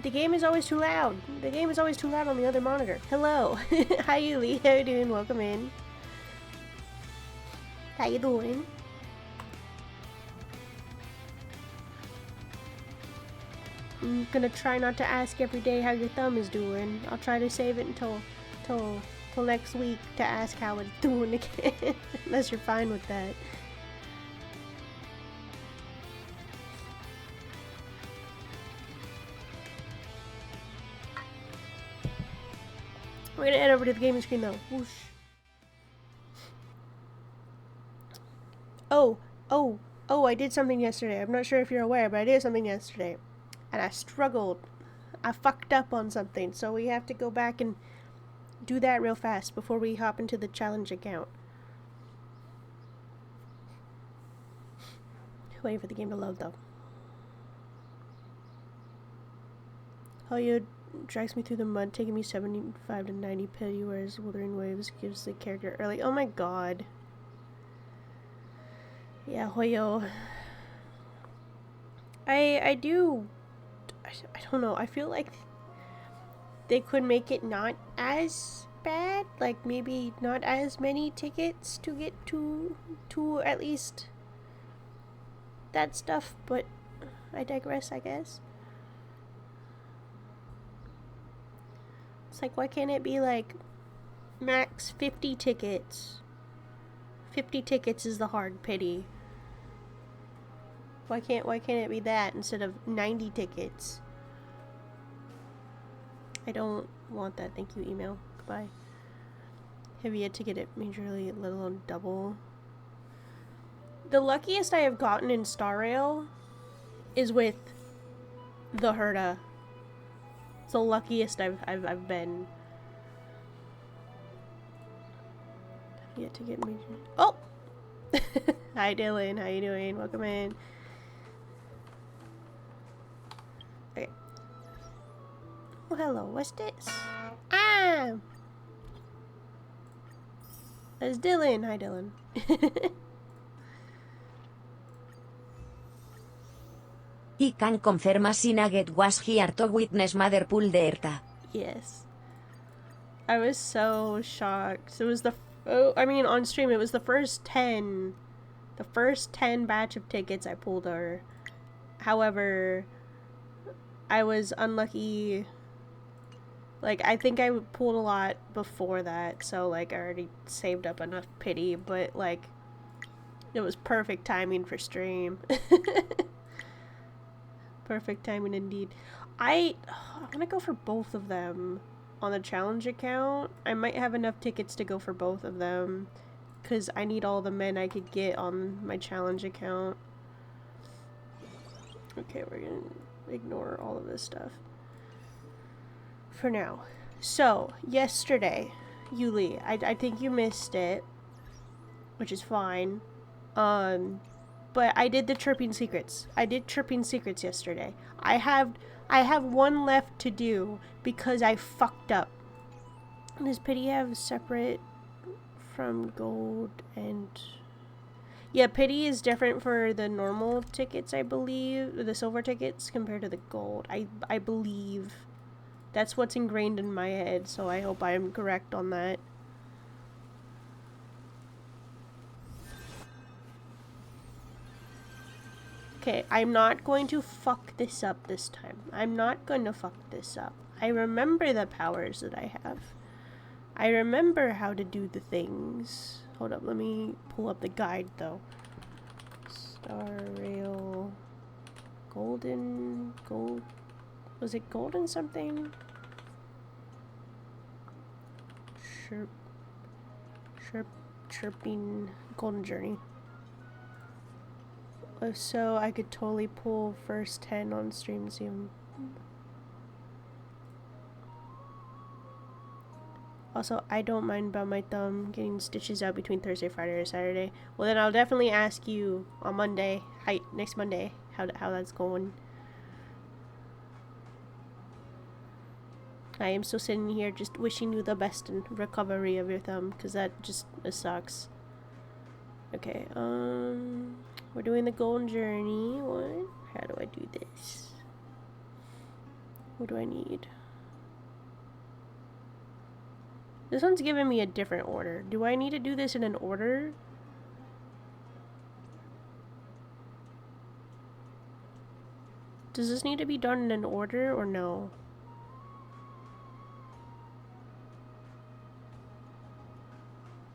The game is always too loud. The game is always too loud on the other monitor. Hello. Hi, Yuli. How you doing? Welcome in. How you doing? I'm gonna try not to ask every day how your thumb is doing. I'll try to save it until next week to ask how it's doing again. Unless you're fine with that. We're gonna head over to the gaming screen though. Whoosh. Oh, I did something yesterday. I'm not sure if you're aware, but I did something yesterday. And I struggled. I fucked up on something, so we have to go back and do that real fast before we hop into the challenge account. Waiting for the game to load though. Oh, you drags me through the mud, taking me 75 to 90 pity, whereas Wuthering Waves gives the character early. Oh my god. Yeah, Hoyo. I don't know. I feel like they could make it not as bad. Like, maybe not as many tickets to get to at least that stuff, but I digress, I guess. It's like, why can't it be like max 50 tickets? 50 tickets is the hard pity. Why can't it be that instead of 90 tickets? I don't want that. Thank you, email. Goodbye. Have yet to get it majorly, let alone double. The luckiest I have gotten in Star Rail is with the Herda. It's the luckiest I've been. Yet to get major. Oh! Hi Dylan, how you doing? Welcome in. Okay. Oh hello, what's this? Ah! That's Dylan. Hi Dylan. I can confirm Sinaget was here to witness Mother pull the Erta. Yes. I was so shocked. It was on stream it was the first 10 batch of tickets I pulled her. However, I was unlucky. Like, I think I pulled a lot before that, so like I already saved up enough pity, but like it was perfect timing for stream. Perfect timing indeed. I want to go for both of them on the challenge account. I might have enough tickets to go for both of them because I need all the men I could get on my challenge account. Okay, we're gonna ignore all of this stuff for now. So, yesterday, Yuli, I think you missed it, which is fine. But I did the chirping secrets. I did chirping secrets yesterday. I have one left to do because I fucked up. Does pity have separate from gold and... Yeah, pity is different for the normal tickets, I believe. The silver tickets compared to the gold. I believe. That's what's ingrained in my head, so I hope I am correct on that. Okay, I'm not going to fuck this up this time. I'm not going to fuck this up. I remember the powers that I have. I remember how to do the things. Hold up, let me pull up the guide though. Star Rail Gold. Was it golden something? Chirping golden journey. If so, I could totally pull first 10 on stream and see them. Also, I don't mind about my thumb getting stitches out between Thursday, Friday, or Saturday. Well, then I'll definitely ask you on Monday, next Monday, how that's going. I am still sitting here just wishing you the best in recovery of your thumb, because that just sucks. Okay, we're doing the golden journey one. How do I do this? What do I need? This one's giving me a different order. Do I need to do this in an order? Does this need to be done in an order or no?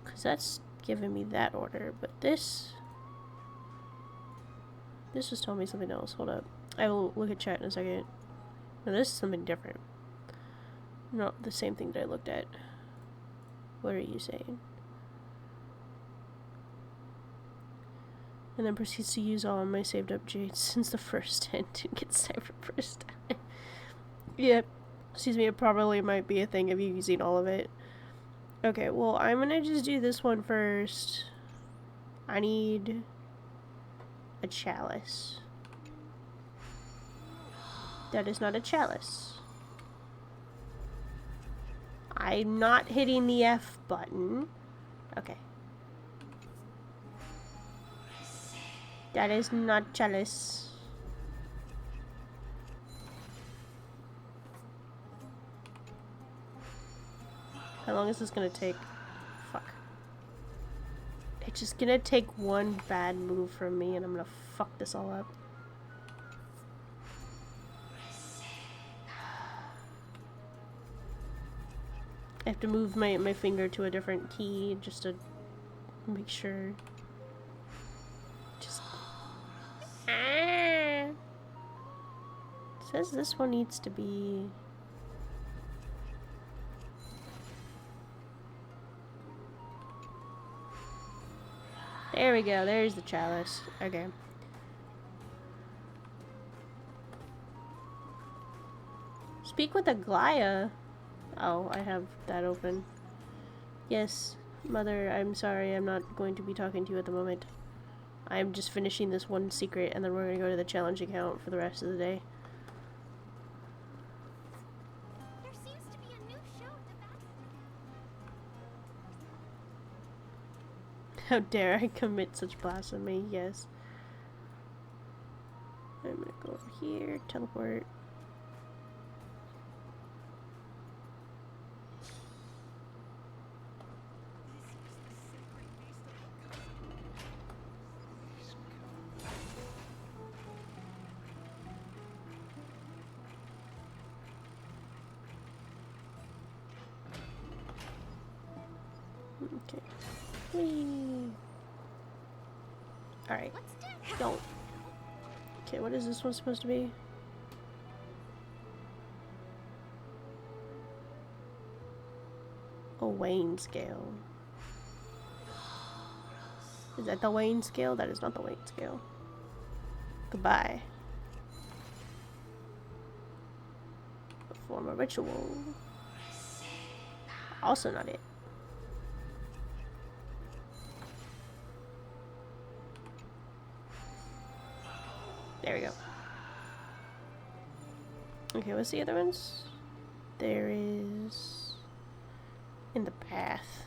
Because that's giving me that order, but this just told me something else. Hold up. I will look at chat in a second. No, this is something different. Not the same thing that I looked at. What are you saying? And then proceeds to use all of my saved up jades since the first and didn't get cypher first time. Yep. Excuse me, it probably might be a thing of you using all of it. Okay, well, I'm gonna just do this one first. I need a chalice. That is not a chalice. I'm not hitting the F button. Okay. That is not chalice. How long is this gonna take? Fuck. It's just gonna take one bad move from me and I'm gonna fuck this all up. I have to move my finger to a different key just to make sure. Just... Ah! It says this one needs to be... There we go, there's the chalice. Okay. Speak with Aglaya. Oh, I have that open. Yes, Mother, I'm sorry, I'm not going to be talking to you at the moment. I'm just finishing this one secret and then we're going to go to the challenge account for the rest of the day. There seems to be a new show developing. How dare I commit such blasphemy? Yes. I'm gonna go over here, teleport. Okay. Whee. Alright. Go. Okay, what is this one supposed to be? A weighing scale. Is that the weighing scale? That is not the weighing scale. Goodbye. Perform a ritual. Also not it. There we go. Okay, what's the other ones? There is... in the path.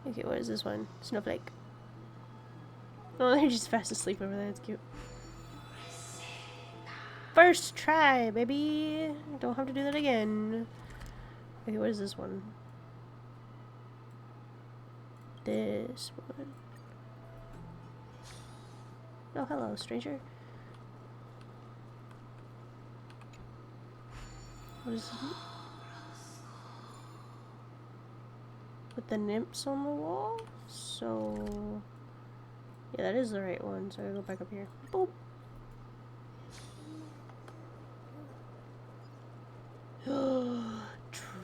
Okay, what is this one? Snowflake. Oh, they're just fast asleep over there. That's cute. First try, baby! Don't have to do that again. Okay, what is this one? this one. Oh, hello, stranger. What is it? With the nymphs on the wall? So... yeah, that is the right one, so I go back up here. Boop!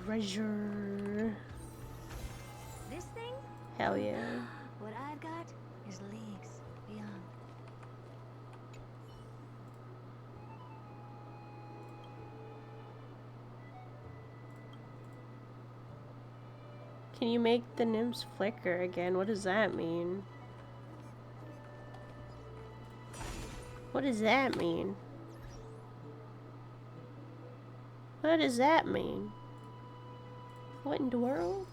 Treasure! This thing? Hell yeah. What I've got is leagues beyond. Can you make the nymphs flicker again? What does that mean? What does that mean? What does that mean? What in the world?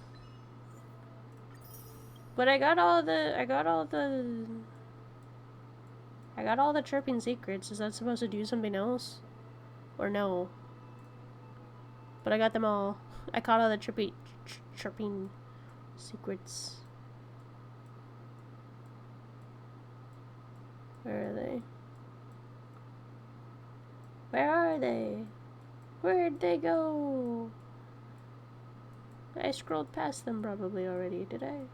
But I got all the chirping secrets. Is that supposed to do something else? Or no? But I got them all. I caught all the chirping secrets. Where are they? Where are they? Where'd they go? I scrolled past them probably already, did I?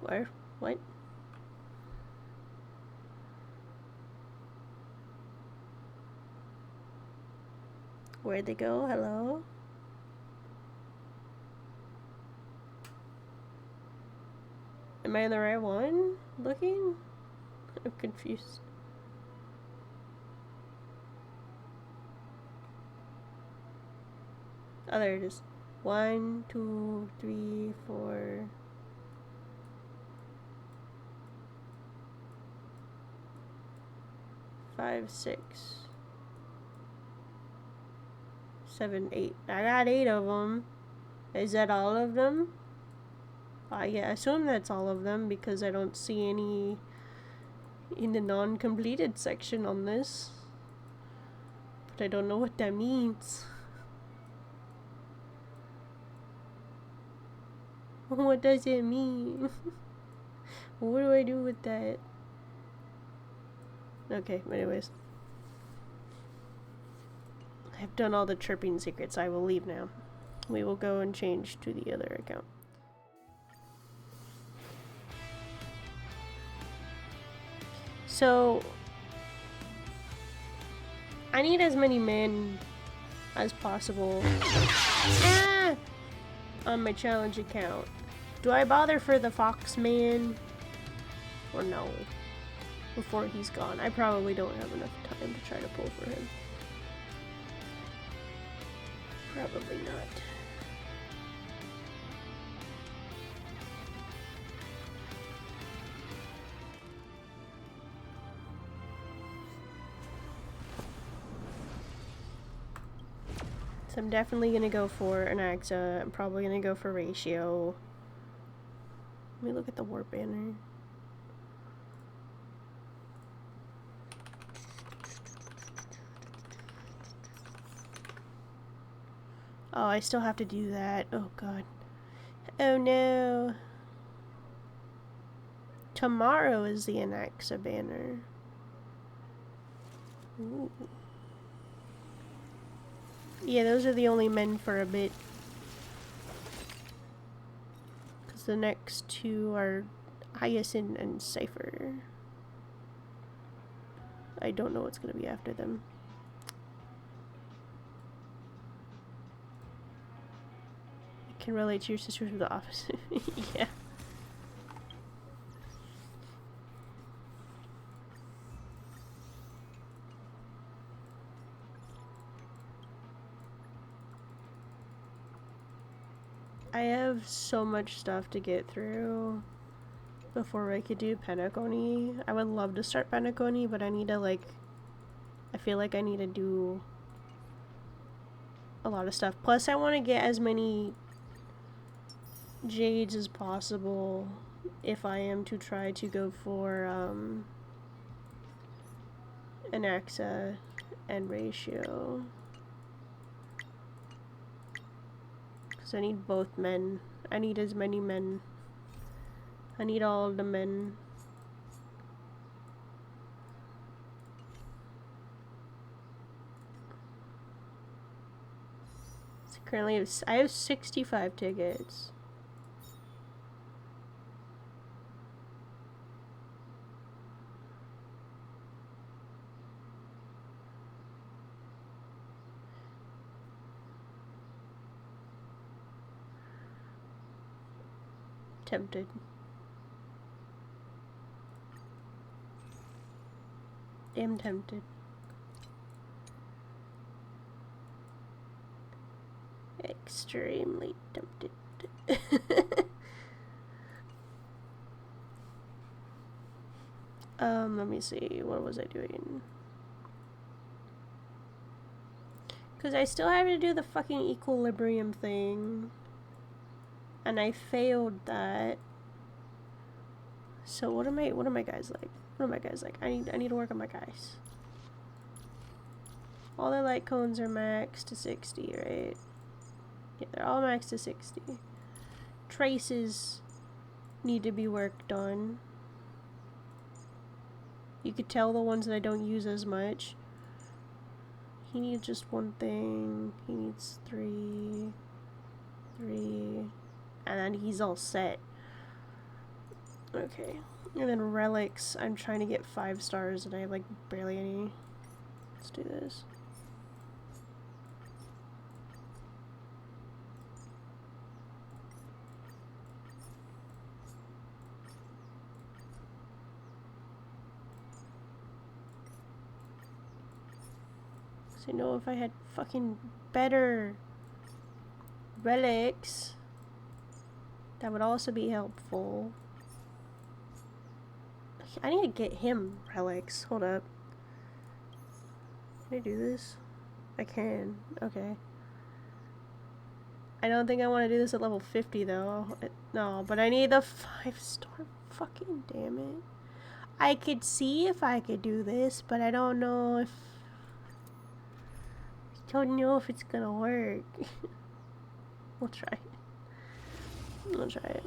Where? What? Where'd they go? Hello? Am I in the right one? Looking? I'm confused. Oh, there it is. 1, 2, 3, 4. 5, 6, 7, 8. I got 8 of them. Is that all of them? Yeah, I assume that's all of them because I don't see any in the non-completed section on this. But I don't know what that means. What does it mean? What do I do with that? Okay, anyways. I've done all the chirping secrets. I will leave now. We will go and change to the other account. So, I need as many men as possible on my challenge account. Do I bother for the fox man or no? Before he's gone. I probably don't have enough time to try to pull for him. Probably not. So I'm definitely gonna go for an AXA. I'm probably gonna go for ratio. Let me look at the warp banner. Oh, I still have to do that. Oh god. Oh no. Tomorrow is the Anaxa banner. Ooh. Yeah, those are the only men for a bit. Because the next two are Hyacinth and Cypher. I don't know what's going to be after them. I can relate to your sisters with the opposite. Yeah. I have so much stuff to get through before I could do Penacony. I would love to start Penacony, but I need to I feel like I need to do a lot of stuff. Plus I want to get as many jades as possible if I am to try to go for an AXA and ratio. Because I need both men. I need as many men. I need all the men. So currently, I have 65 tickets. Tempted. Am tempted. Extremely tempted. Let me see. What was I doing? Because I still have to do the fucking equilibrium thing. And I failed that. So what are my guys like? What are my guys like? I need to work on my guys. All their light cones are max to 60, right? Yeah, they're all max to 60. Traces need to be worked on. You could tell the ones that I don't use as much. He needs just one thing. He needs 3. And then he's all set. Okay. And then relics, I'm trying to get 5 stars and I have like barely any. Let's do this. So know if I had fucking better relics, that would also be helpful. I need to get him relics. Hold up. Can I do this? I can. Okay. I don't think I want to do this at level 50 though. No, but I need the 5-star. Fucking damn it. I could see if I could do this, but I don't know if... I don't know if it's gonna work. We'll try it. We'll try it.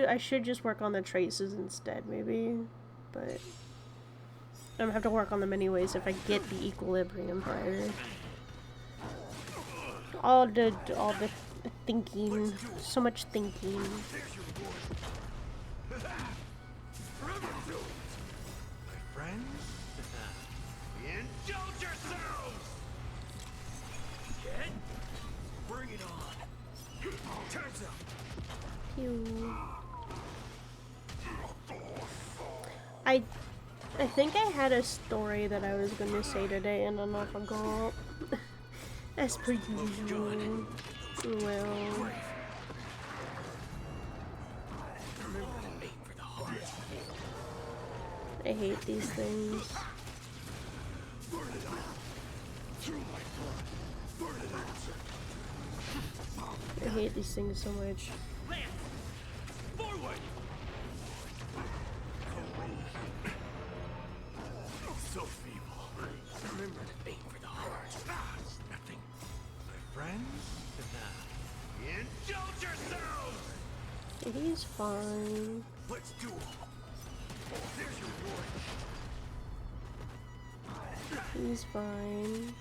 I should just work on the traces instead, maybe. But I'm gonna have to work on them anyways if I get the equilibrium higher. All the thinking. So much thinking. Indulge yourselves! Get? Bring it on! Time's up! Pew. I think I had a story that I was gonna say today and then I forgot. As per usual. Well. I hate these things. I hate these things so much. Forward! So feeble. Remember to aim for the heart. It's nothing. My friends? Indulge yourselves! He's fine. Let's do it. There's your reward. He's fine.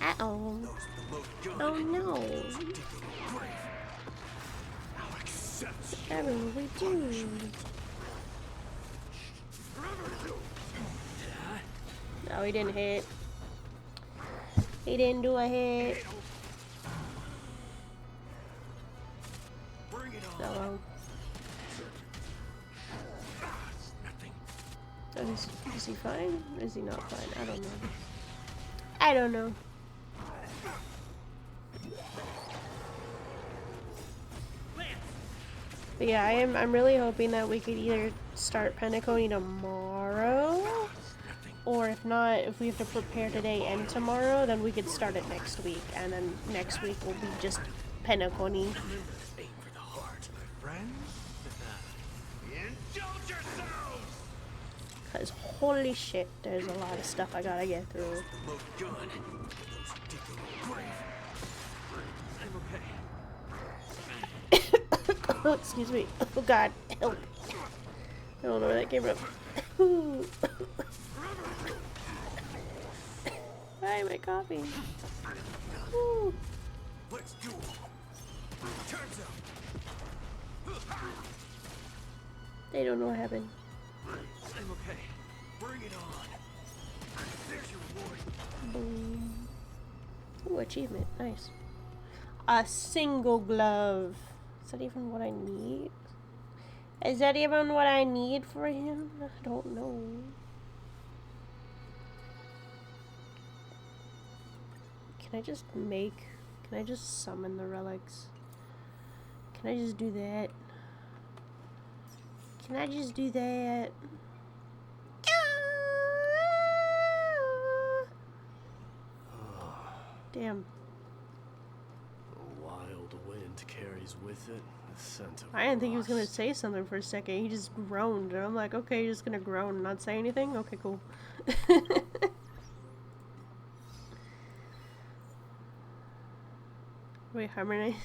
Uh-oh. Oh no. Whatever will we do? No, he didn't hit. He didn't do a hit. Oh well. Is he fine? Or is he not fine? I don't know. I don't know. But yeah, I'm really hoping that we could either start Penacony tomorrow, or if not, if we have to prepare today and tomorrow, then we could start it next week, and then next week will be just Penacony. Because holy shit, there's a lot of stuff I gotta get through. Load gun. Those dig a little grave. I'm okay. Excuse me. Oh god, help. I don't know where that came from. Ooh. Why am I coughing? Ooh. Let's do it. Turns out. They don't know what happened. I'm okay. Bring it on. There's your reward. Boom. Ooh, achievement. Nice. A single glove. Is that even what I need? Is that even what I need for him? I don't know. Can I just summon the relics? Can I just do that? Can I just do that? Damn. The wild wind carries with it the scent of I didn't think he was gonna rust. say something for a second. He just groaned, and I'm like, okay, you're just gonna groan and not say anything? Okay, cool. Wait, how many?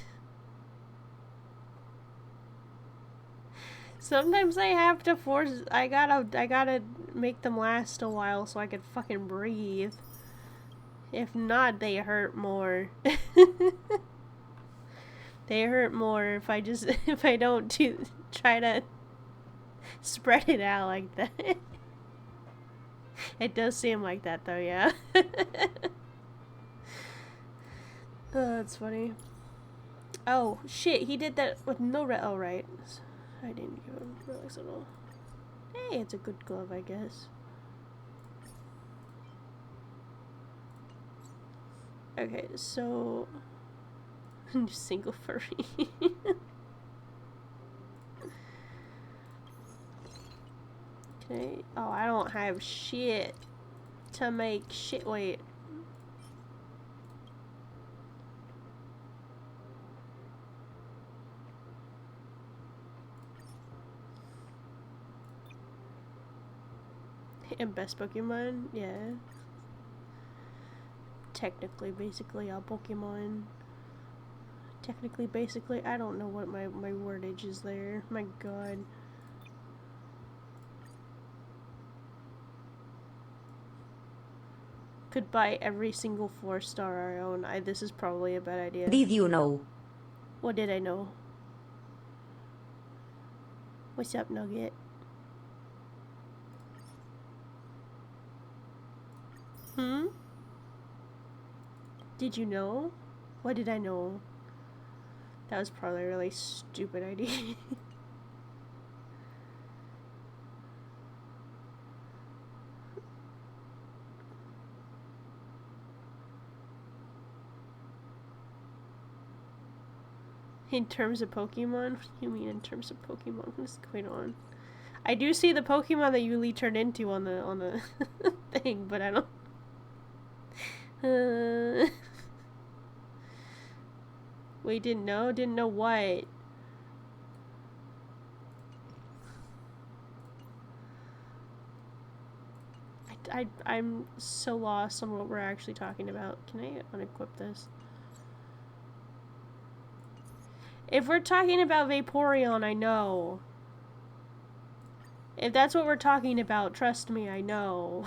Sometimes I have to force. I gotta make them last a while so I can fucking breathe. If not, they hurt more. They hurt more if I just if I don't try to spread it out like that. It does seem like that though, yeah. Oh, that's funny. Oh shit, he did that with no oh right. I didn't give him relics at all. Hey, it's a good glove, I guess. Okay, so single furry. Okay. Oh, I don't have shit to make shit. Wait. And best Pokemon? Yeah. Technically, basically, a Pokemon. Technically, basically, I don't know what my wordage is there. My god. Could buy every single 4-star I own. This is probably a bad idea. Did you know? What did I know? What's up, Nugget? Hmm? Did you know? What did I know? That was probably a really stupid idea. In terms of Pokemon? What do you mean in terms of Pokemon? What is going on? I do see the Pokemon that Yuli turned into on the thing, but I don't. Wait, didn't know? Didn't know what? I'm so lost on what we're actually talking about. Can I unequip this? If we're talking about Vaporeon, I know. If that's what we're talking about, trust me, I know.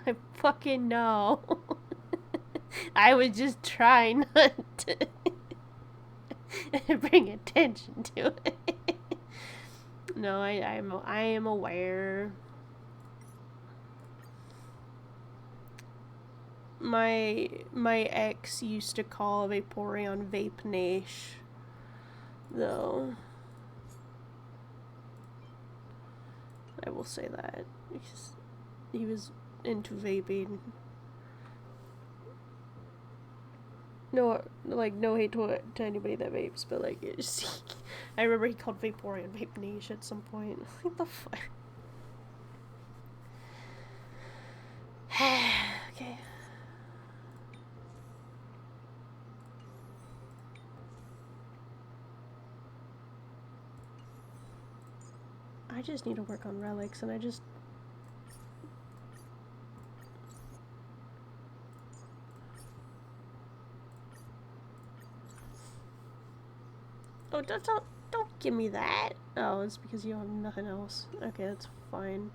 I fucking know. I was just trying not to bring attention to it. No, I am aware. My ex used to call Vaporeon Vape Nash, though. I will say that because he was into vaping. No, like, no hate to anybody that vapes, but like, it just, I remember he called Vaporeon Vape Nash at some point. What the fuck? Okay. just need to work on relics, and I just... Oh, don't give me that. Oh, it's because you have nothing else. Okay, that's fine.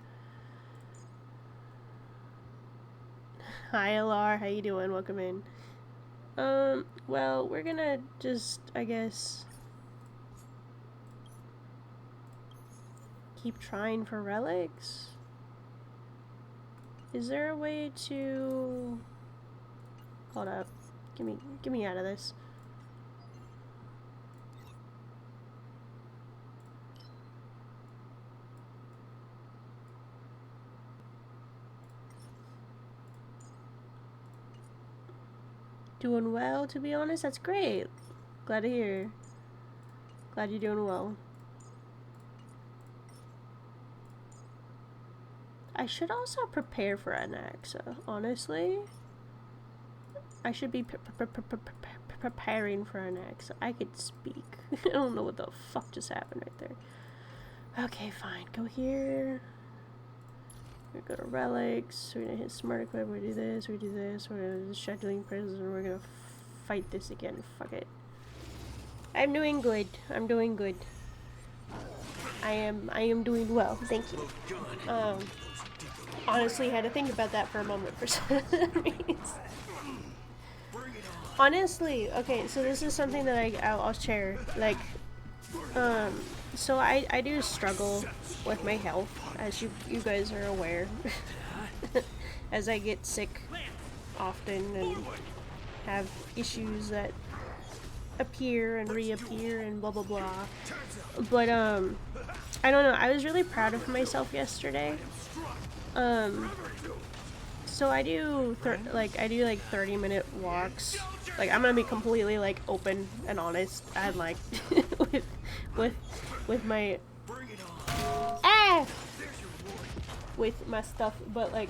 Hi, LR. How you doing? Welcome in. Well, we're gonna just, I guess, keep trying for relics. Is there a way to... Hold up. Get me out of this. Doing well, to be honest. That's great. Glad to hear. Glad you're doing well. I should also prepare for an AXA, honestly. I should be preparing for an AXA. I could speak. I don't know what the fuck just happened right there. Okay, fine. Go here. We're gonna go to relics. We're gonna hit smart equip. We do this. We do this. We're gonna do scheduling prison. We're gonna fight this again. Fuck it. I'm doing good. I'm doing good. I am doing well. Thank you. Honestly, had to think about that for a moment for some reason. Honestly, okay. So this is something that I'll share. Like, so I do struggle with my health, as you guys are aware, as I get sick often and have issues that appear and reappear and blah blah blah. But I don't know. I was really proud of myself yesterday. So I do like 30-minute walks. Like, I'm gonna be completely like open and honest and like with my with my stuff, but like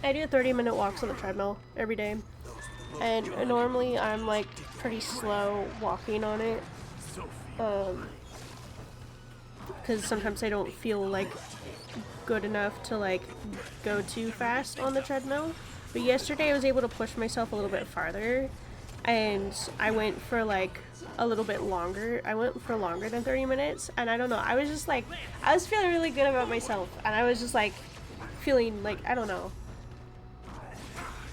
I do 30-minute walks on the treadmill every day, and normally I'm like pretty slow walking on it, because sometimes I don't feel like good enough to like go too fast on the treadmill. But yesterday I was able to push myself a little bit farther, and I went for like a little bit longer. I went for longer than 30 minutes, and I don't know, I was just like, I was feeling really good about myself, and I was just like feeling like, I don't know,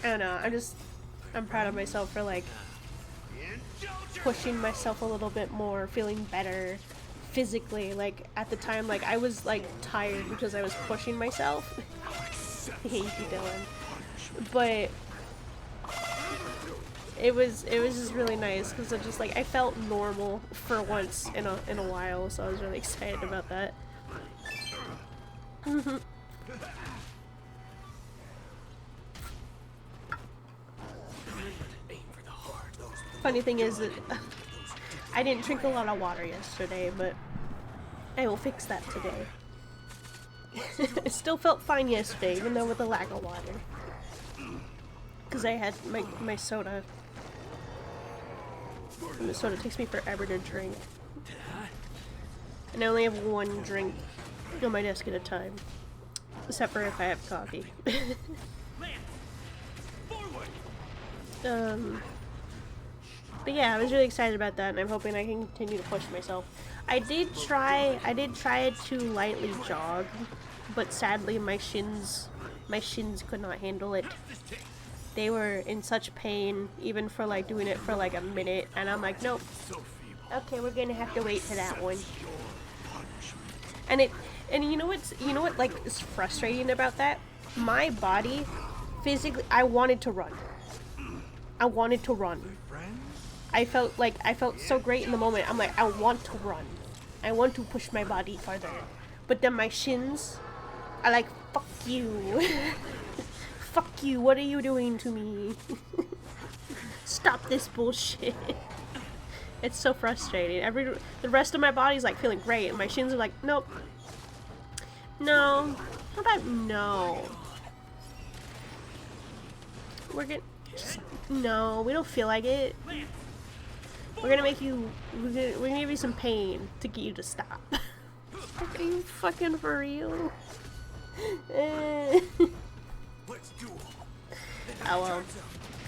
I'm proud of myself for like pushing myself a little bit more, feeling better physically. Like at the time, like I was like tired because I was pushing myself. Thank you, Dylan. But it was just really nice because I felt normal for once in a while, so I was really excited about that. Funny thing is that I didn't drink a lot of water yesterday, but I will fix that today. It still felt fine yesterday, even though with a lack of water. Because I had my soda. And the soda takes me forever to drink. And I only have one drink on my desk at a time. Except for if I have coffee. But yeah, I was really excited about that, and I'm hoping I can continue to push myself. I did try to lightly jog, but sadly my shins could not handle it. They were in such pain, even for like doing it for like a minute, and I'm like, nope. Okay, we're gonna have to wait for that one. And you know what like is frustrating about that? My body, physically, I wanted to run. I wanted to run. I felt so great in the moment. I'm like, I want to run. I want to push my body farther. But then my shins are like, fuck you. Fuck you, what are you doing to me? Stop this bullshit. It's so frustrating. The rest of my body's like feeling great, and my shins are like, nope. No. How about no? No, we don't feel like it. We're gonna give you some pain to get you to stop. Like, are you fucking for real? Let's do it. Oh well.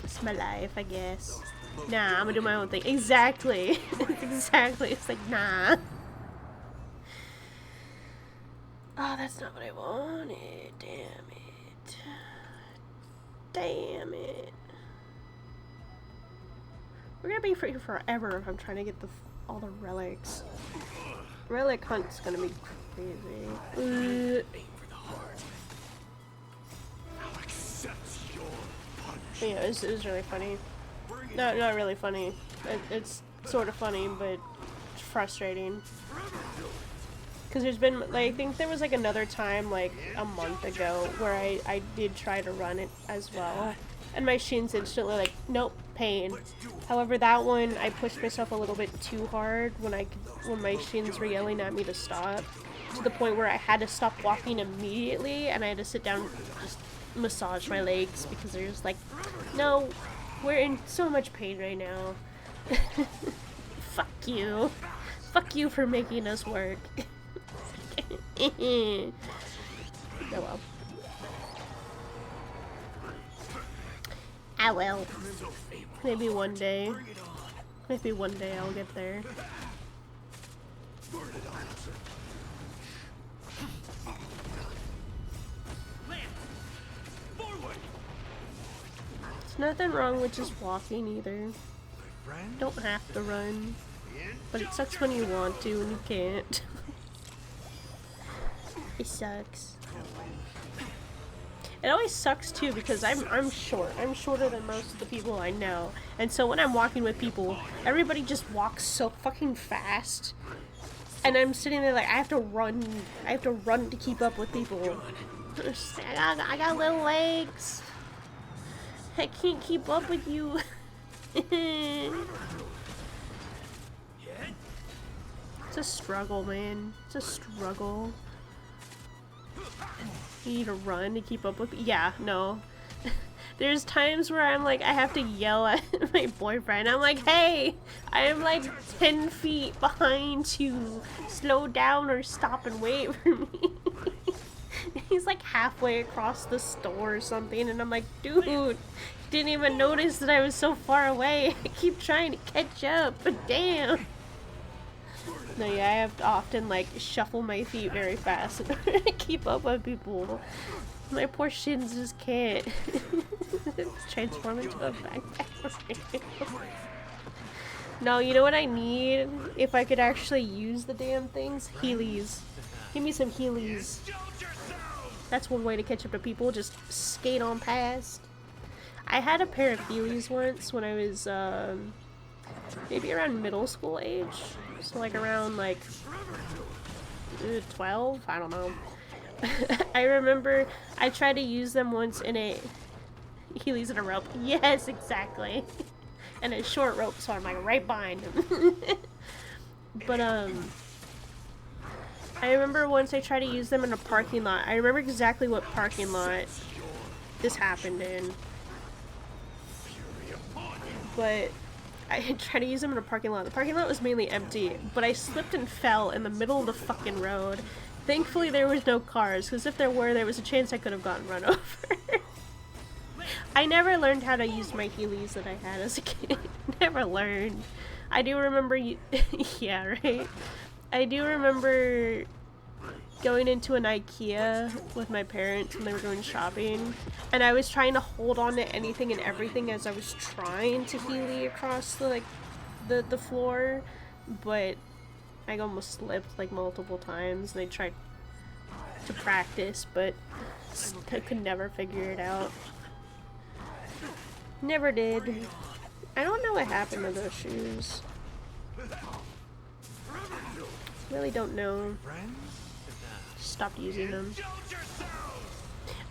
It's my life, I guess. Nah, I'm gonna do my own thing. Exactly. Exactly. It's like, nah. Oh, that's not what I wanted. Damn it. Damn it. We're gonna be free forever if I'm trying to get all the relics. Relic hunt's gonna be crazy. Aim for the heart. I'll accept your punishment. Yeah, it was really funny. No, not really funny. It's sort of funny, but frustrating. Because there's been, like, I think there was like another time, like a month ago, where I did try to run it as well. And my shins instantly like, nope, pain. However, that one, I pushed myself a little bit too hard when my shins were yelling at me to stop. To the point where I had to stop walking immediately, and I had to sit down and just massage my legs because they're just like, no, we're in so much pain right now. Fuck you. Fuck you for making us work. Oh well. I will. Maybe one day. Maybe one day I'll get there. There's nothing wrong with just walking either. Don't have to run. But it sucks when you want to and you can't. It sucks. It always sucks too because I'm short. I'm shorter than most of the people I know. And so when I'm walking with people, everybody just walks so fucking fast. And I'm sitting there like I have to run to keep up with people. I got little legs. I can't keep up with you. It's a struggle, man. It's a struggle. You need to run to keep up with. Yeah, no. There's times where I'm like, I have to yell at my boyfriend. I'm like, hey, I am like 10 feet behind you. Slow down or stop and wait for me. He's like halfway across the store or something, and I'm like, dude, didn't even notice that I was so far away. I keep trying to catch up, but damn. No, yeah, I have to often like shuffle my feet very fast in order to keep up with people. My poor shins just can't. Transform into a backpack. No, you know what I need? If I could actually use the damn things? Heelys. Give me some Heelys. That's one way to catch up to people, just skate on past. I had a pair of Heelys once when I was maybe around middle school age. So like around like 12? I don't know. I remember I tried to use them once in a Heelys in a rope. Yes, exactly. And a short rope, so I'm like right behind him. But I remember once I tried to use them in a parking lot. I remember exactly what parking lot this happened in. But I had tried to use them in a parking lot. The parking lot was mainly empty, but I slipped and fell in the middle of the fucking road. Thankfully there was no cars, because if there were, there was a chance I could have gotten run over. I never learned how to use my Heelys that I had as a kid. Never learned. I do remember yeah, right? I do remember going into an IKEA with my parents when they were going shopping, and I was trying to hold on to anything and everything as I was trying to Heely across the the floor, but I almost slipped like multiple times, and I tried to practice, but I could never figure it out. Never did. I don't know what happened to those shoes. Really don't know. Stopped using them.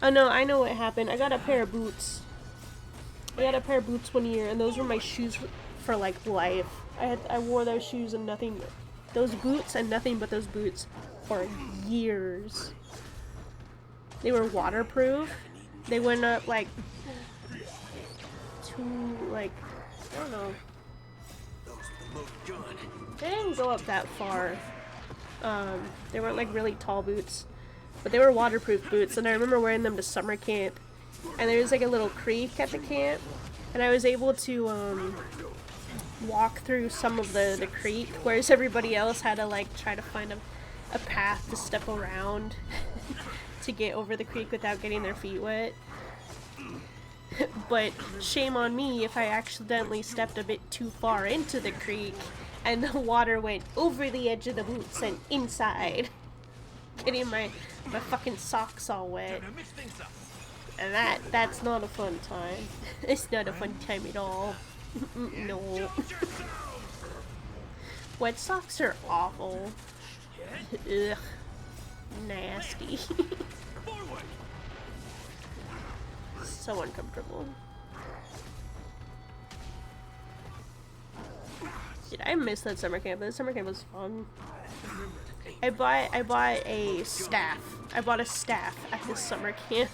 Oh no, I know what happened. I got a pair of boots. I got a pair of boots one year, and those were my shoes for like life. I wore those shoes and nothing, those boots and nothing but those boots for years. They were waterproof. They went up like I don't know. They didn't go up that far. They weren't like really tall boots, but they were waterproof boots, and I remember wearing them to summer camp. And there was like a little creek at the camp, and I was able to walk through some of the creek, whereas everybody else had to like try to find a path to step around to get over the creek without getting their feet wet. But shame on me if I accidentally stepped a bit too far into the creek and the water went over the edge of the boots and inside, getting my fucking socks all wet. And that's not a fun time. It's not a fun time at all. No. Wet socks are awful. Ugh. Nasty. So uncomfortable. Dude, I miss that summer camp. That summer camp was fun. I bought a staff. I bought a staff at this summer camp.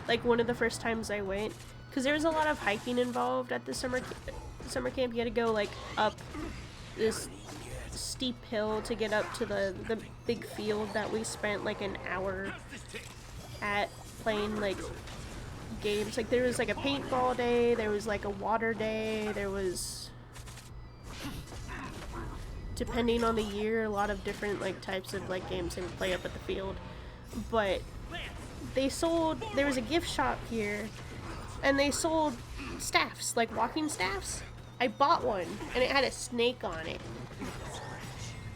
Like one of the first times I went, because there was a lot of hiking involved at the summer camp. You had to go like up this steep hill to get up to the big field that we spent like an hour at playing like games. Like there was like a paintball day, there was like a water day, there was, depending on the year, a lot of different like types of like games they would play up at the field. But there was a gift shop here, and they sold staffs, like walking staffs. I bought one, and it had a snake on it.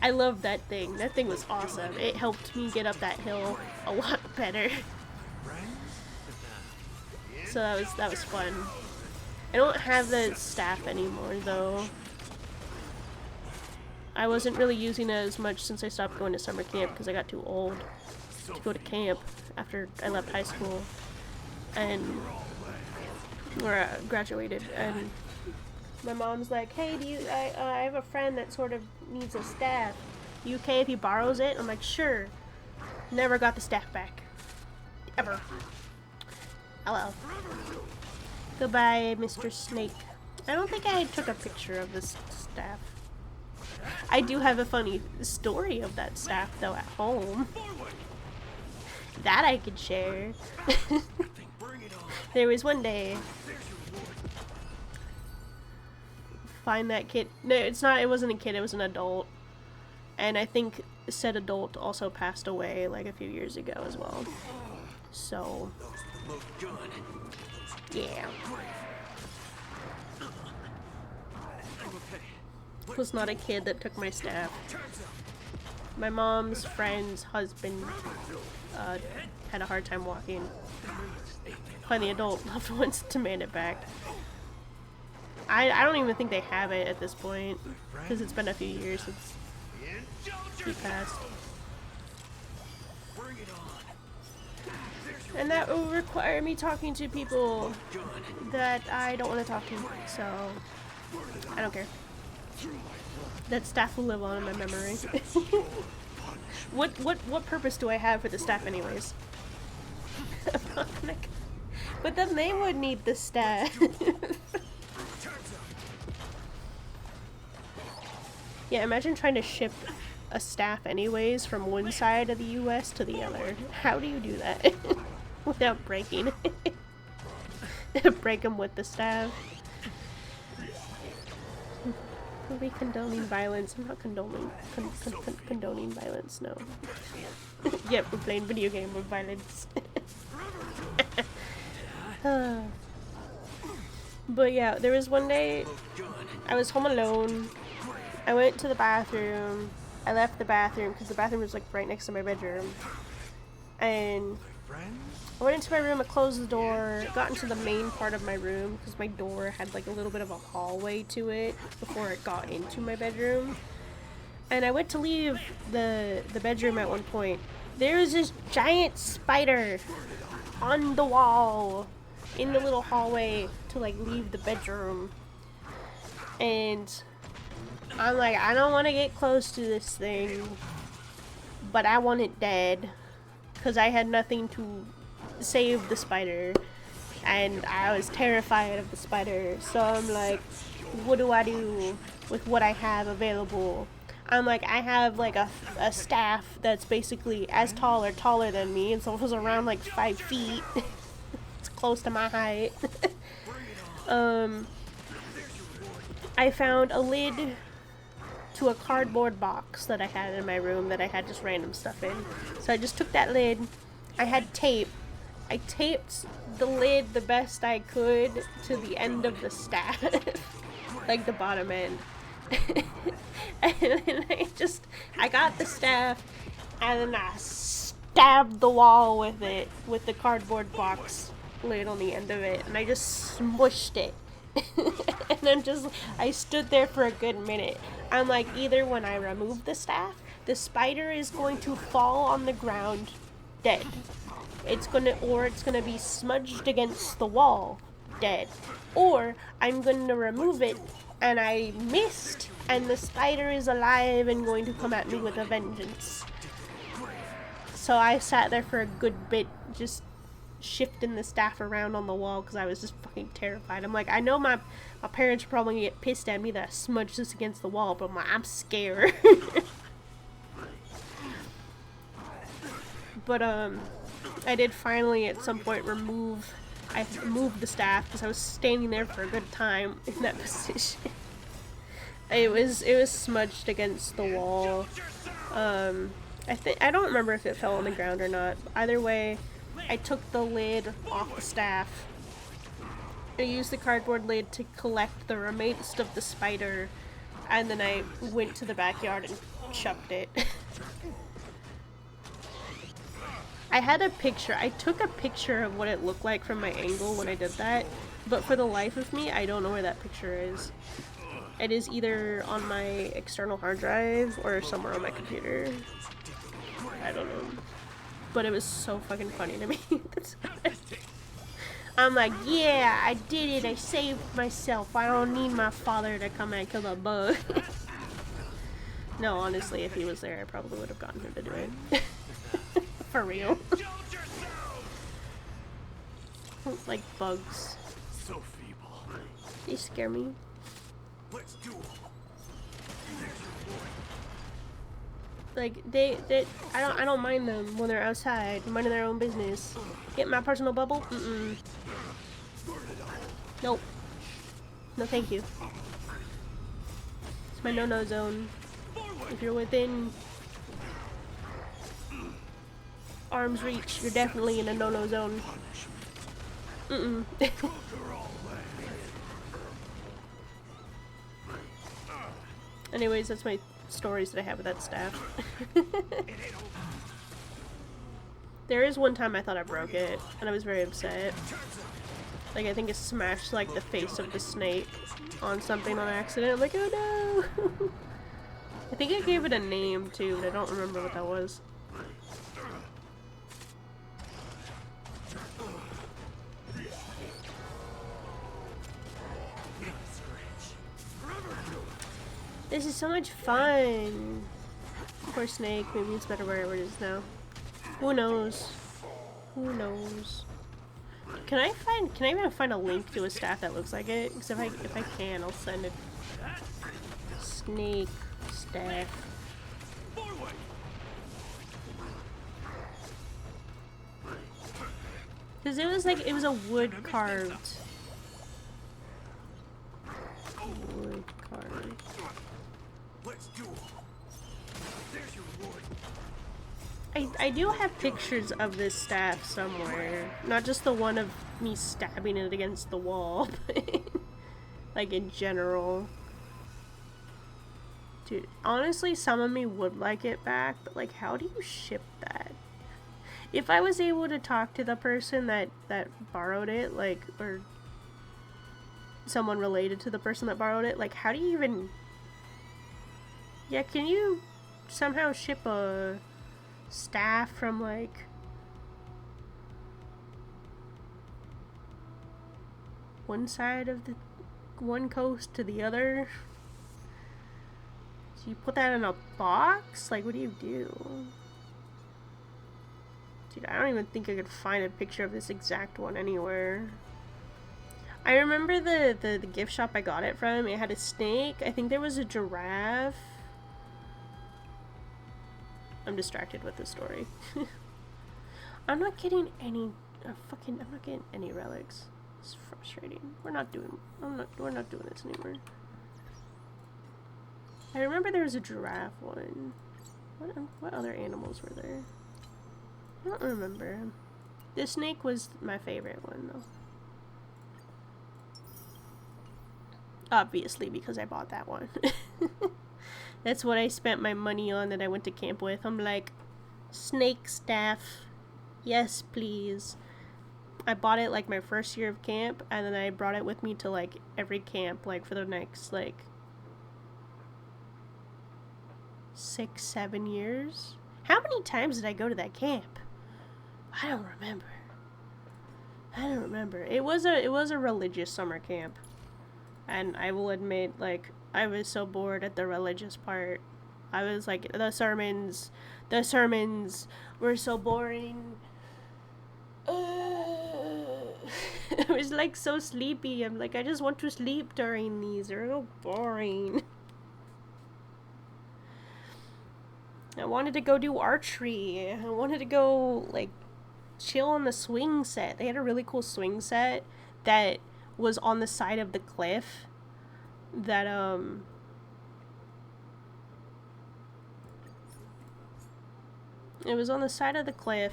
I loved that thing. That thing was awesome. It helped me get up that hill a lot better. So that was fun. I don't have the staff anymore, though. I wasn't really using it as much since I stopped going to summer camp because I got too old to go to camp after I left high school or graduated. And my mom's like, "Hey, I have a friend that sort of needs a staff. You okay if he borrows it?" I'm like, "Sure." Never got the staff back. Ever. Oh well. Goodbye, Mr. Snake. I don't think I took a picture of this staff. I do have a funny story of that staff, though, at home. That I could share. There was one day. Find that kid. No, it's not. It wasn't a kid. It was an adult. And I think said adult also passed away like a few years ago as well. So, yeah. It was not a kid that took my staff. My mom's friend's husband had a hard time walking. Find the adult loved ones to demand it back. I don't even think they have it at this point, because it's been a few years since he passed. And that will require me talking to people that I don't want to talk to, so I don't care. That staff will live on in my memory. What purpose do I have for the staff anyways? But then they would need the staff. Yeah, imagine trying to ship a staff anyways from one side of the US to the other. How do you do that? Without breaking it. Break them with the staff. Are we condoning violence? I'm not condoning condoning violence, no. Yep, we're playing video game with violence. But yeah, there was one day I was home alone. I went to the bathroom. I left the bathroom because the bathroom was like right next to my bedroom. And I went into my room, I closed the door, got into the main part of my room because my door had like a little bit of a hallway to it before it got into my bedroom. And I went to leave the bedroom at one point. There was this giant spider on the wall in the little hallway to like leave the bedroom. And I'm like, I don't want to get close to this thing, but I want it dead because I had nothing to save the spider and I was terrified of the spider. So I'm like, what do I do with what I have available? I'm like, I have like a staff that's basically as tall or taller than me, and so it was around like 5 feet. It's close to my height. I found a lid to a cardboard box that I had in my room that I had just random stuff in. So I just took that lid. I had tape. I taped the lid the best I could to the end of the staff. Like the bottom end. And then I got the staff and then I stabbed the wall with it, with the cardboard box lid on the end of it, and I just smushed it. And then I stood there for a good minute. I'm like, either when I remove the staff, the spider is going to fall on the ground dead. It's gonna be smudged against the wall dead. Or I'm gonna remove it and I missed and the spider is alive and going to come at me with a vengeance. So I sat there for a good bit just shifting the staff around on the wall because I was just fucking terrified. I'm like, I know my parents are probably gonna get pissed at me that I smudged this against the wall, but I'm scared. But I did finally at some point removed the staff because I was standing there for a good time in that position. It was smudged against the wall. I don't remember if it fell on the ground or not. Either way, I took the lid off the staff. I used the cardboard lid to collect the remains of the spider, and then I went to the backyard and chucked it. I had a picture. I took a picture of what it looked like from my angle when I did that, but for the life of me, I don't know where that picture is. It is either on my external hard drive or somewhere on my computer. I don't know. But it was so fucking funny to me. I'm like, yeah, I did it. I saved myself. I don't need my father to come and kill the bug. No, honestly, if he was there, I probably would have gotten him to do it. For real. I don't like bugs. So feeble. They scare me. Let's do it. Like I don't mind them when they're outside, minding their own business. Get my personal bubble? Mm-mm. Nope. No thank you. It's my no-no zone. If you're within arm's reach, you're definitely in a no-no zone. Mm-mm. Anyways, that's my stories that I have with that staff. There is one time I thought I broke it, and I was very upset. Like, I think it smashed, like, the face of the snake on something on accident. I'm like, oh no! I think I gave it a name, too, but I don't remember what that was. This is so much fun! Poor snake, maybe it's better wherever it is now. Who knows? Who knows? Can I even find a link to a staff that looks like it? Because if I can, I'll send it. Snake staff. Because it was a wood carved. Wood carved. Let's do it. There's your reward. I do have pictures of this staff somewhere. Not just the one of me stabbing it against the wall, but like in general. Dude, honestly, some of me would like it back, but like, how do you ship that? If I was able to talk to the person that borrowed it, like, or someone related to the person that borrowed it, like, how do you even... Yeah, can you somehow ship a staff from, like, one side of the one coast to the other? So you put that in a box? Like, what do you do? Dude, I don't even think I could find a picture of this exact one anywhere. I remember the gift shop I got it from. It had a snake. I think there was a giraffe. I'm distracted with the story. I'm not getting any I'm not getting any relics. It's frustrating. We're not doing this anymore. I remember there was a giraffe one. What other animals were there? I don't remember. The snake was my favorite one though. Obviously, because I bought that one. That's what I spent my money on that I went to camp with. I'm like, snake staff. Yes, please. I bought it like my first year of camp, and then I brought it with me to like every camp, like for the next like 6-7 years. How many times did I go to that camp? I don't remember. It was a religious summer camp. And I will admit, like, I was so bored at the religious part. I was like, the sermons were so boring. I was like so sleepy. I'm like, I just want to sleep during these. They're so boring. I wanted to go do archery. I wanted to go, like, chill on the swing set. They had a really cool swing set that was on the side of the cliff that it was on the side of the cliff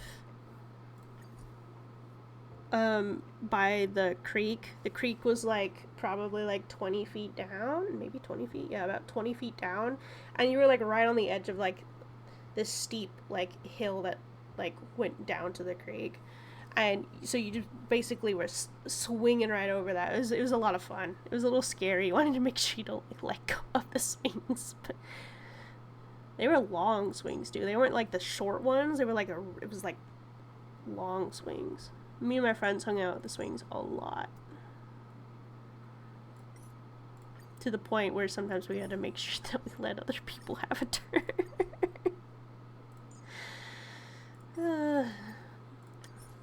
by the creek. The creek was like probably like 20 feet down, maybe 20 feet, yeah, about 20 feet down, and you were like right on the edge of like this steep like hill that like went down to the creek. And so you just basically were swinging right over that. It was a lot of fun. It was a little scary. You wanted to make sure you don't like let go of the swings, but they were long swings too. They weren't like the short ones. They were like it was like long swings. Me and my friends hung out at the swings a lot, to the point where sometimes we had to make sure that we let other people have a turn.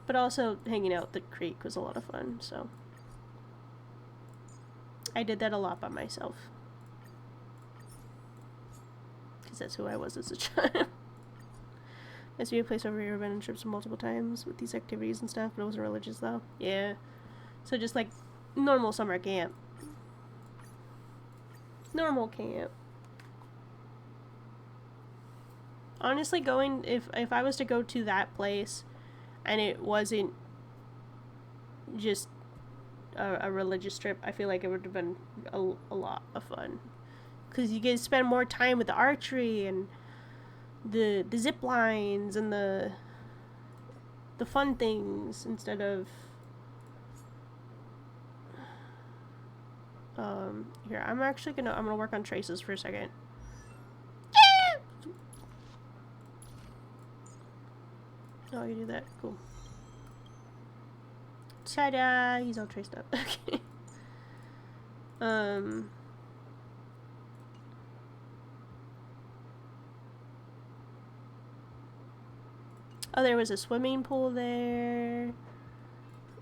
But also, hanging out at the creek was a lot of fun, so I did that a lot by myself. Because that's who I was as a child. Nice to be a place over here. I've been on trips multiple times with these activities and stuff, but it wasn't religious, though. Yeah. So just, like, normal summer camp. Normal camp. Honestly, if I was to go to that place and it wasn't just a religious trip, I feel like it would have been a lot of fun. Because you get to spend more time with the archery and the zip lines and the fun things instead of here, I'm gonna work on traces for a second. Oh, you do that. Cool. Ta-da! He's all traced up. Okay. Oh, there was a swimming pool there.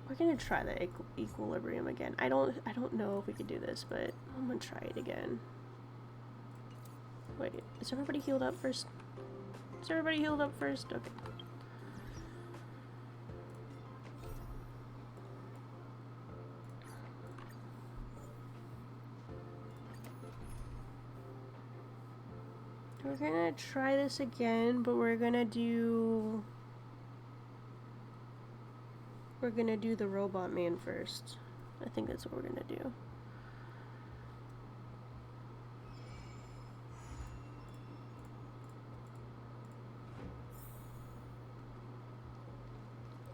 We're gonna try the equilibrium again. I don't know if we could do this, but I'm gonna try it again. Wait, is everybody healed up first? Is everybody healed up first? Okay. We're gonna try this again, but we're gonna do the robot man first. I think that's what we're gonna do.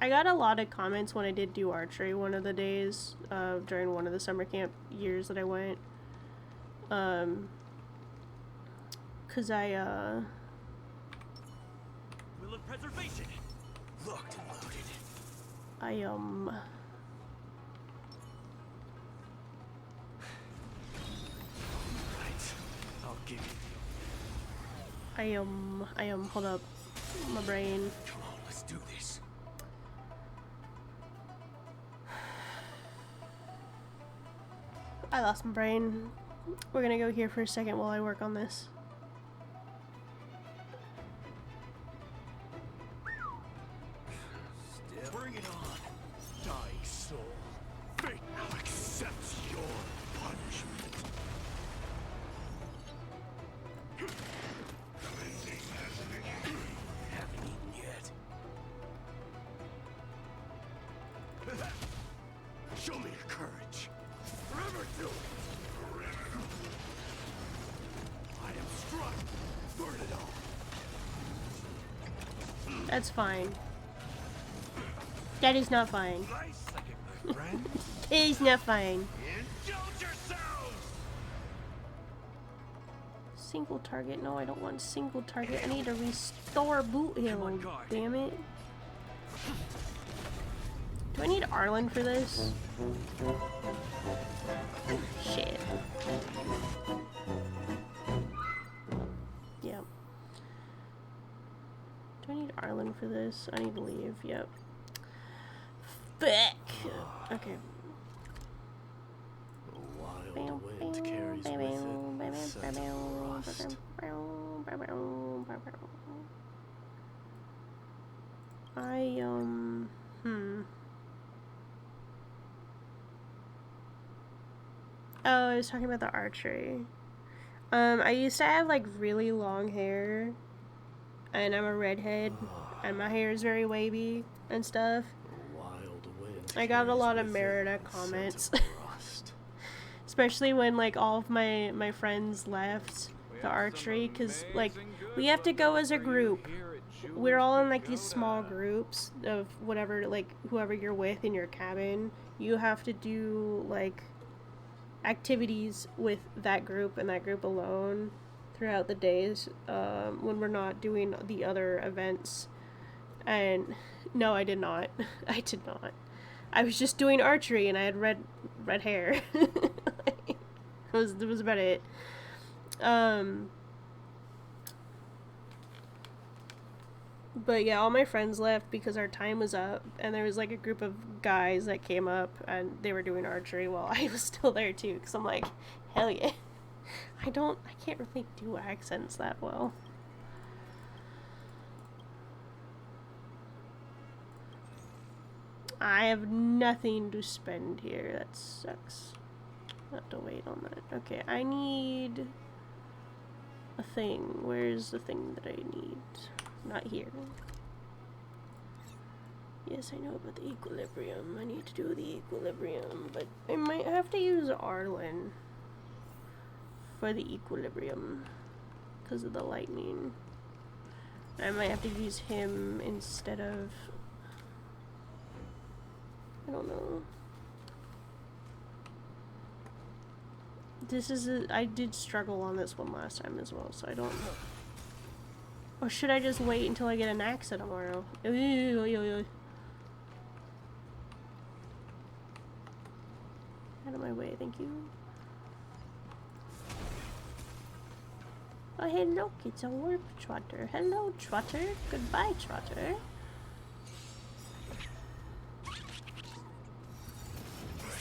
I got a lot of comments when I did do archery one of the days during one of the summer camp years that I went. Cause I Will of preservation. Locked and loaded. Right. I'll give you hold up. My brain. Come on, let's do this. I lost my brain. We're gonna go here for a second while I work on this. Bring it on, dying soul. Fate now accepts your punishment. Haven't eaten yet. Show me your courage. Forever do it. I am struck. Burn it all. That's fine. That is not fine. Nice second, my friend. It is not fine. Indulge yourselves. Single target. No, I don't want single target. I need to restore boot heal. on, guard. Damn it. Do I need Arlen for this? Shit. Yep. Do I need Arlen for this? I need to leave. Yep. Fuck. Okay. A wild wind carries with it the scent of rust. Oh, I was talking about the archery. I used to have like really long hair, and I'm a redhead, and my hair is very wavy and stuff. A wild wind I got a carries lot of with it Merida the scent comments. of rust. Especially when like all of my friends left the archery, because like we have to go as a group. We're all in like these small groups of whatever, like whoever you're with in your cabin. You have to do like activities with that group and that group alone throughout the days when we're not doing the other events. And no, I did not. I did not. I was just doing archery and I had red hair. That was about it. But yeah, all my friends left because our time was up, and there was like a group of guys that came up and they were doing archery while I was still there too, because I'm like, hell yeah. I can't really do accents that well. I have nothing to spend here. That sucks. I have to wait on that. Okay, I need a thing. Where's the thing that I need? Not here. Yes, I know about the equilibrium. I need to do the equilibrium, but I might have to use Arlen for the equilibrium because of the lightning. I might have to use him instead of... I don't know. This is I did struggle on this one last time as well, so I don't know. Or should I just wait until I get an axe tomorrow? Out of my way, thank you. Oh, hey, look, it's a warp trotter. Hello, trotter. Goodbye, trotter.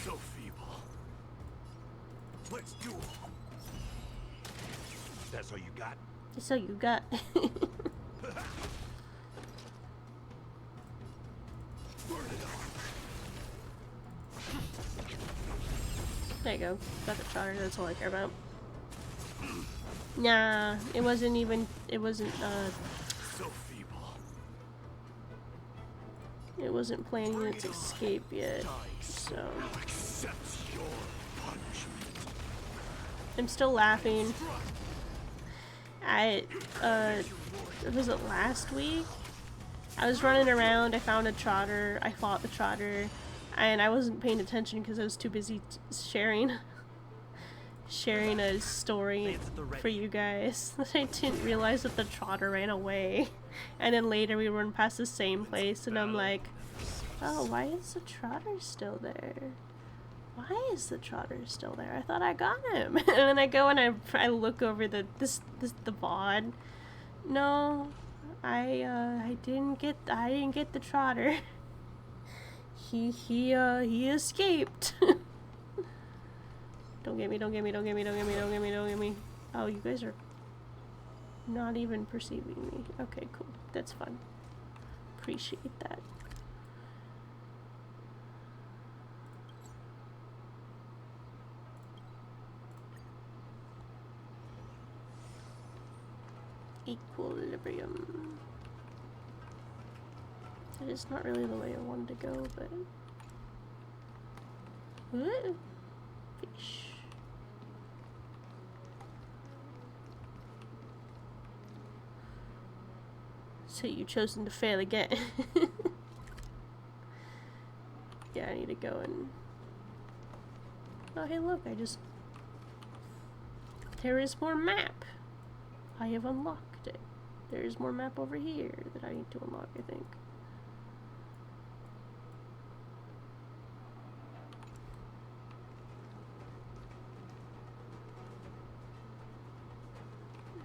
So feeble. Let's do it. That's all you got? So you got. There you go. Got the trotter. That's all I care about. Nah, it wasn't even. It wasn't. So feeble. It wasn't planning its escape yet. So Accepts your punishment. I'm still laughing. Was it last week? I was running around, I found a trotter, I fought the trotter, and I wasn't paying attention because I was too busy sharing a story for you guys. I didn't realize that the trotter ran away. And then later we run past the same place and I'm like, oh, why is the trotter still there? Why is the trotter still there? I thought I got him. And then I go and I look over the VOD. No, I didn't get the trotter. He escaped. Don't get me. Oh, you guys are not even perceiving me. Okay, cool. That's fun. Appreciate that. Equilibrium. It is not really the way I wanted to go, but... What? Fish. So you've chosen to fail again. Yeah, I need to go and... Oh, hey, look, I just... There is more map. I have unlocked it. There is more map over here that I need to unlock, I think.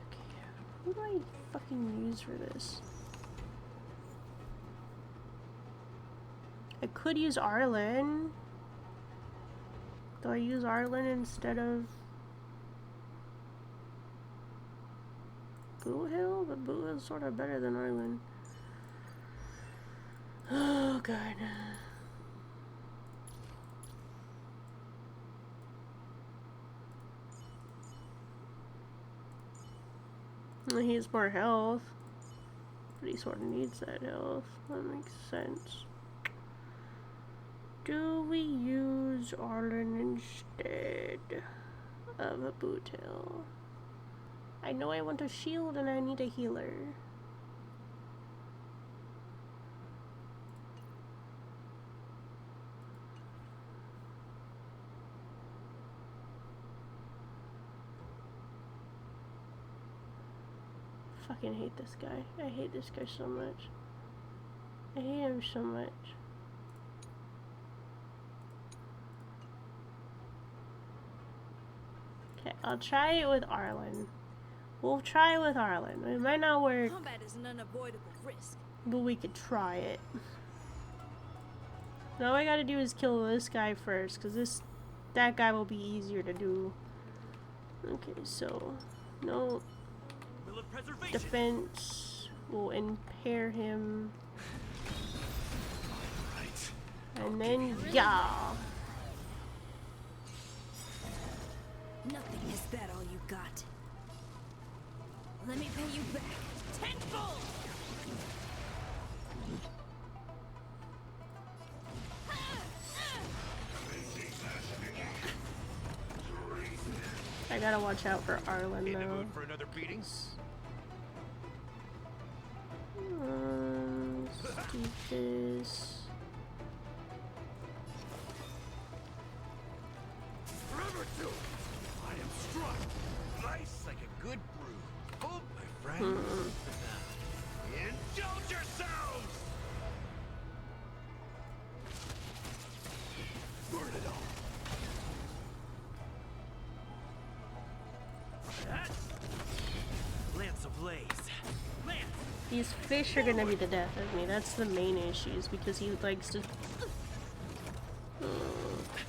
Okay, who do I fucking use for this? I could use Arlen. Do I use Arlen instead of Boo Hill? But Boo Hill's sort of better than Arlen. Oh god. He has more health, but he sort of needs that health. That makes sense. Do we use Arlen instead of a Bootail? I know I want a shield and I need a healer. Fucking hate this guy. I hate this guy so much. I hate him so much. Okay, I'll try it with Arlen. We'll try it with Arlen. It might not work, Combat is an unavoidable risk. but we could try it. Now all I gotta do is kill this guy first, because that guy will be easier to do. Okay, so no Will of preservation. defense will impair him, Right. and then yeah. Nothing is that all you got. Let me pay you back tenfold. I gotta watch out for Arlen In the though. mood for another beating? Let's do this. Forever too. I am struck. Nice like a good brew. Oh, my friend. Indulge yourselves. Burn it all. Lance ablaze. Lance. These fish are gonna be the death of me. That's the main issue, is because he likes to.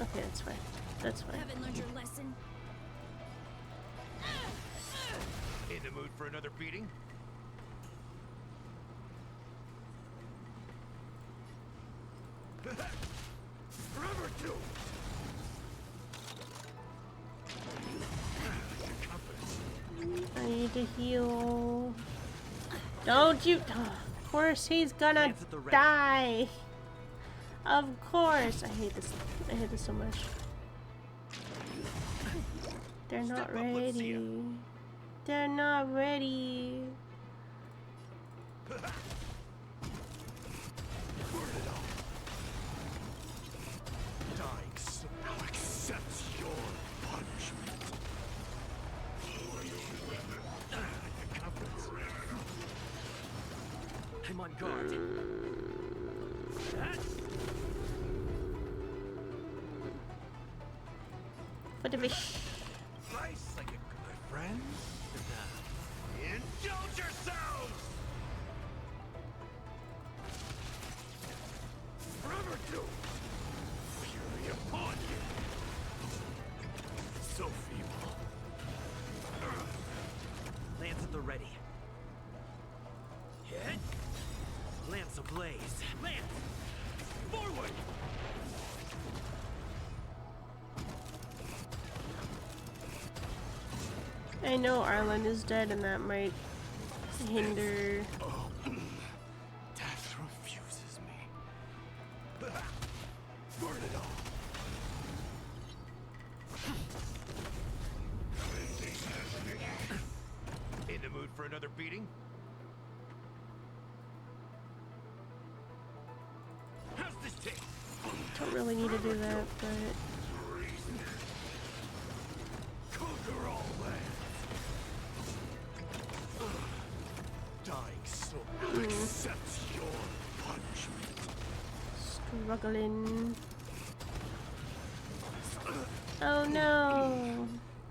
Okay, that's fine. That's fine. Haven't learned your lesson. In the mood for another beating? Forever too. I need to heal. Don't you? Of course he's gonna Hands at the ready. die. Of course. I hate this. I hate this so much. They're not Step up, let's see ya. ready. They're not ready. Burn it all. Dying soul accepts your punishment. Confidence. I'm on guard. For the fish. Nice like a good friend. Indulge yourselves. Forever too. Fury upon you. So feeble. Lance at the ready. Hit. Lance ablaze. Lance. Forward. I know Arlen is dead, and that might hinder. Death refuses me. Burn it all. In the mood for another beating? How's this taste? Don't really need to do that, but Conquer all lands. Dying soul accepts your punishment. struggling. Oh no!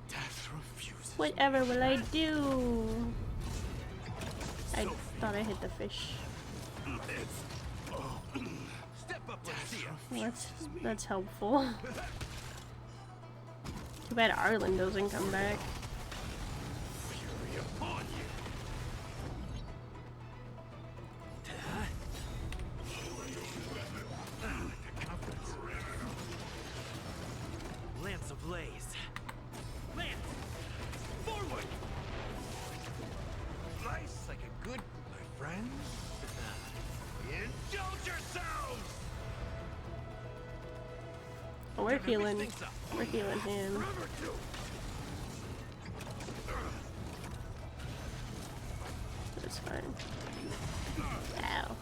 Death refuses. Whatever will I do? I thought I hit the fish. Step up, let's see ya. That's helpful. Too bad Arlen doesn't come back. Fury upon you. Lance ablaze. Lance! Forward! Nice, like a good, my friends. Indulge yourselves! Oh, we're healing. We're healing him. Remember to. It's fine. Ow.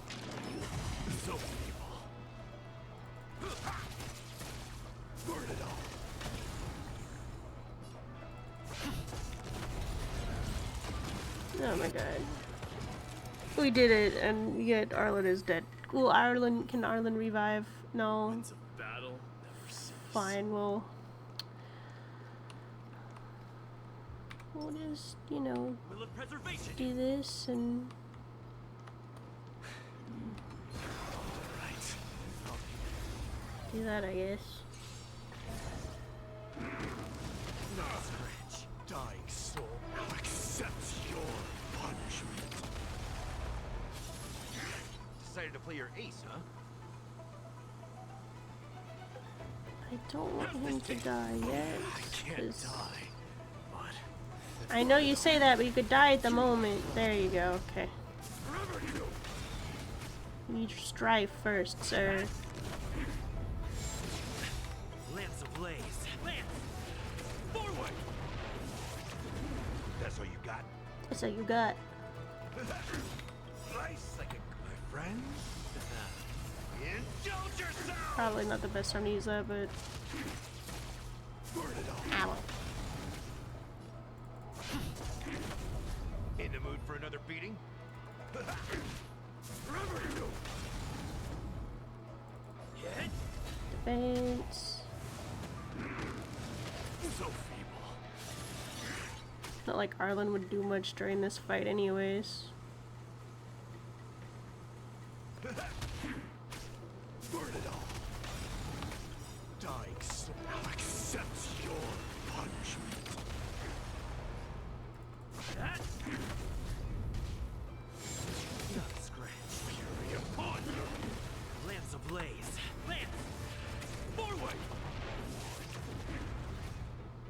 So feeble. Burn it all. Oh my god. We did it, and yet Arlen is dead. Cool, Arlen. Can Arlen revive? No. Winds of battle never cease. Fine, we'll just, you know, Will of preservation. do this and Right. do that, I guess. Not rich. Dying soul accepts your punishment. Decided to play your ace, huh? I don't want him to die yet. I can't 'cause die, but I know you say that, but you could die at the moment. There you go, okay. Remember to. You strive first, sir. Lance ablaze. Lance! Forward! That's all you got? That's all you got. Nice, like a my friends. Indulge yourself! Probably not the best time to use that, but Burn it all. ow. In the mood for another beating? Remember to. Hit. Defense. So feeble. Not like Arlen would do much during this fight anyways. Burn it all. Dying soul accepts your punishment. Not a scratch. Fury upon you. Lance ablaze. Lance! Forward!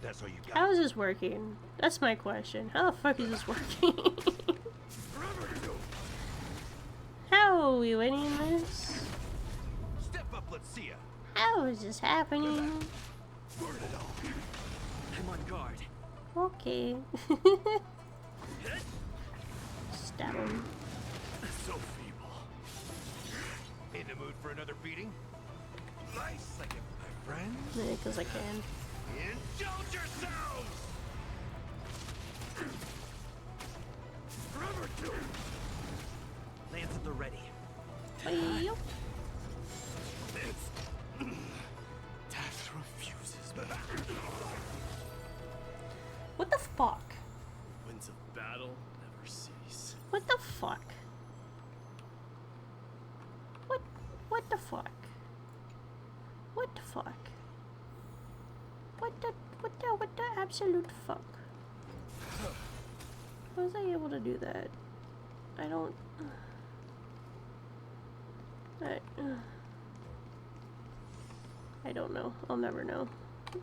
That's all you got? How is this working? That's my question. How the fuck is this working? Remember to. How are we winning this? Step up, let's see ya. How is this happening? Burn it all. I'm on guard. Okay. Stab him. So feeble. In the mood for another beating? Nice, like a my friends. Because I can. Indulge yourselves! Remember to. Lance at the ready. Yup. It's death refuses me. What the fuck? Winds of battle never cease. What the fuck? What the fuck? What the fuck? What the absolute fuck? How was I able to do that? I don't... I don't know. I'll never know.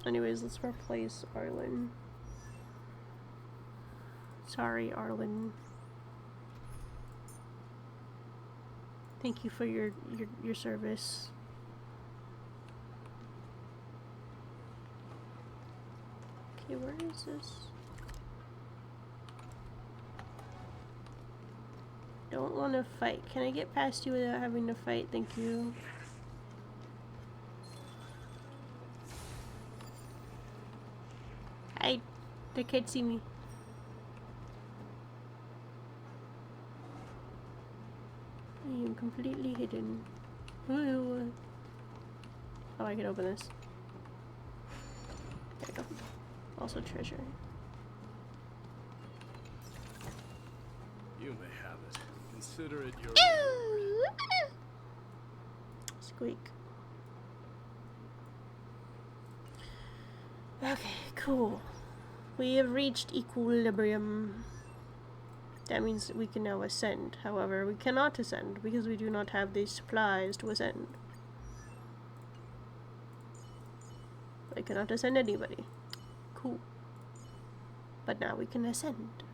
Anyways, let's replace Arlen. Sorry, Arlen. Thank you for your service. Okay, where is this? Don't want to fight. Can I get past you without having to fight? Thank you. Hi. They can't see me. I am completely hidden. Oh, I can open this. There we go. Also treasure. You may have it. Consider it your Squeak. Okay, cool. We have reached equilibrium. That means we can now ascend. However, we cannot ascend because we do not have the supplies to ascend. I cannot ascend anybody. Cool. But now we can ascend.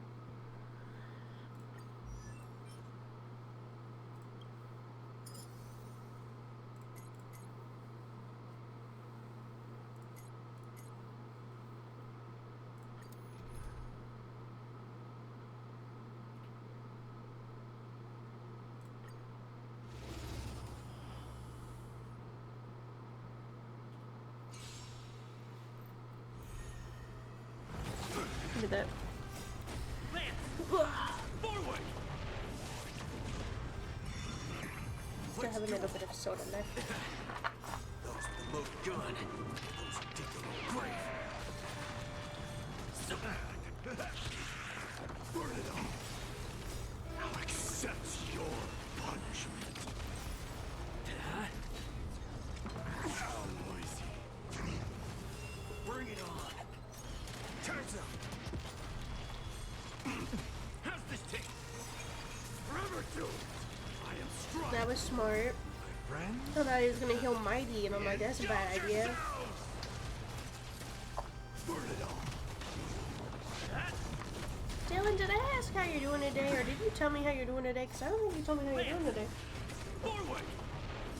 Look at that. Still have a little bit of soda left. Those that look good. Those that dig their own grave. So burn it all. Now accept your punishment. How noisy. Bring it on. Time's up. How's this taste? Forever doomed. I am strong. That was smart. My friend. I thought he was gonna heal Mighty, and I'm like, that's a bad idea. Burn it all. Dylan, did I ask how you're doing today, or did you tell me how you're doing today? Because I don't think you told me how you're doing today. Forward.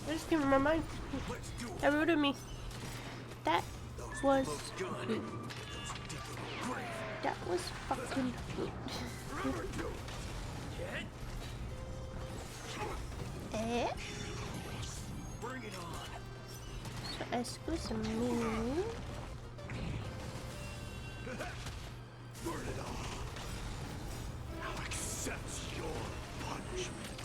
I just came in my mind. Let's do it. That rooted me. That was Good. good. Grave. That was fucking good. Forever doomed. Eh? Bring it on. So, excuse me. Burn it all. Now accept your punishment.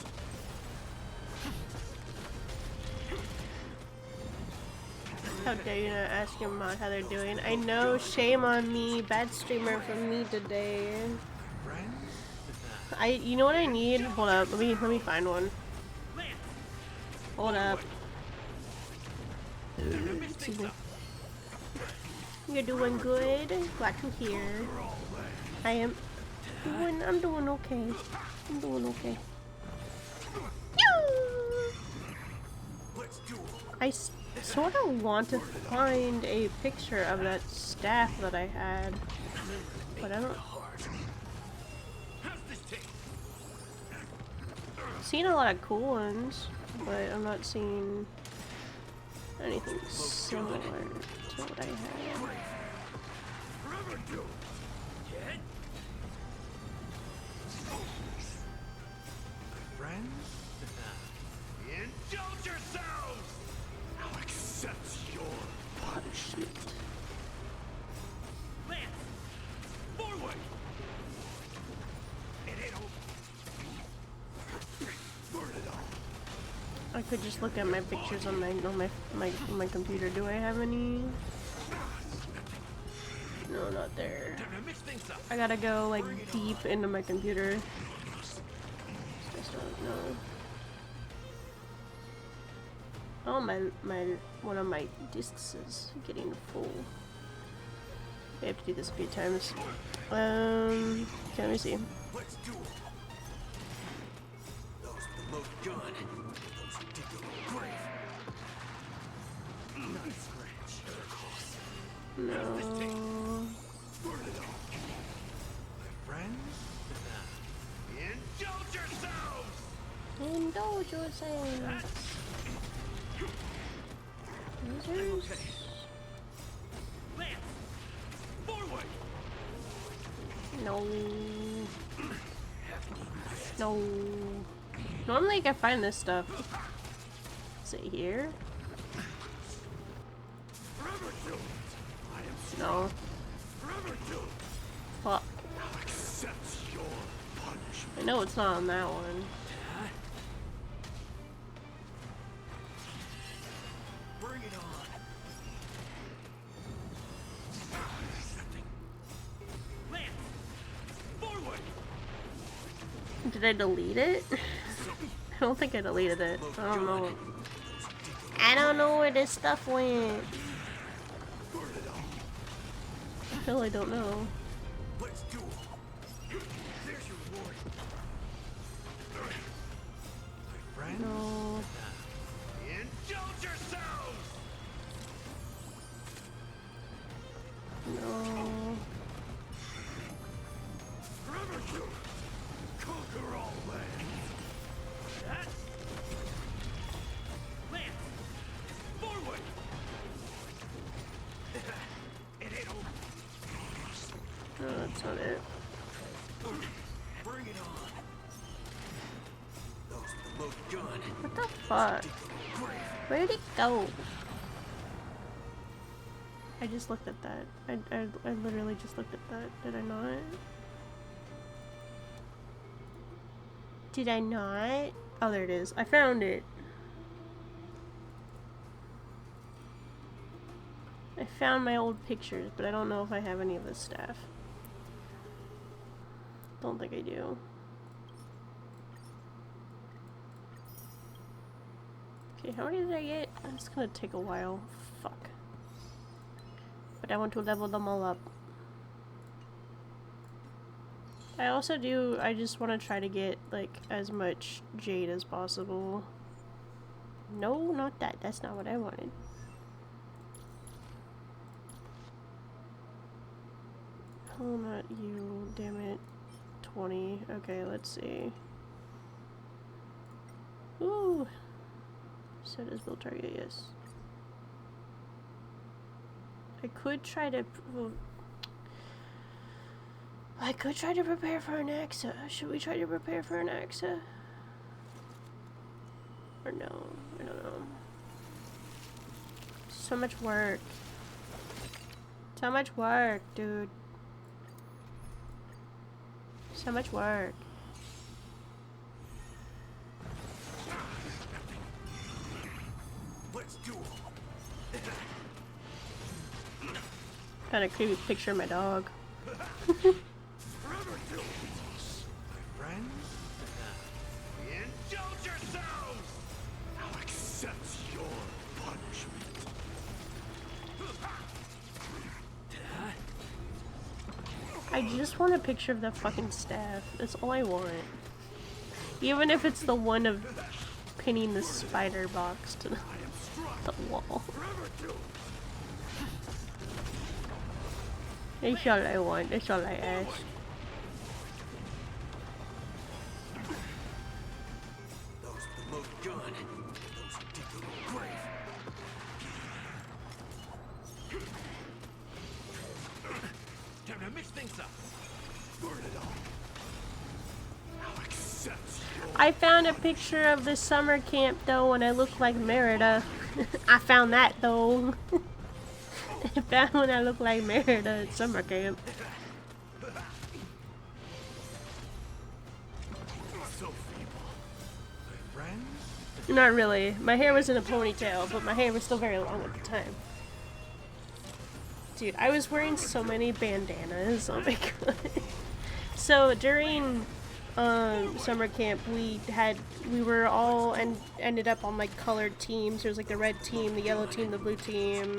How dare you not ask your mom how they're doing? I know, shame on me. Bad streamer from me today. Friends? You know what I need? Hold up, let me find one. Hold up. Excuse me. You're doing good. Glad to hear. I'm doing okay. I'm doing okay. Let's do it. I sort of want to find a picture of that staff that I had, but I don't. How's this taste? Seen a lot of cool ones, but I'm not seeing anything similar to what I had. Forever doomed. Friends? Indulge yourselves! Now accept your punishment. Lance! Forward! It ain't over. Burn it all. I could just look at my pictures on my computer. Do I have any? No, not there. Time to mix things up. I gotta go like deep into my computer. Just don't know. Oh, one of my discs is getting full. I have to do this a few times. Okay, let me see. Let's do it. Those that look good. Those that dig their own grave. Nice scratch. No. Burn it all. My friends? Indulge yourselves! Indulge yourself. Thanks. Lasers? Lance! Forward! No. No. Normally I can find this stuff. Is it here? Forever doomed! I am No. forever doomed! Fuck. Now accept your punishment. I know it's not on that one. Bring it on! Accepting. Lance! Forward! Did I delete it? I don't think I deleted it. I don't know. I don't know where this stuff went. Burn it all! I really don't know. Let's do it! There's your reward! My friend? No. Indulge yourselves! No. Forever doomed! Conquer all lands! That? Lance! Forward! It ain't over. No, that's not it. Bring it on! Those with the load gun. What the fuck? Where'd it go? I just looked at that. I literally just looked at that. Did I not? Did I not? Oh, there it is. I found it. I found my old pictures, but I don't know if I have any of this stuff. Don't think I do. Okay, how many did I get? It's gonna take a while. Fuck. But I want to level them all up. I also do, I just want to try to get, like, as much jade as possible. No, not that. That's not what I wanted. Oh, not you. Damn it. 20. Okay, let's see. Ooh. Set as build target, yes. I could try to... I could try to prepare for an AXA. Should we try to prepare for an AXA? Or no? I don't know. So much work. So much work, dude. So much work. Let's do it. Got a creepy picture of my dog. Forever doomed. My friends? Indulge yourselves! Now accept your punishment. I just want a picture of the fucking staff. That's all I want. Even if it's the one of pinning the spider box to the wall. Forever doomed. That's all I want. That's all I ask. Those with the load gun. Those who dig the little grave. Time to mix things up. Burn it all. Now accept your... I found a picture of the summer camp though when I look like Merida. I found that though. I found when I look like Merida at summer camp. So feeble. My friends? Not really. My hair was in a ponytail, but my hair was still very long at the time. Dude, I was wearing so many bandanas. Oh my god. So during summer camp, we were all ended up on like colored teams. There was like the red team, the yellow team, the blue team,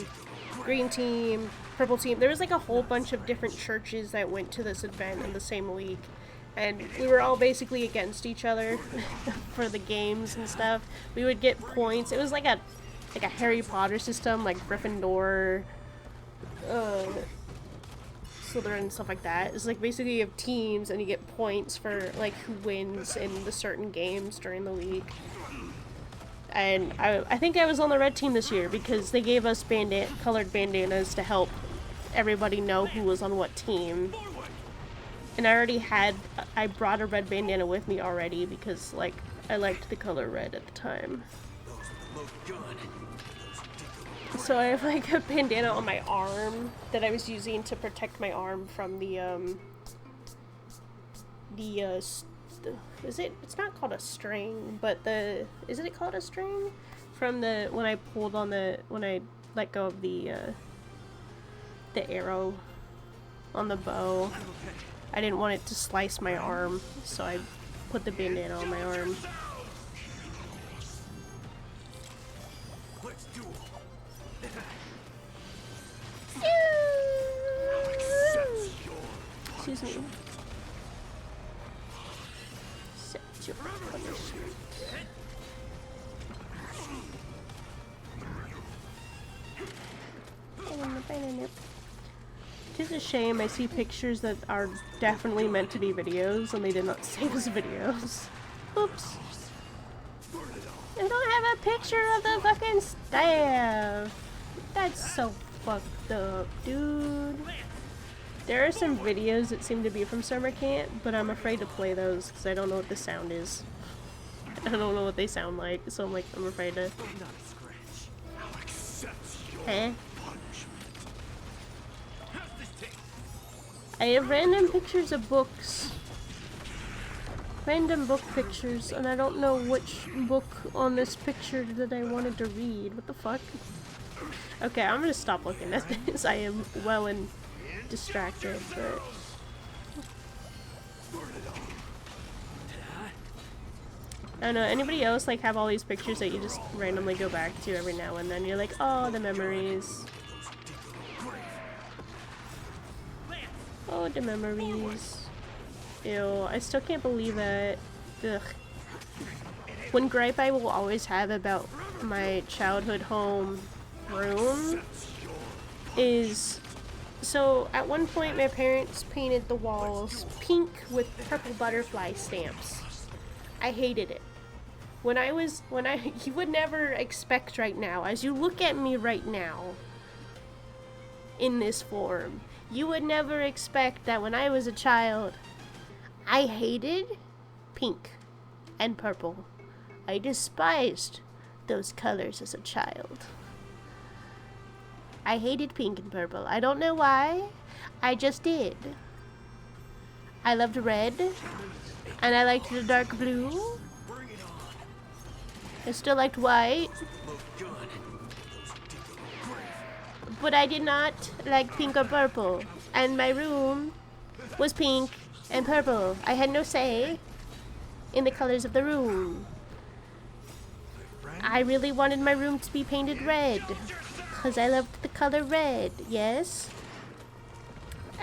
green team, purple team. There was like a whole bunch of different churches that went to this event in the same week. And we were all basically against each other for the games and stuff. We would get points. It was like a Harry Potter system, like Gryffindor, Slytherin and stuff like that. It's like basically you have teams and you get points for like who wins in the certain games during the week. And I think I was on the red team this year because they gave us colored bandanas to help everybody know who was on what team. And I brought a red bandana with me already because, like, I liked the color red at the time. So I have, like, a bandana on my arm that I was using to protect my arm from it's not called a string, but is it called a string? From when I let go of the arrow on the bow. I didn't want it to slice my arm, so I put the bandana on my arm. Let's do it. Excuse me. Set your punishment. It is a shame I see pictures that are definitely meant to be videos and they did not save as videos. Oops. I don't have a picture of the fucking staff. That's so fucked up, dude. There are some videos that seem to be from summer camp, but I'm afraid to play those because I don't know what the sound is. I don't know what they sound like, so I'm afraid to. Huh? I have random pictures of books. Random book pictures, and I don't know which book on this picture that I wanted to read. What the fuck? Okay, I'm gonna stop looking at this. I am well and distracted, but... I don't know, anybody else like have all these pictures that you just randomly go back to every now and then? You're like, oh, the memories. Oh, the memories. Ew, I still can't believe that. Ugh. One gripe I will always have about my childhood home room is... So, at one point my parents painted the walls pink with purple butterfly stamps. I hated it. You would never expect right now, as you look at me right now, in this form, you would never expect that when I was a child, I hated pink and purple. I despised those colors as a child. I hated pink and purple. I don't know why. I just did. I loved red. And I liked the dark blue. I still liked white. But I did not like pink or purple. And my room was pink and purple. I had no say in the colors of the room. I really wanted my room to be painted red. Because I loved the color red. Yes?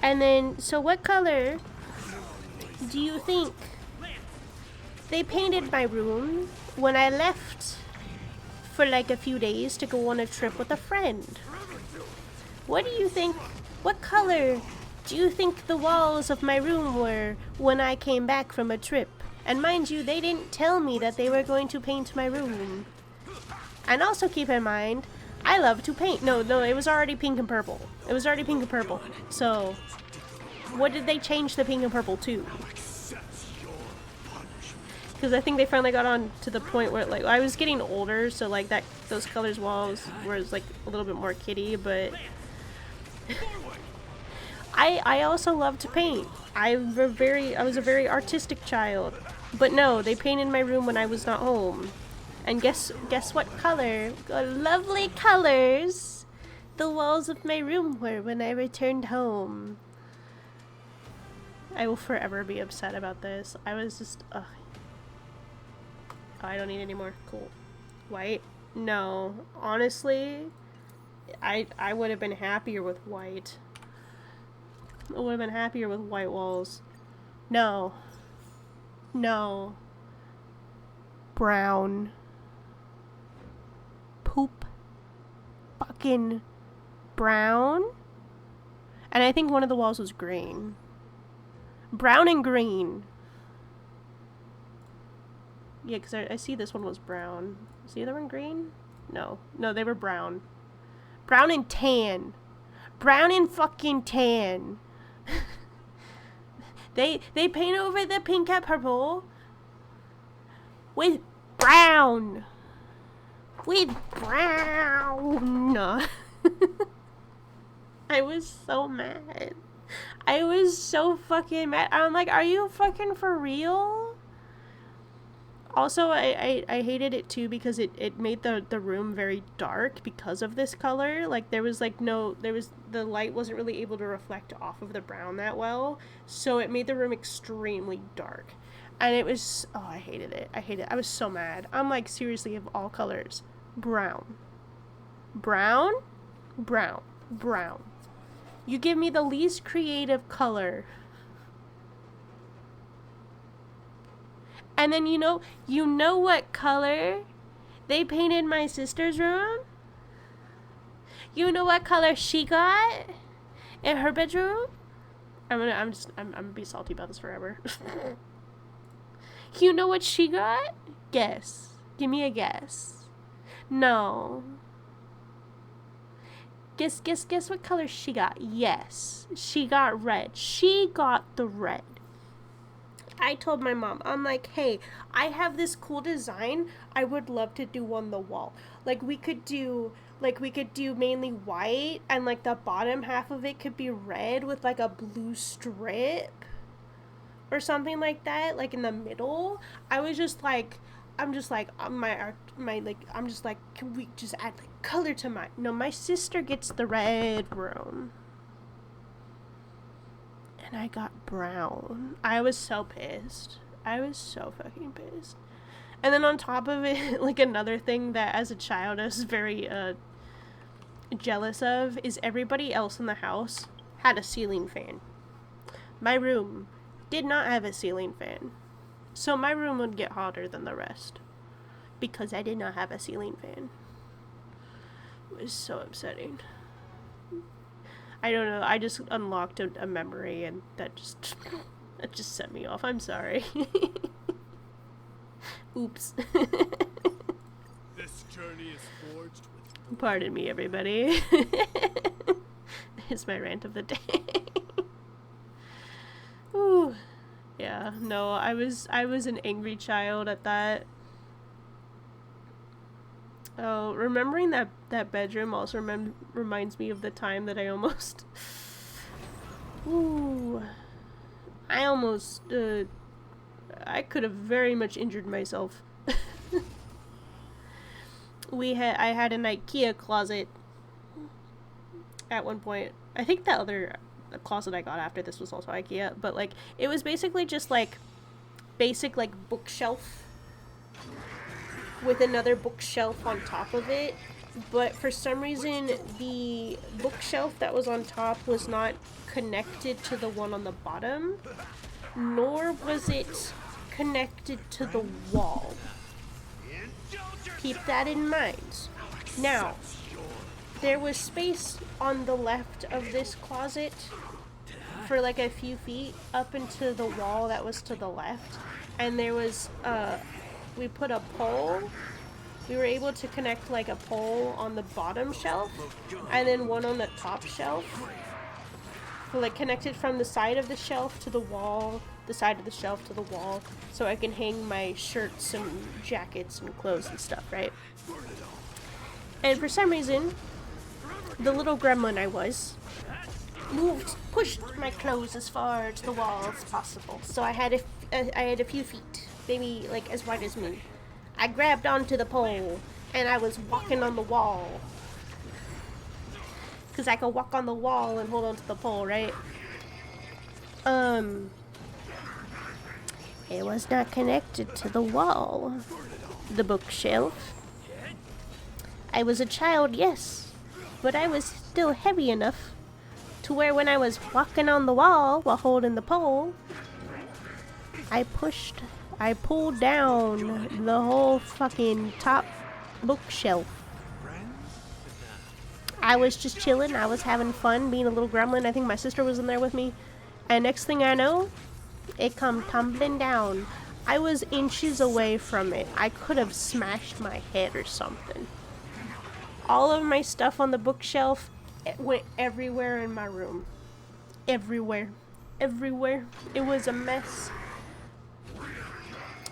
And then, so what color do you think they painted my room when I left for like a few days to go on a trip with a friend? What do you think, what color do you think the walls of my room were when I came back from a trip? And mind you, they didn't tell me that they were going to paint my room. And also keep in mind, I love to paint. No, it was already pink and purple. It was already pink and purple. So, what did they change the pink and purple to? Because I think they finally got on to the point where, like, I was getting older, so, like, those colors walls were, like, a little bit more kiddie, but... I also love to paint. I was a very artistic child. But no, they painted my room when I was not home. And guess what color? Lovely colors the walls of my room were when I returned home. I will forever be upset about this. I was just, ugh. Oh, I don't need any more. Cool. White? No. Honestly, I would have been happier with white. I would have been happier with white walls. No. No. Brown. Poop. Fucking brown. And I think one of the walls was green. Brown and green. Yeah, because I see this one was brown. Is the other one green? No. No, they were brown. Brown and tan. Brown and fucking tan. They paint over the pink and purple with brown. With brown. I was so mad. I was so fucking mad. I'm like, are you fucking for real? Also, I hated it too because it made the room very dark because of this color. Like, there was like the light wasn't really able to reflect off of the brown that well. So it made the room extremely dark. And it was, oh, I hated it. I was so mad. I'm like, seriously, of all colors, brown. Brown? Brown. Brown. You give me the least creative color. And then you know what color they painted my sister's room? You know what color she got in her bedroom? I'm gonna be salty about this forever. You know what she got? Guess. Give me a guess. No. Guess what color she got? Yes. She got red. She got the red. I told my mom, I'm like, hey, I have this cool design. I would love to do on the wall. Like, we could do mainly white, and like the bottom half of it could be red with like a blue strip or something like that, like in the middle. I'm just like, can we just add like color to mine? No, my sister gets the red room. And I got brown. I was so pissed. I was so fucking pissed. And then on top of it, like another thing that as a child I was very jealous of is everybody else in the house had a ceiling fan. My room did not have a ceiling fan. So my room would get hotter than the rest because I did not have a ceiling fan. It was so upsetting. I don't know, I just unlocked a memory and that just set me off. I'm sorry. Oops. This journey is forged with... Pardon me, everybody. It's my rant of the day. Ooh. Yeah, no, I was an angry child at that. Oh, remembering that bedroom also reminds me of the time that I almost... Ooh. I could have very much injured myself. I had an IKEA closet at one point. I think the other closet I got after this was also IKEA, but like, it was basically just like basic like bookshelf with another bookshelf on top of it, but for some reason the bookshelf that was on top was not connected to the one on the bottom, nor was it connected to the wall. Keep that in mind. Now, there was space on the left of this closet for like a few feet up into the wall that was to the left, and there was we put a pole. We were able to connect like a pole on the bottom shelf and then one on the top shelf. So like connected from the side of the shelf to the wall, the side of the shelf to the wall, so I can hang my shirts and jackets and clothes and stuff, right? And for some reason, the little gremlin I was pushed my clothes as far to the wall as possible. So I had a few feet, maybe like as wide as me. I grabbed onto the pole and I was walking on the wall. Cause I could walk on the wall and hold onto the pole, right? It was not connected to the wall. The bookshelf. I was a child, yes, but I was still heavy enough to where when I was walking on the wall while holding the pole, I pulled down the whole fucking top bookshelf. I was just chilling, I was having fun being a little gremlin. I think my sister was in there with me. And next thing I know, it come tumbling down. I was inches away from it. I could have smashed my head or something. All of my stuff on the bookshelf, it went everywhere in my room. Everywhere. Everywhere. It was a mess.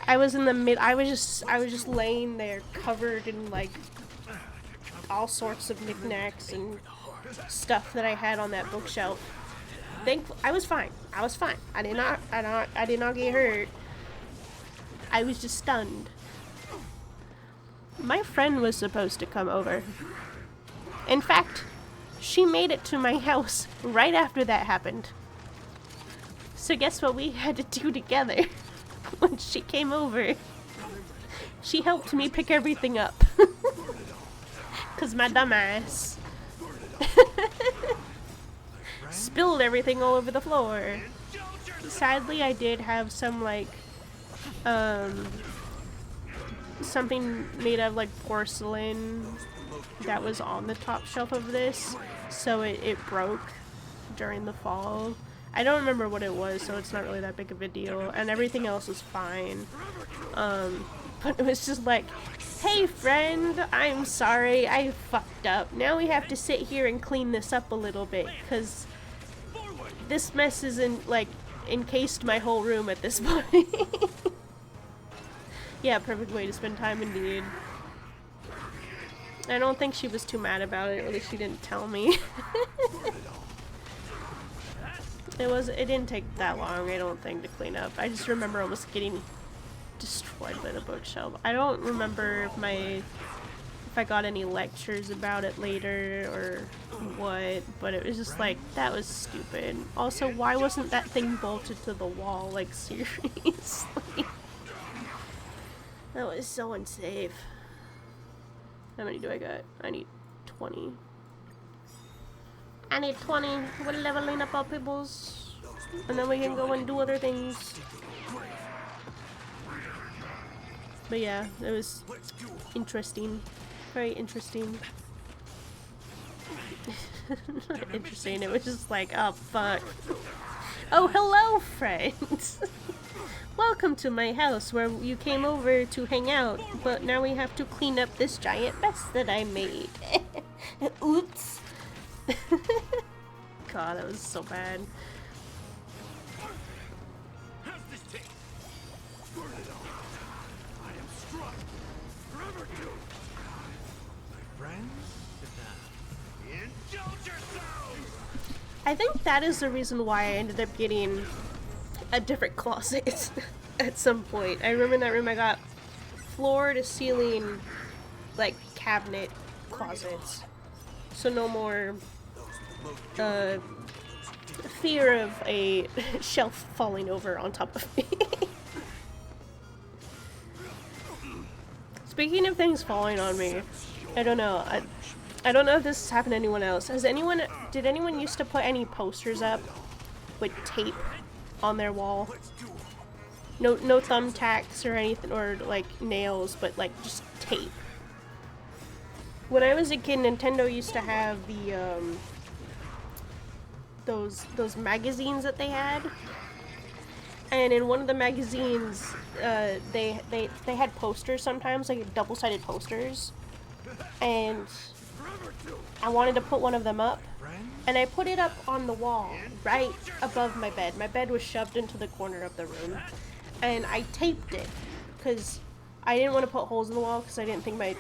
I was in the I was just laying there covered in like all sorts of knickknacks and stuff that I had on that bookshelf. I was fine. I was fine. I did not get hurt. I was just stunned. My friend was supposed to come over. In fact, she made it to my house right after that happened. So guess what we had to do together when she came over? She helped me pick everything up. Cause my dumbass spilled everything all over the floor. Sadly, I did have some like something made of like porcelain that was on the top shelf of this, so it broke during the fall. I don't remember what it was, so it's not really that big of a deal, and everything else was fine. But it was just like, hey friend, I'm sorry, I fucked up. Now we have to sit here and clean this up a little bit, because this mess isn't like encased my whole room at this point. Yeah, perfect way to spend time indeed. I don't think she was too mad about it, or at least she didn't tell me. It didn't take that long, I don't think, to clean up. I just remember almost getting destroyed by the bookshelf. I don't remember if I got any lectures about it later or what, but it was just like, that was stupid. Also, why wasn't that thing bolted to the wall? Like, seriously? That was so unsafe. How many do I got? I need 20. I need 20. We're leveling up our peoples. And then we can go and do other things. But yeah, it was interesting. Very interesting. Not interesting, it was just like, oh fuck. Oh, hello friends! Welcome to my house where you came over to hang out, but now we have to clean up this giant mess that I made. Oops. God, that was so bad. I think that is the reason why I ended up getting a different closet at some point. I remember in that room I got floor to ceiling, like, cabinet closets. So no more fear of a shelf falling over on top of me. Speaking of things falling on me, I don't know. I don't know if this has happened to anyone else. Did anyone used to put any posters up with tape on their wall? No thumbtacks or anything, or like nails, but like just tape. When I was a kid, Nintendo used to have the those magazines that they had, and in one of the magazines, they had posters sometimes, like double-sided posters, and I wanted to put one of them up, and I put it up on the wall right above my bed. My bed was shoved into the corner of the room, and I taped it because I didn't want to put holes in the wall because I didn't think my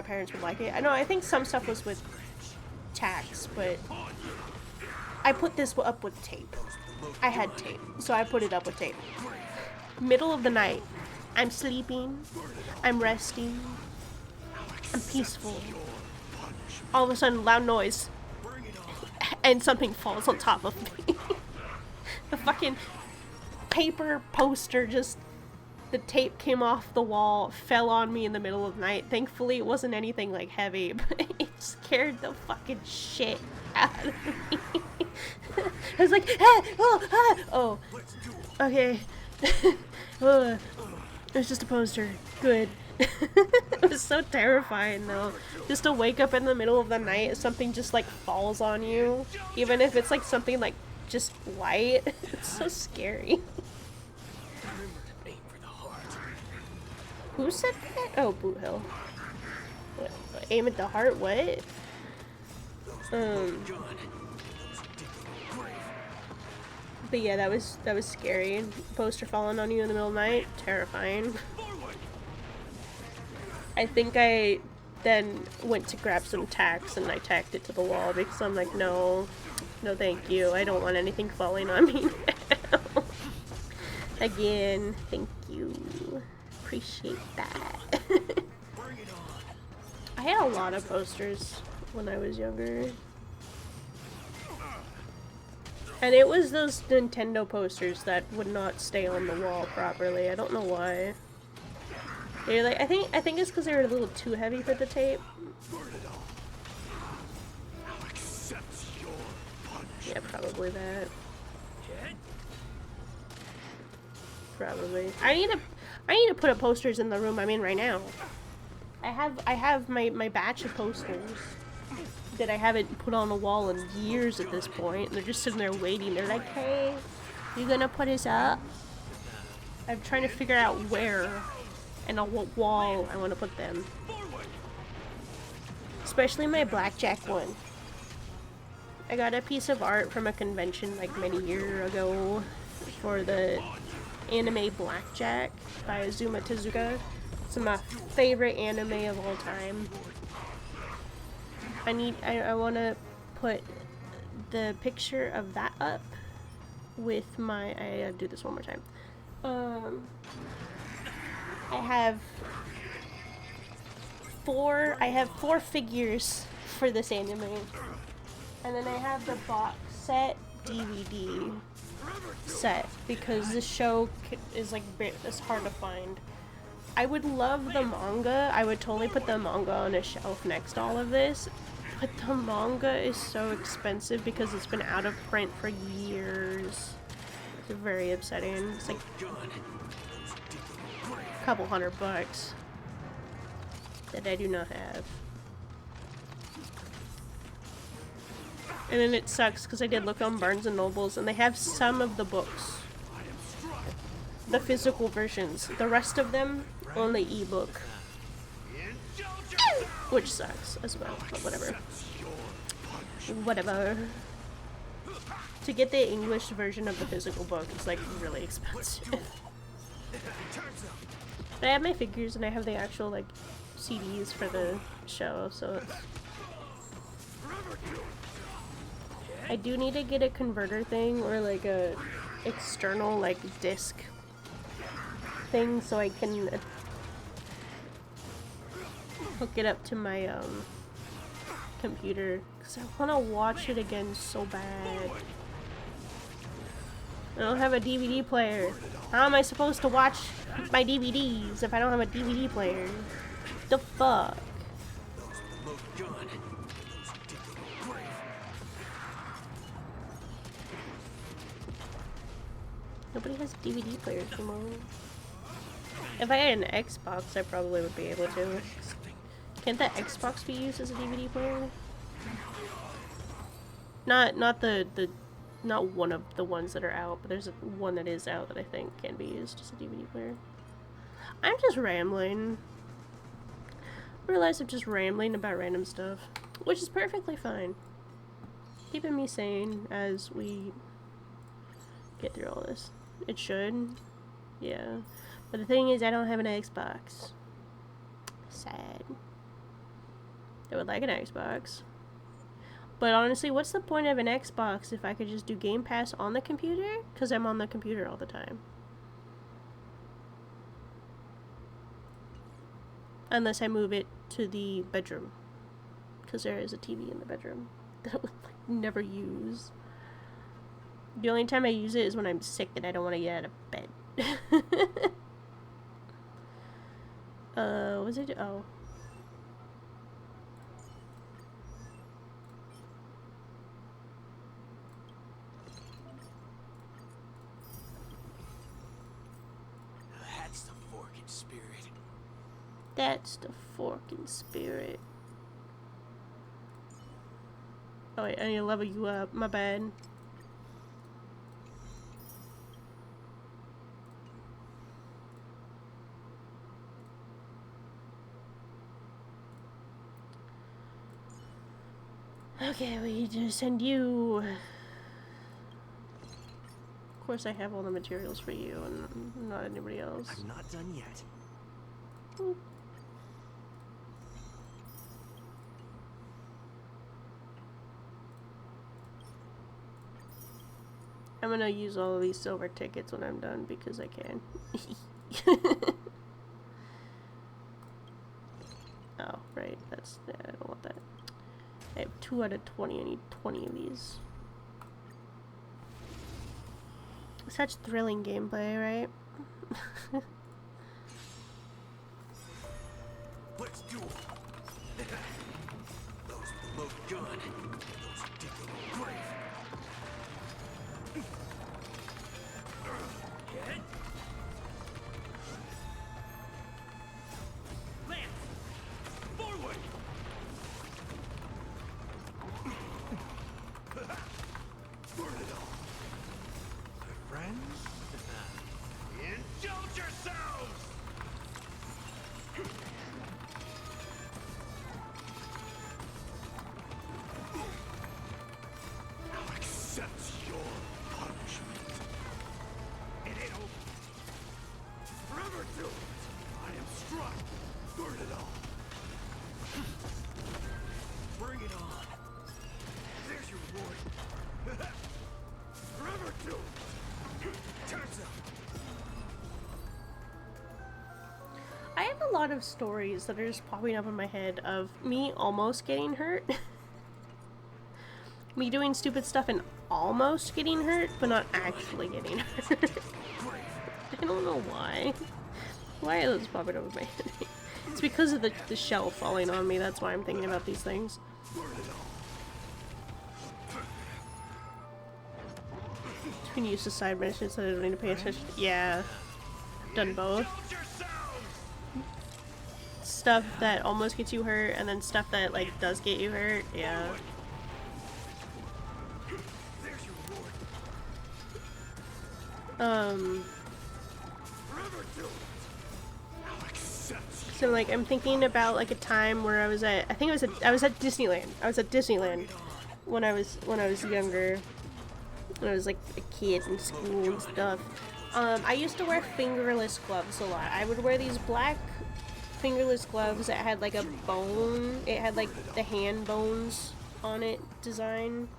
parents would like it. I know, I think some stuff was with tacks, but I put this up with tape. I had tape, so I put it up with tape. Middle of the night, I'm sleeping, I'm resting, I'm peaceful. All of a sudden, loud noise, and something falls on top of me. The fucking paper poster just, the tape came off the wall, fell on me in the middle of the night. Thankfully, it wasn't anything like heavy, but it scared the fucking shit out of me. I was like, ah, oh, ah, oh, okay. It was just a poster. Good. It was so terrifying though. Just to wake up in the middle of the night, something just like falls on you. Even if it's like something like just light. It's so scary. Who said that? Oh, Boot Hill. What? Aim at the heart? What? But yeah, that was scary. Poster falling on you in the middle of the night, terrifying. I think I then went to grab some tacks and I tacked it to the wall because I'm like, no, no, thank you. I don't want anything falling on me now. Again, thank you. Appreciate that. I had a lot of posters when I was younger. And it was those Nintendo posters that would not stay on the wall properly. I don't know why. They're like, I think it's because they were a little too heavy for the tape. Yeah, probably that. Probably. I need to put up posters in the room I'm in right now. I have my batch of posters that I haven't put on the wall in years at this point. And they're just sitting there waiting. They're like, hey, you gonna put us up? I'm trying to figure out where and on what wall I want to put them. Especially my blackjack one. I got a piece of art from a convention like many years ago for the anime Blackjack by Azuma Tezuka. It's my favorite anime of all time. I want to put the picture of that up with my, I gotta do this one more time. I have four figures for this anime. And then I have the box set DVD set because this show is like, it's hard to find. I would love the manga. I would totally put the manga on a shelf next to all of this. But the manga is so expensive because it's been out of print for years. It's very upsetting. It's like a couple $100 that I do not have. And then it sucks because I did look on Barnes & Nobles and they have some of the books. The physical versions. The rest of them, only ebook. Which sucks as well, but whatever. Whatever. To get the English version of the physical book is like really expensive. But I have my figures and I have the actual like CDs for the show, so it's... I do need to get a converter thing or like a external like disc thing so I can hook it up to my computer because I want to watch it again so bad. I don't have a DVD player. How am I supposed to watch my DVDs if I don't have a DVD player? The fuck? Nobody has DVD players anymore. If I had an Xbox, I probably would be able to. Can't that Xbox be used as a DVD player? Not one of the ones that are out, but there's one that is out that I think can be used as a DVD player. I'm just rambling. I realize I'm just rambling about random stuff, which is perfectly fine. Keeping me sane as we get through all this. It should. Yeah. But the thing is, I don't have an Xbox. Sad. I would like an Xbox. But honestly, what's the point of an Xbox if I could just do Game Pass on the computer? Because I'm on the computer all the time. Unless I move it to the bedroom. Because there is a TV in the bedroom that I would like, never use. The only time I use it is when I'm sick and I don't want to get out of bed. What was it? Oh. That's the forking spirit. That's the forking spirit. Oh wait, I need to level you up. My bad. Okay, we need to send you. Of course, I have all the materials for you and not anybody else. I'm not done yet. Boop. I'm gonna use all of these silver tickets when I'm done because I can. Oh, right. That's. Yeah, I don't want that. I have 2 out of 20. I need 20 of these. Such thrilling gameplay, right? Let's do it. Those with the load gun. Those who dig their own grave. Hit. Lance, forward. Burn it all. My friends, indulge yourselves. Now accept your punishment. It ain't over. Forever do it. I am struck. Burn it all. Bring it on. There's your reward. Forever do it. Time's up. I have a lot of stories that are just popping up in my head of me almost getting hurt. Me doing stupid stuff and almost getting hurt, but not actually getting hurt. I don't know why. Why are those popping up in my head? It's because of the shell falling on me. That's why I'm thinking about these things. You can use the side missions so I don't need to pay attention. Yeah. I've done both. Stuff that almost gets you hurt, and then stuff that, like, does get you hurt. Yeah. So, like, I'm thinking about, like, a time where I was at, I think I was at Disneyland. I was at Disneyland when I was younger. When I was, like, a kid in school and stuff. I used to wear fingerless gloves a lot. I would wear these black fingerless gloves that had, like, a bone. It had, like, the hand bones on it design.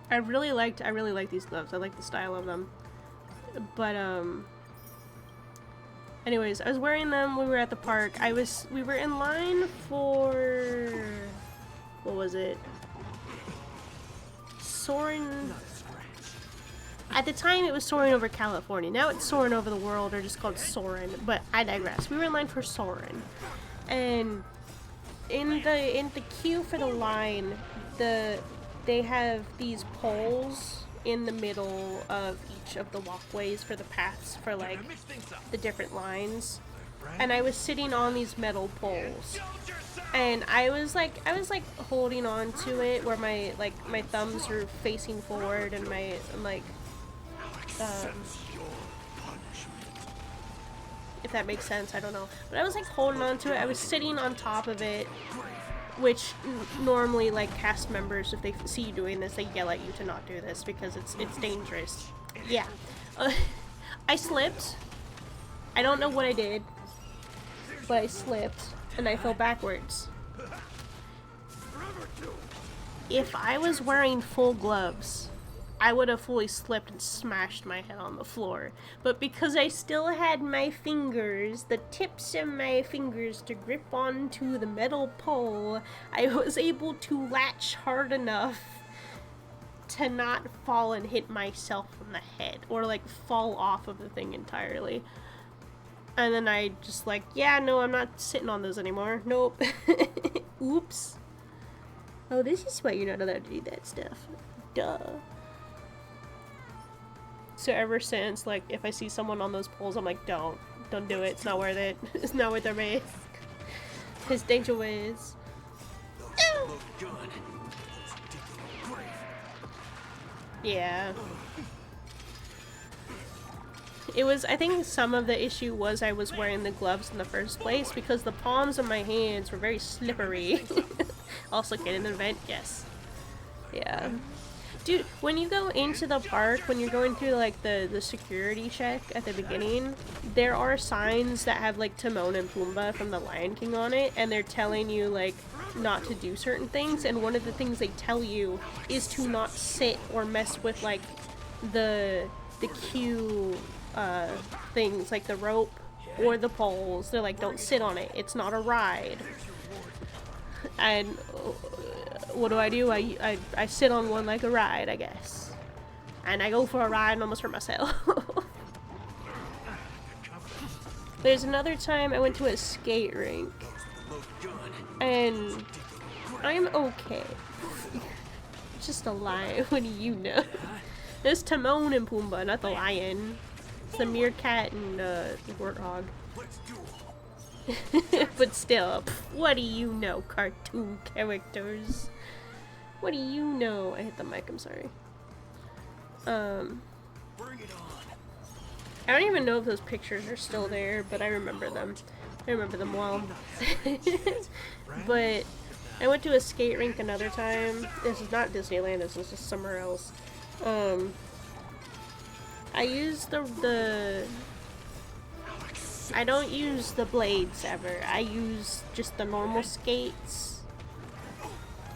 I really liked these gloves. I like the style of them. But, anyways, I was wearing them. We were at the park. We were in line for, what was it? Soarin'. At the time, it was Soarin' over California. Now it's Soarin' over the world, or just called Soarin'. But I digress. We were in line for Soarin', and in the queue for the line, they have these poles in the middle of each of the walkways for the paths for, like, the different lines. And I was sitting on these metal poles, and I was like holding on to it where my thumbs were facing forward, and if that makes sense, I don't know. But I was, like, holding on to it. I was sitting on top of it, which normally, like, cast members, if they see you doing this, they yell at you to not do this because it's dangerous. Yeah. I slipped. I don't know what I did, but I slipped and I fell backwards. If I was wearing full gloves, I would have fully slipped and smashed my head on the floor. But because I still had my fingers, the tips of my fingers, to grip onto the metal pole, I was able to latch hard enough to not fall and hit myself in the head, or, like, fall off of the thing entirely. And then I just, like, yeah, no, I'm not sitting on those anymore. Nope. Oops. Oh, this is why you're not allowed to do that stuff. Duh. So ever since, like, if I see someone on those poles, I'm like, don't do it. It's not worth it. It's not worth the risk. It's dangerous. Yeah. It was, I think some of the issue was I was wearing the gloves in the first place because the palms of my hands were very slippery. Also, get in the vent, yes. Yeah. Dude, when you go into the park, when you're going through like the security check at the beginning, there are signs that have like Timon and Pumbaa from the Lion King on it, and they're telling you like not to do certain things, and one of the things they tell you is to not sit or mess with like the queue things, like the rope or the poles. They're like, don't sit on it, it's not a ride. And what do? I sit on one like a ride, I guess. And I go for a ride and almost hurt myself. There's another time I went to a skate rink. And I'm okay. Just a lion, what do you know? There's Timon and Pumbaa, not the lion. It's the meerkat and the warthog. But still, what do you know, cartoon characters? What do you know? I hit the mic, I'm sorry. Bring it on. I don't even know if those pictures are still there, but I remember them. I remember them well. But I went to a skate rink another time. This is not Disneyland, this is just somewhere else. I used I don't use the blades ever. I use just the normal skates.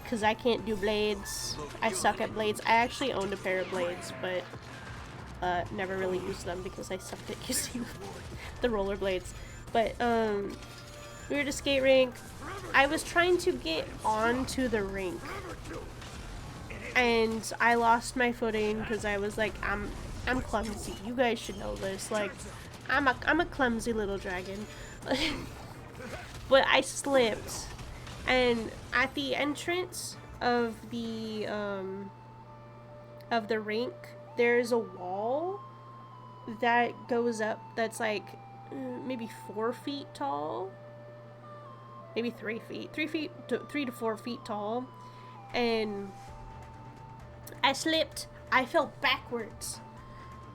Because I can't do blades. I suck at blades. I actually owned a pair of blades, but never really used them because I sucked at using the roller blades. But we were at a skate rink. I was trying to get onto the rink. And I lost my footing because I was like, I'm clumsy. You guys should know this. Like, I'm a clumsy little dragon. But I slipped, and at the entrance of the rink, there's a wall that goes up that's like maybe 4 feet tall, maybe 3 feet, 3 to 4 feet tall, and I slipped. I fell backwards,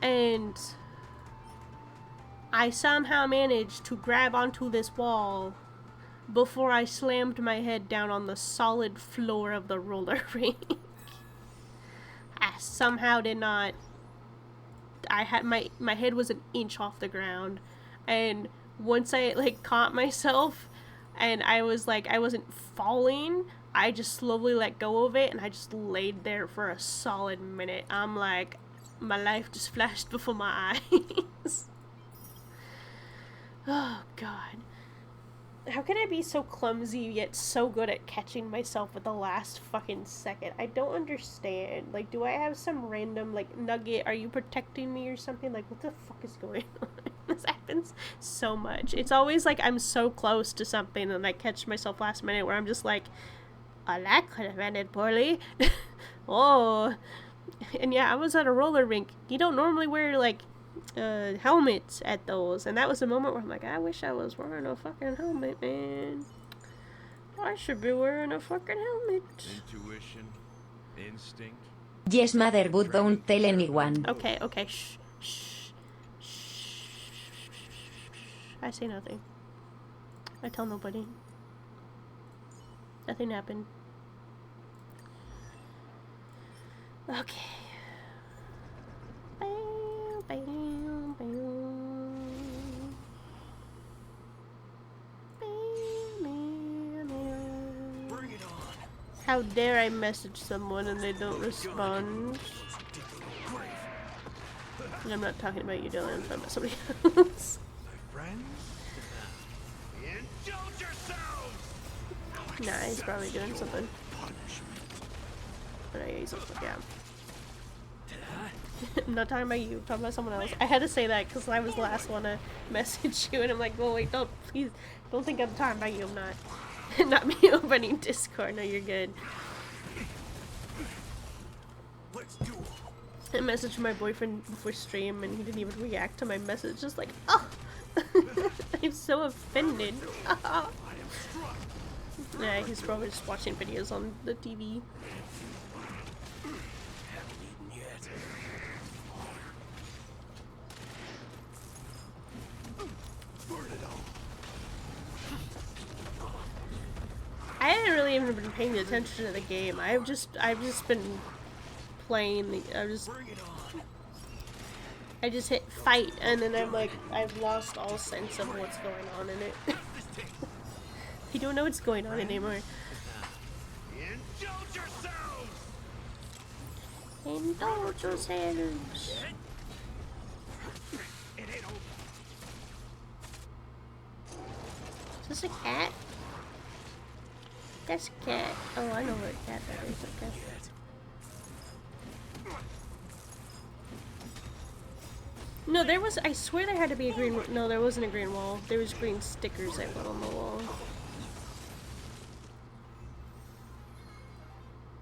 and I somehow managed to grab onto this wall before I slammed my head down on the solid floor of the roller rink. I somehow did not. I had my head was an inch off the ground, and once I like caught myself and I was like, I wasn't falling, I just slowly let go of it and I just laid there for a solid minute. I'm like, my life just flashed before my eyes. Oh god. How can I be so clumsy yet so good at catching myself at the last fucking second? I don't understand. Like, do I have some random, like, nugget? Are you protecting me or something? Like, what the fuck is going on? This happens so much. It's always like I'm so close to something and I catch myself last minute where I'm just like, oh, that could have ended poorly. Oh. And yeah, I was at a roller rink. You don't normally wear, like, helmets at those, and that was a moment where I'm like, I wish I was wearing a fucking helmet, man. I should be wearing a fucking helmet. Intuition, instinct. Yes, mother, but don't tell anyone. Okay, okay, shh, shh, shh. I say nothing. I tell nobody. Nothing happened. Okay. How dare I message someone and they don't respond? And I'm not talking about you, Dylan. I'm talking about somebody else. My friends? Indulge yourselves! Nah, he's probably doing something. But yeah. I'm not talking about you, I'm talking about someone else. I had to say that because I was the last one to message you, and I'm like, well, wait, please, don't think I'm talking about you. I'm not. Not me opening Discord. No, you're good. Let's do it. I messaged my boyfriend before stream, and he didn't even react to my message. Just like, oh, I'm so offended. Yeah, he's probably just watching videos on the TV. Haven't eaten yet. even been paying attention to the game. I've just been playing the. I just hit fight, and then I'm like, I've lost all sense of what's going on in it. I don't know what's going on anymore. Indulge yourselves! Indulge yourselves. It ain't over. Is this a cat? That's a cat. Oh, I know what a cat that is. Okay. No, there was. I swear there had to be a green. No, there wasn't a green wall. There was green stickers I put on the wall.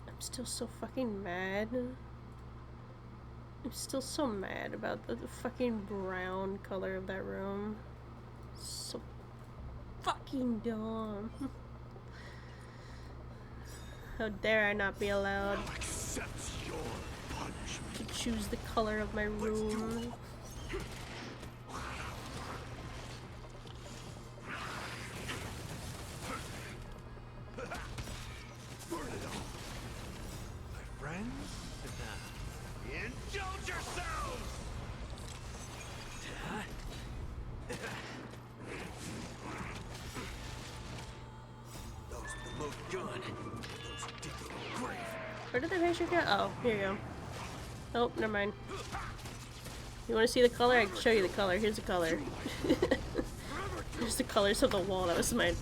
I'm still so fucking mad. I'm still so mad about the fucking brown color of that room. So fucking dumb. How dare I not be allowed Accept your punishment. to choose the color of my room? Burn it all. My friends? Indulge yourselves! Those that look good. Those who dig their grave. Where did the picture go? Oh, here you go. Oh, never mind. You want to see the color? I can show you the color. Here's the color. Here's the colors of the wall. That was my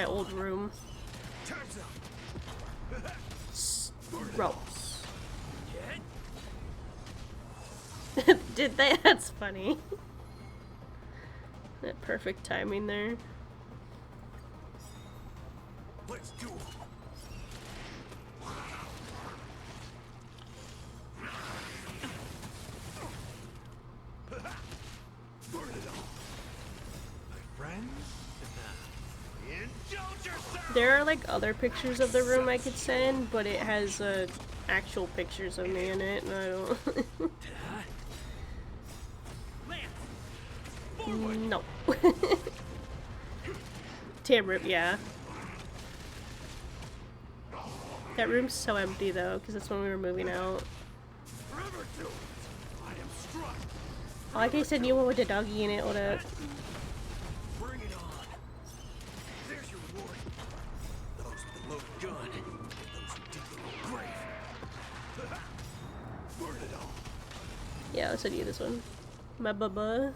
old room. Time's up. Gross. Did they? That's funny. That perfect timing there. Let's do it. Burn it all. My friends? Indulge yourself! There are like other pictures of the room I could send, but it has actual pictures of me in it, and I don't. No. Damn rip, yeah. That room's so empty though, because that's when we were moving out. Forever do it. I am struck. Oh, like I said, you one with the doggy in it. What up? Bring it on. There's your reward. Those that look good. Those who dig their grave. Burn it all. Yeah, I'll send you this one. My bubba.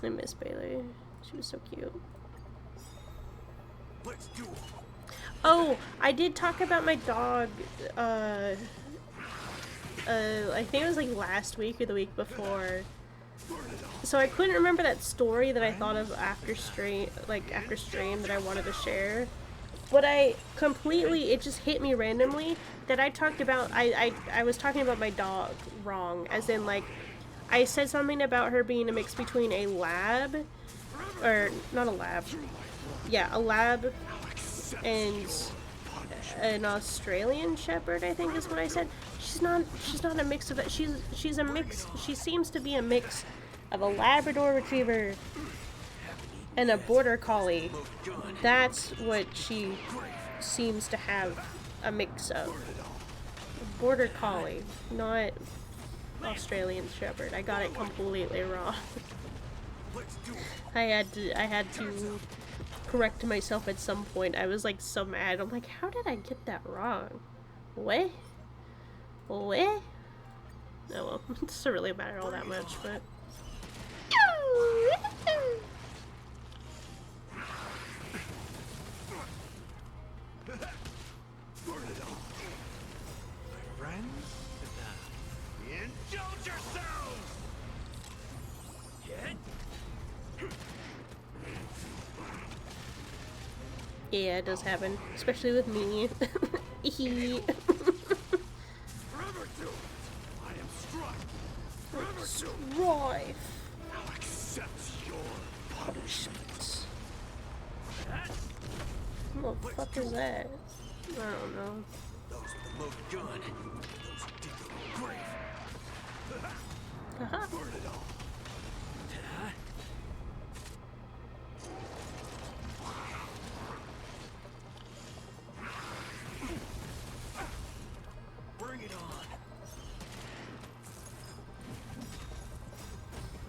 I miss Bailey. She was so cute. Let's do it. Oh, I did talk about my dog, I think it was like last week or the week before. So I couldn't remember that story that I thought of after stream that I wanted to share. But I completely, it just hit me randomly that I talked about, I was talking about my dog wrong, as in like, I said something about her being a mix between a lab, or not a lab, yeah, a lab and an Australian Shepherd, I think is what I said. She's not a mix of that. She's a mix. She seems to be a mix of a Labrador Retriever and a Border Collie. That's what she seems to have a mix of. A Border Collie, not Australian Shepherd. I got it completely wrong. I had to correct myself at some point. I was like so mad. I'm like, how did I get that wrong? What? What? Oh well, it doesn't really matter all that much, but. Friends? Indulge yourselves! Yeah, it does happen, especially with me. Forever do it! I am struck! Forever do it! Strife. Now accept your punishment. What the fuck is that? I don't know. Those that look good. Those who dig their grave. Haha. Burn it all. it on.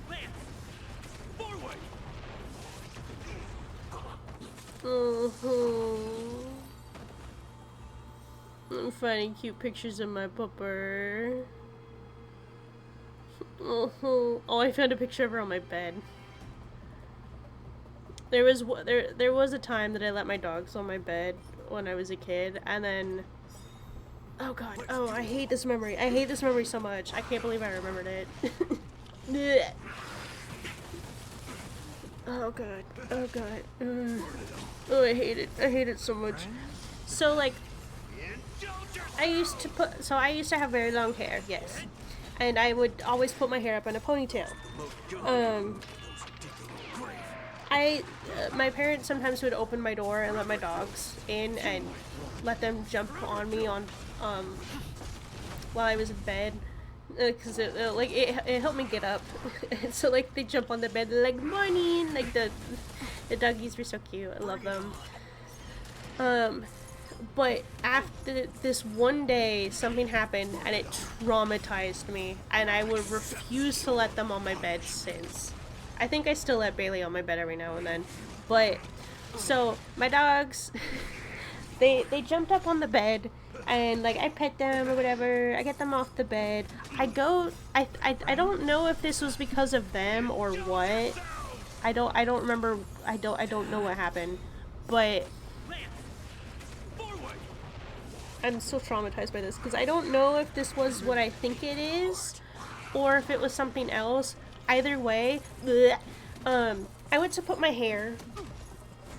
Lance! Forward! I'm finding cute pictures of my pupper. Oh, I found a picture of her on my bed. There was a time that I let my dogs on my bed when I was a kid, and then oh god, oh, I hate this memory. I hate this memory so much. I can't believe I remembered it. Blech. Oh god. Oh god. Oh, I hate it. I hate it so much. So like I used to have very long hair, yes. And I would always put my hair up in a ponytail. My parents sometimes would open my door and let my dogs in and let them jump on me while I was in bed, because it helped me get up. And so like they jump on the bed, they're like morning, like the doggies were so cute. I love them. But after this one day, something happened and it traumatized me, and I would refuse to let them on my bed since. I think I still let Bailey on my bed every now and then, but so my dogs, they jumped up on the bed, and like I pet them or whatever. I get them off the bed. I don't know if this was because of them or what. I don't remember. I don't know what happened, but I'm so traumatized by this because I don't know if this was what I think it is or if it was something else. Either way, bleh. I went to put my hair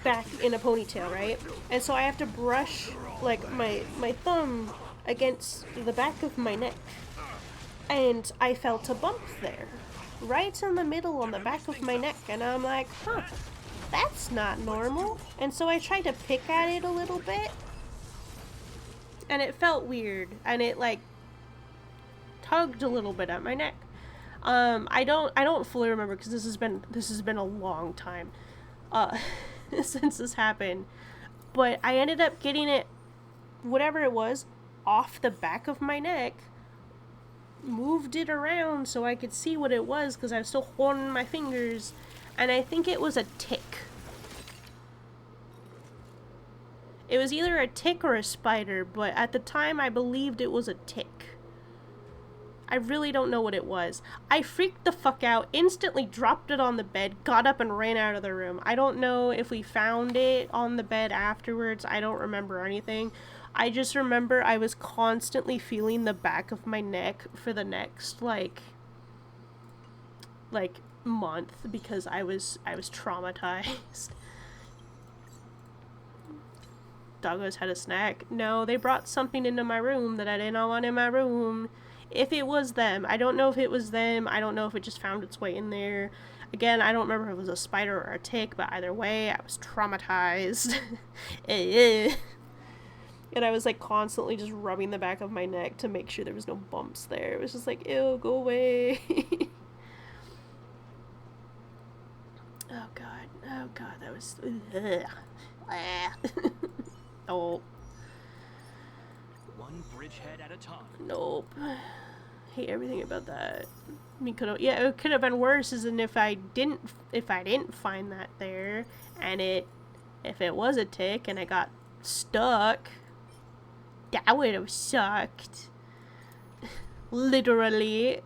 back in a ponytail, right? And so I have to brush like my thumb against the back of my neck, and I felt a bump there, right in the middle on the back of my neck, and I'm like, huh, that's not normal. And so I tried to pick at it a little bit, and it felt weird, and it like tugged a little bit at my neck. I don't fully remember because this has been a long time since this happened, but I ended up getting it, whatever it was, off the back of my neck, moved it around so I could see what it was because I was still holding my fingers, and I think it was a tick. It was either a tick or a spider, but at the time I believed it was a tick. I really don't know what it was. I freaked the fuck out, instantly dropped it on the bed, got up and ran out of the room. I don't know if we found it on the bed afterwards. I don't remember anything. I just remember I was constantly feeling the back of my neck for the next like month because I was traumatized. Doggos had a snack. No, they brought something into my room that I did not want in my room. If it was them, I don't know if it was them. I don't know if it just found its way in there. Again, I don't remember if it was a spider or a tick, but either way, I was traumatized. And I was like constantly just rubbing the back of my neck to make sure there was no bumps there. It was just like, ew, go away. Oh god, that was oh. One bridgehead at a time. Nope. Hate everything about that. I mean, it could have been worse as in if I didn't find that there, and if it was a tick and I got stuck, that would have sucked. Literally.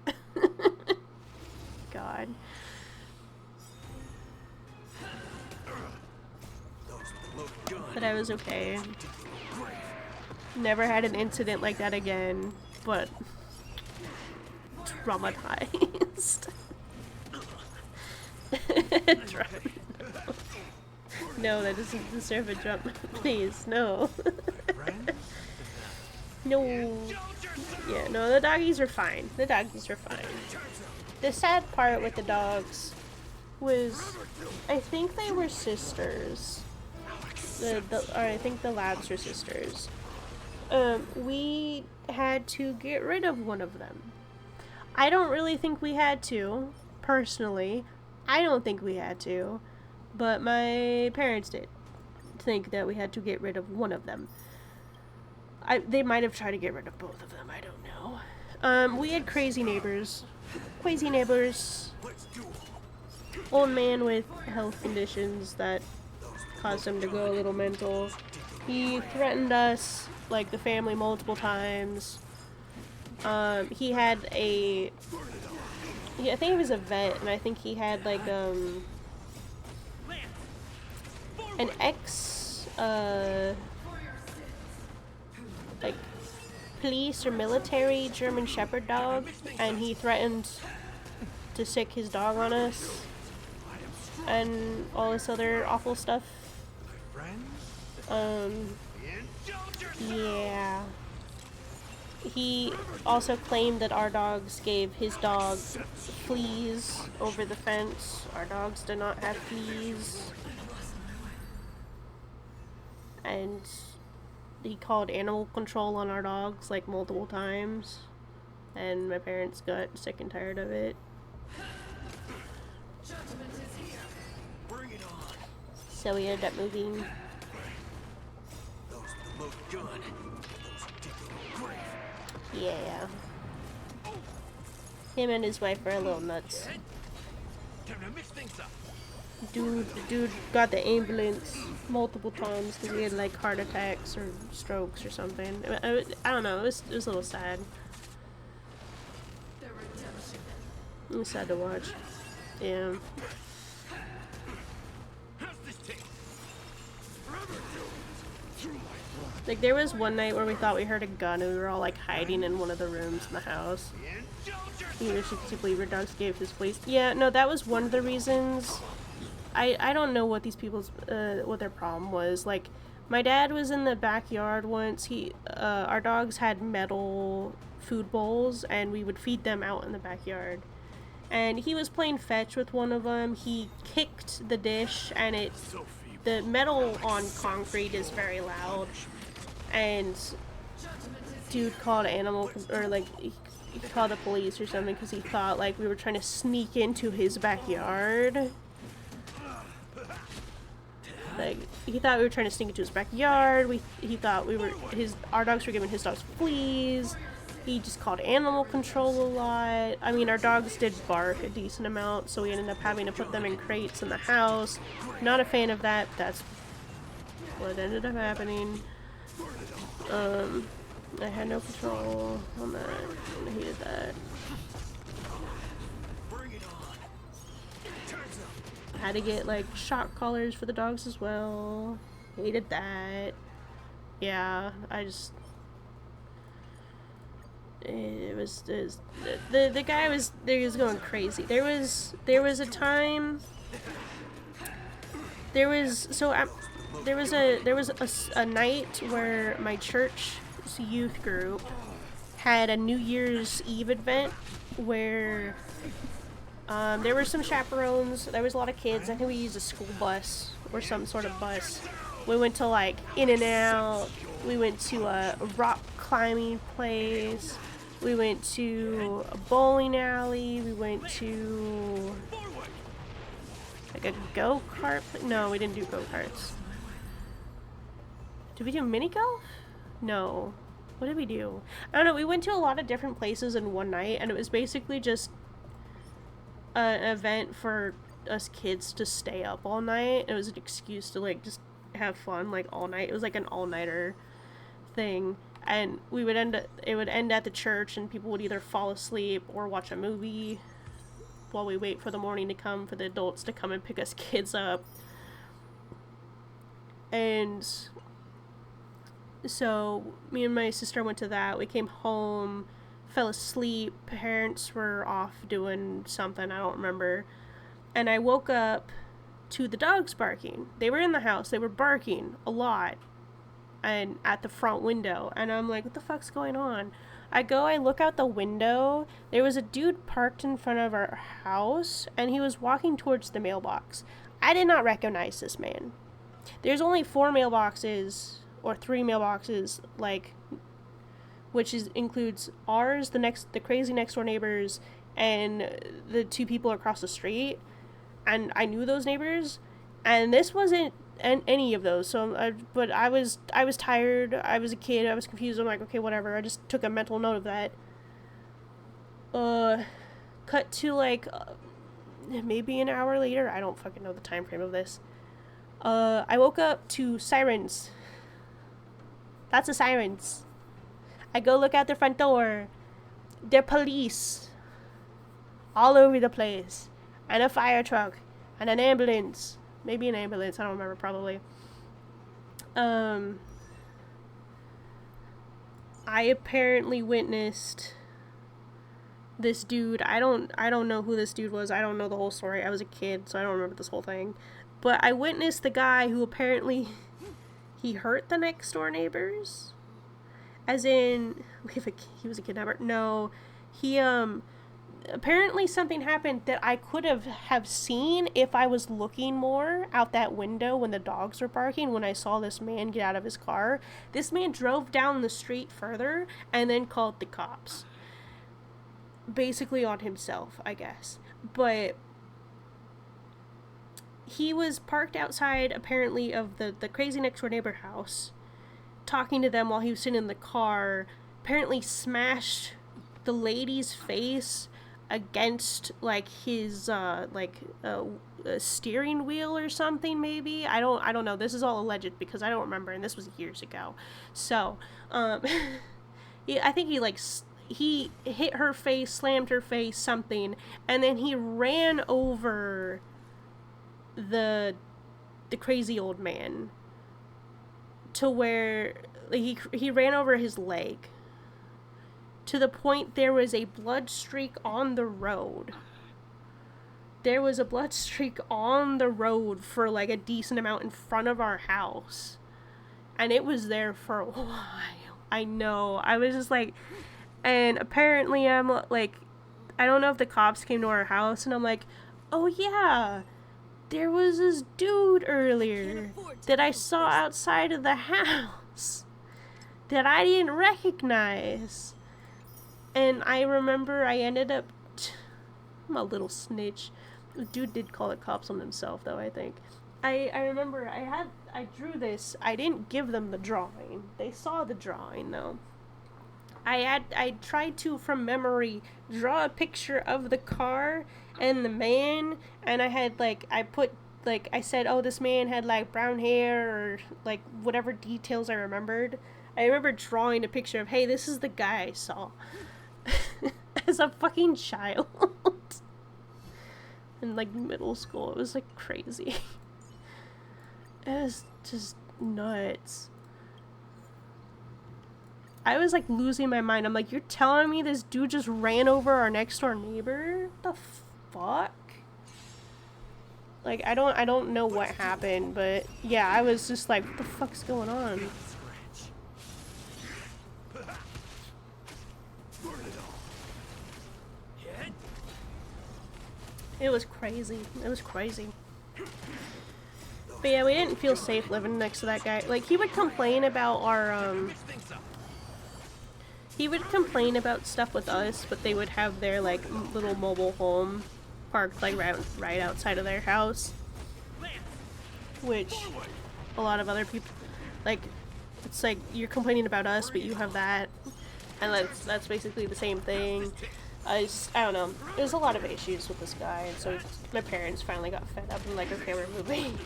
God. But I was okay. Never had an incident like that again, but traumatized. No, that doesn't deserve a jump. Please, no. No. Yeah, no, the doggies are fine. The doggies are fine. The sad part with the dogs was, I think they were sisters. Or I think the labs were sisters. We had to get rid of one of them. I don't really think we had to, personally. I don't think we had to, but my parents did think that we had to get rid of one of them. They might have tried to get rid of both of them. I don't know. We had crazy neighbors. Crazy neighbors. Let's do it. Old man with health conditions that caused him to go a little mental. He threatened us, like the family, multiple times. He had I think he was a vet, and I think he had like an ex like police or military German Shepherd dog, and he threatened to sick his dog on us and all this other awful stuff. Yeah. He also claimed that our dogs gave his dog fleas over the fence. Our dogs do not have fleas. And he called animal control on our dogs like multiple times. And my parents got sick and tired of it. Bring it on. So we ended up moving. Those with the loaded gun. Those who dig their own grave. Yeah. Him and his wife are a little nuts. Time to mix things up. The dude got the ambulance multiple times because he had like heart attacks or strokes or something. I don't know. It was a little sad. It was sad to watch. Yeah. How's this taste? Like there was one night where we thought we heard a gun and we were all like hiding in one of the rooms in the house. You know, she believe her dogs gave his place. Yeah, no, that was one of the reasons. I don't know what these people's what their problem was. Like, my dad was in the backyard once. Our dogs had metal food bowls, and we would feed them out in the backyard. And he was playing fetch with one of them. He kicked the dish, and the metal on concrete is very loud. And dude called he called the police or something because he thought like we were trying to sneak into his backyard. Like, he thought we were trying to sneak into his backyard. He thought our dogs were giving his dogs fleas. He just called animal control a lot. I mean, our dogs did bark a decent amount, so we ended up having to put them in crates in the house. Not a fan of that. That's what ended up happening. I had no control on that. I hated that. I had to get like shock collars for the dogs as well. Hated that. Yeah, the guy was going crazy. There was a time. There was a night where my church's youth group had a New Year's Eve event where there were some chaperones. There was a lot of kids. I think we used a school bus or some sort of bus. We went to like In-N-Out. We went to a rock climbing place. We went to a bowling alley. We went to like a go-kart. No, we didn't do go-karts. Did we do mini golf? No. What did we do? I don't know. We went to a lot of different places in one night, and it was basically just an event for us kids to stay up all night. It was an excuse to like just have fun like all night. It was like an all-nighter thing, and it would end at the church, and people would either fall asleep or watch a movie while we wait for the morning to come for the adults to come and pick us kids up. And so me and my sister went to that. We came home, fell asleep. Parents were off doing something, I don't remember. And I woke up to the dogs barking. They were in the house. They were barking a lot and at the front window. And I'm like, what the fuck's going on? I look out the window. There was a dude parked in front of our house, and he was walking towards the mailbox. I did not recognize this man. There's only 4 mailboxes, or 3 mailboxes, like, which includes ours, the crazy next door neighbors, and the 2 people across the street. And I knew those neighbors, and this wasn't any of those. So, but I was tired. I was a kid. I was confused. I'm like, okay, whatever. I just took a mental note of that. Cut to like maybe an hour later. I don't fucking know the time frame of this. I woke up to sirens. Lots of sirens. I go look out the front door. They're police. All over the place. And a fire truck. And an ambulance. Maybe an ambulance. I don't remember, probably. I apparently witnessed this dude. I don't know who this dude was. I don't know the whole story. I was a kid, so I don't remember this whole thing. But I witnessed the guy who apparently he hurt the next door neighbors. As in, he was a kidnapper. No, he apparently something happened that I could have seen if I was looking more out that window when the dogs were barking. When I saw this man get out of his car, this man drove down the street further and then called the cops. Basically on himself, I guess. But he was parked outside, apparently, of the crazy next door neighbor house, talking to them while he was sitting in the car. Apparently smashed the lady's face against like his a steering wheel or something, maybe. I don't know. This is all alleged because I don't remember, and this was years ago. So I think he hit her face, slammed her face, something, and then he ran over the crazy old man to where he ran over his leg to the point there was a blood streak on the road. There was a blood streak on the road for like a decent amount in front of our house, and it was there for a while. I know. I was just like, and apparently I'm like, I don't know if the cops came to our house, and I'm like, oh yeah, there was this dude earlier that I saw outside of the house that I didn't recognize. And I remember I ended up, I'm a little snitch. The dude did call the cops on himself though, I think. I remember I drew this. I didn't give them the drawing. They saw the drawing though. I tried to, from memory, draw a picture of the car and the man, and I had I said, oh, this man had like brown hair or like whatever details I remembered. I remember drawing a picture of, hey, this is the guy I saw as a fucking child in like middle school. It was like crazy. It was just nuts. I was like losing my mind. I'm like, you're telling me this dude just ran over our next door neighbor? The fuck? Like, I don't know what happened, but yeah, I was just like, what the fuck's going on? It was crazy. It was crazy. But yeah, we didn't feel safe living next to that guy. Like, he would complain about our, he would complain about stuff with us, but they would have their, like, little mobile home parked, like, right outside of their house. Which a lot of other people, like, it's like, you're complaining about us, but you have that. And that's basically the same thing. I don't know. There's a lot of issues with this guy, and so my parents finally got fed up and like, okay, we're moving.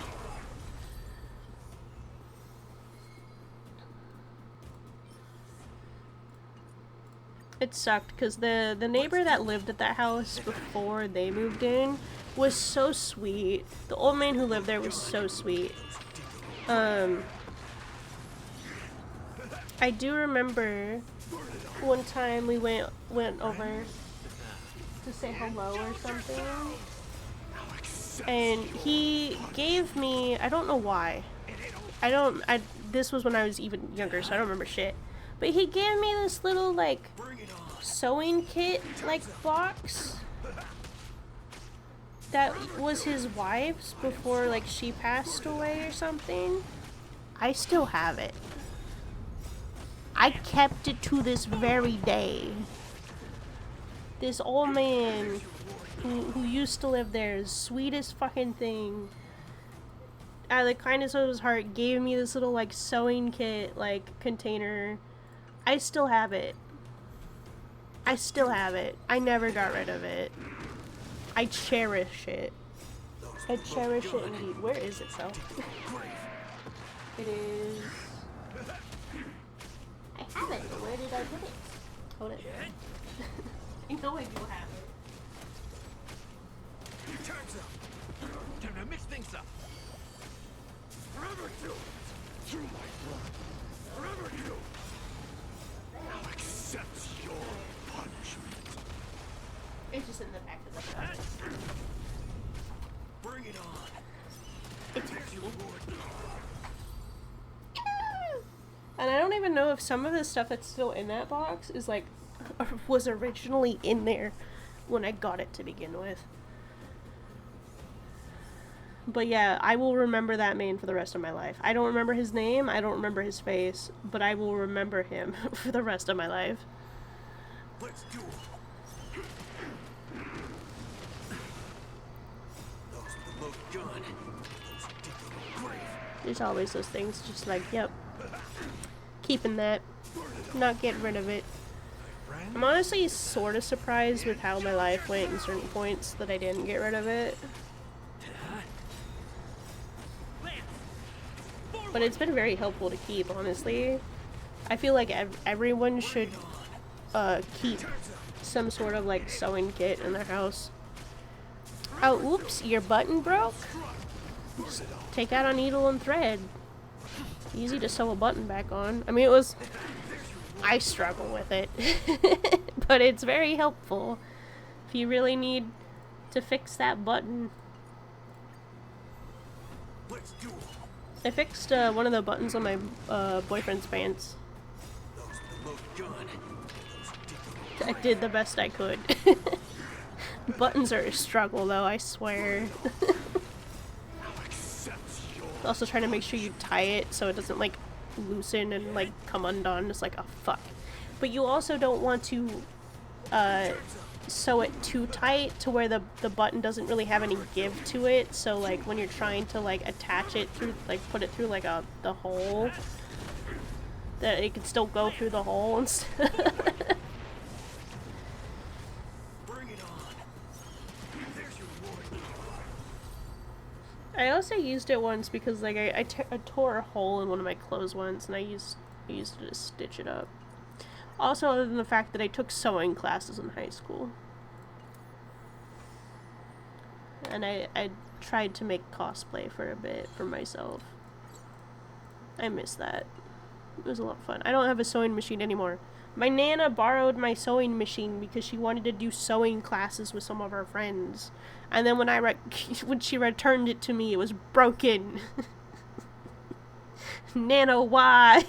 It sucked because the neighbor that lived at that house before they moved in was so sweet. The old man who lived there was so sweet. I do remember one time we went over to say hello or something, and he gave me, I don't know why, this was when I was even younger, so I don't remember shit, but he gave me this little like sewing kit like box that was his wife's before like she passed away or something. I still have it. I kept it to this very day. This old man who used to live there, the sweetest fucking thing. out of the kindness of his heart, gave me this little, like, sewing kit, like, container. I still have it. I still have it. I never got rid of it. I cherish it. I cherish it indeed. Where is it, though? It is... I have it. Where did I put it? Hold it. I know I do have it. Time's up. Time to mix things up. Forever do. Through my blood. Forever do. Now accept your punishment. It's just in the back of the box. Bring it on. It's There's your reward. And I don't even know if some of the stuff that's still in that box is like was originally in there when I got it to begin with. But yeah, I will remember that man for the rest of my life. I don't remember his name, I don't remember his face, but I will remember him for the rest of my life. Let's do it. Those with the load gun. Those who dig the grave. There's always those things just like, yep. Keeping that. Not getting rid of it. I'm honestly sort of surprised with how my life went in certain points that I didn't get rid of it. But it's been very helpful to keep, honestly. I feel like everyone should keep some sort of like sewing kit in their house. Oh, oops, your button broke? Just take out a needle and thread. Easy to sew a button back on. I mean, I struggle with it. But it's very helpful if you really need to fix that button. Let's do it. I fixed one of the buttons on my boyfriend's pants. Those with the load gun. Those who dig the I did the best I could. Buttons are a struggle, though, I swear. Also trying to make sure you tie it so it doesn't like loosen and like come undone. It's like, oh fuck. But you also don't want to sew it too tight to where the button doesn't really have any give to it. So like when you're trying to like attach it through, like put it through like the hole, that it can still go through the hole and stuff. Bring it on. There's your reward. I also used it once because like I tore a hole in one of my clothes once and I used it to stitch it up. Also, other than the fact that I took sewing classes in high school. And I tried to make cosplay for a bit for myself. I miss that. It was a lot of fun. I don't have a sewing machine anymore. My Nana borrowed my sewing machine because she wanted to do sewing classes with some of her friends. And then when when she returned it to me, it was broken. Nana, why?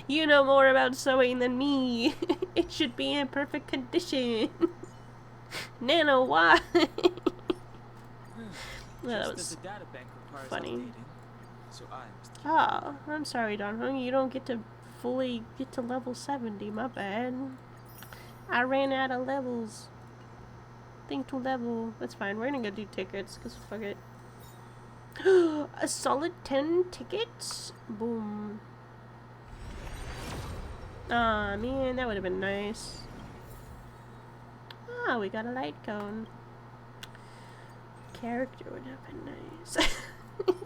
You know more about sewing than me. It should be in perfect condition. Nana, why? Well, that was funny. Ah, I'm sorry, Don Hung. You don't get to fully get to level 70. My bad. I ran out of levels. Think to level. That's fine. We're gonna go do tickets, because fuck it. A solid 10 tickets? Boom. Aw, man, that would have been nice. Ah, we got a light cone. Character would have been nice.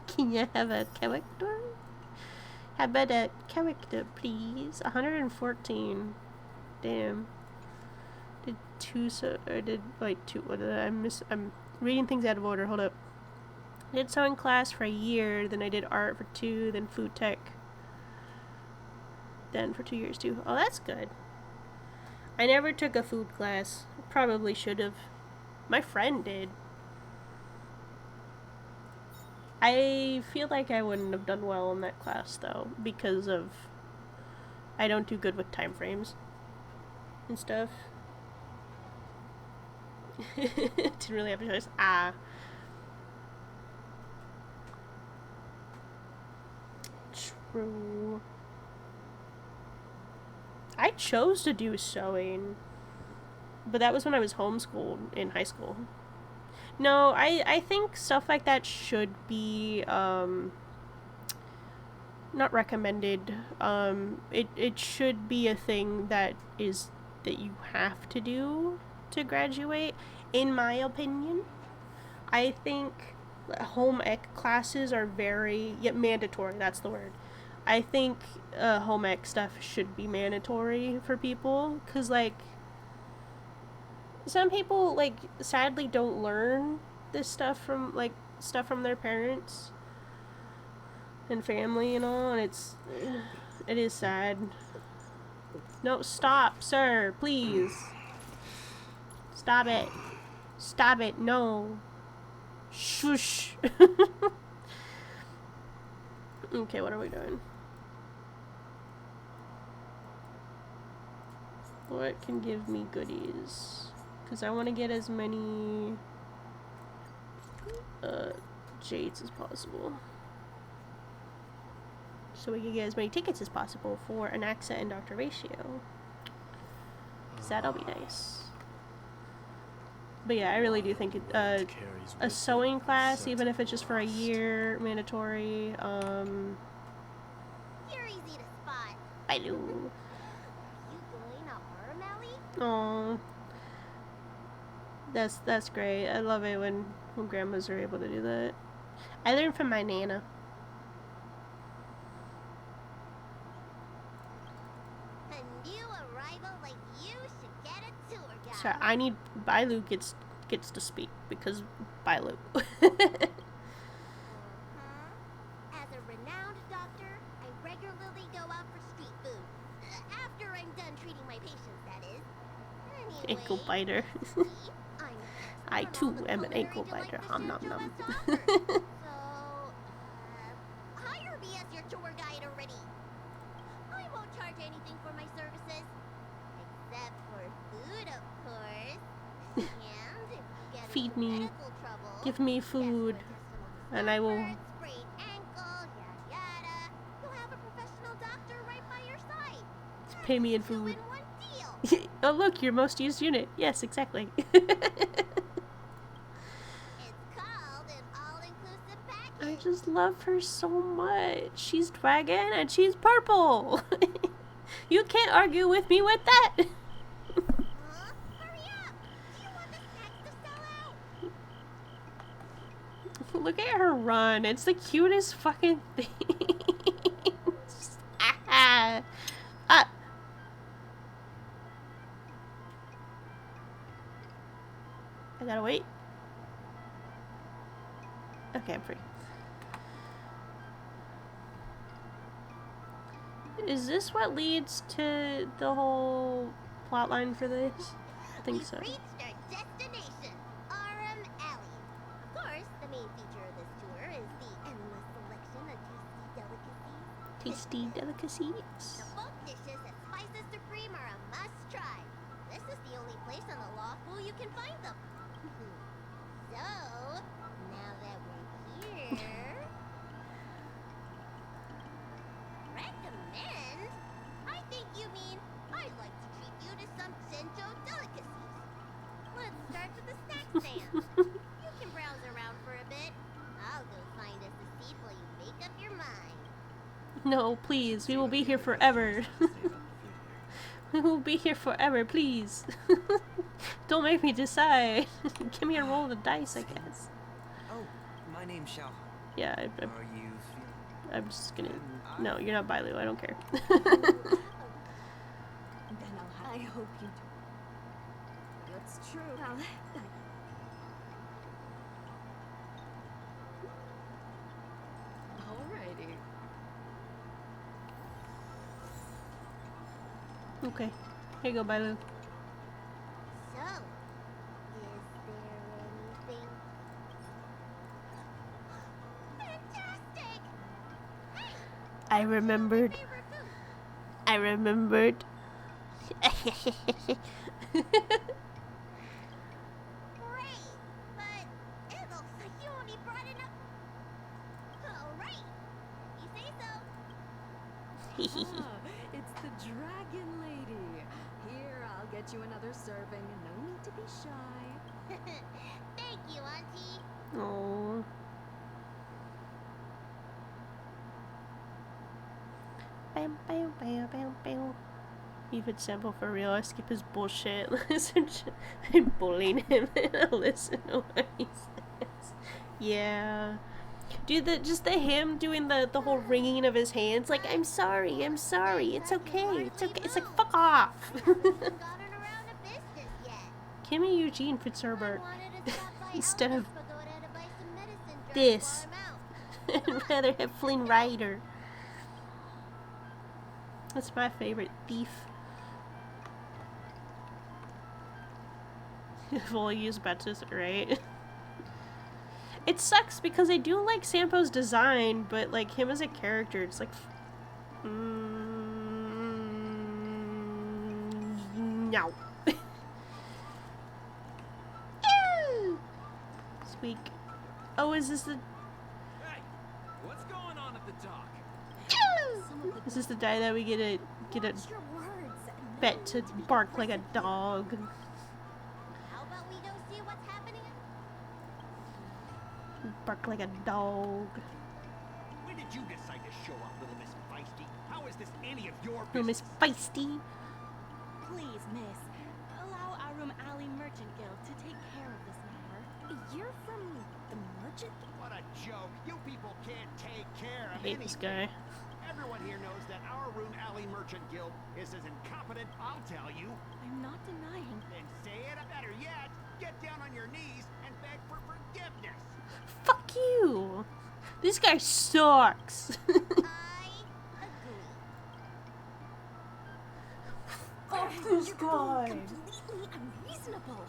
Can you have a character? How about a character, please? 114. Damn. Did two so or did like two? What did I miss? I'm reading things out of order. Hold up. I did sewing class for a year. Then I did art for 2. Then food tech. Then for 2 years too. Oh, that's good. I never took a food class. Probably should have. My friend did. I feel like I wouldn't have done well in that class though, because of I don't do good with time frames and stuff. Didn't really have a choice. Ah. True. I chose to do sewing, but that was when I was homeschooled in high school. No, I think stuff like that should be not recommended. It should be a thing that you have to do to graduate, in my opinion. I think home ec classes are very mandatory. That's the word. I think home ec stuff should be mandatory for people, because like some people like sadly don't learn this stuff from their parents and family and all, and it is sad. No, stop, sir, please. Stop it. Stop it. No. Shush. Okay, what are we doing? What can give me goodies? Because I want to get as many jades as possible, so we can get as many tickets as possible for an accent and Dr. Ratio. Because that'll be nice. But yeah, I really do think a sewing class, even if it's just for a year, mandatory. You're easy to spot. I do. Are you going to Horror Alley? Aww. That's great. I love it when grandmas are able to do that. I learned from my Nana. A new arrival like you should get a tour guide. Sorry, I need Bailu gets to speak because Bailu. As a renowned doctor, I regularly go out for street food. After I'm done treating my patients, that is. Anyway, Ankle biter. I'm I on all too the am an ankle culinary biter. delights Hum the nom Shantou nom. has to offer. So, hire me as your tour guide already. I won't charge anything for my services. Except for food, of course. And if you get Feed into me. medical trouble, Give me that's food, where and I will. discomfort, sprained ankle, yada yada. You'll have a professional doctor right by your side. Pay me in That's a food. two-in-one deal. Oh look, your most used unit. Yes, exactly. It's called an all-inclusive I package. just love her so much. She's dragon and she's purple. You can't argue with me with that. Huh? Hurry up! Do you want the snacks to sell out? Look at her run. It's the cutest fucking thing. Ah. Ah. I gotta wait. Okay, I'm free. Is this what leads to the whole plotline for this? I think We've so. reached our destination, RM Alley. Of course, the main feature of this tour is the endless selection of tasty delicacies. Tasty delicacies. The bulk dishes at Spices Supreme are a must-try. This is the only place on the law school you can find them. So, now that we're here... Recommend? I think you mean I'd like to treat you to some Senjo delicacies. Let's start with the snack stand. You can browse around for a bit. I'll go find us a seat while you make up your mind. No, please. We will be here forever. We will be here forever, please. Don't make me decide. Give me a roll of the dice, I guess. Oh, my name's Xiao. Yeah, How are you feeling? I'm just gonna... No, you're not Bailu. I don't care. I hope you do. That's true. Well, alrighty. Okay. Here you go, Bailu. So, is there anything... Fantastic! Hey, I remembered. favorite food? I remembered. Great, but it looks like you only brought enough... All right, you say so. It's the Dragon Lady. Here, I'll get you another serving. No need to be shy. Thank you, Auntie. Oh. Bam, bam, bam, bam, bam. Even Sample for real, I skip his bullshit. I'm bullying him and I listen to what he says. Yeah. Dude, just the him doing the whole wringing of his hands, like, I'm sorry, it's okay, it's okay. It's like, fuck off. Haven't even gotten around to business yet. Kimmy Eugene Fitzherbert. I wanted to stop by Instead of Albert's Pagoda to buy some medicine drugs this. while I'm out. I'd rather have Flynn Rider. That's my favorite thief. Well, use Betis, right? It sucks because I do like Sampo's design, but like him as a character, it's like, no. Squeak. Oh, is this the? Hey, what's going on at the dock? Is this the guy that we get a Watch your words. bet to bark like a dog? How about we go see what's happening? Bark like a dog. When did you decide to show up, little Miss Feisty? How is this any of your Little business? Miss Feisty. Please, miss, allow our room alley merchant guild to take care of this matter. You're from the merchant? What a joke! You people can't take care I of hate this anything. guy. Everyone here knows that our Room Alley Merchant Guild is as incompetent, I'll tell you. I'm not denying. Then say it, or better yet, get down on your knees and beg for forgiveness. Fuck you. This guy sucks. I agree. Fuck this You're guy. being completely unreasonable.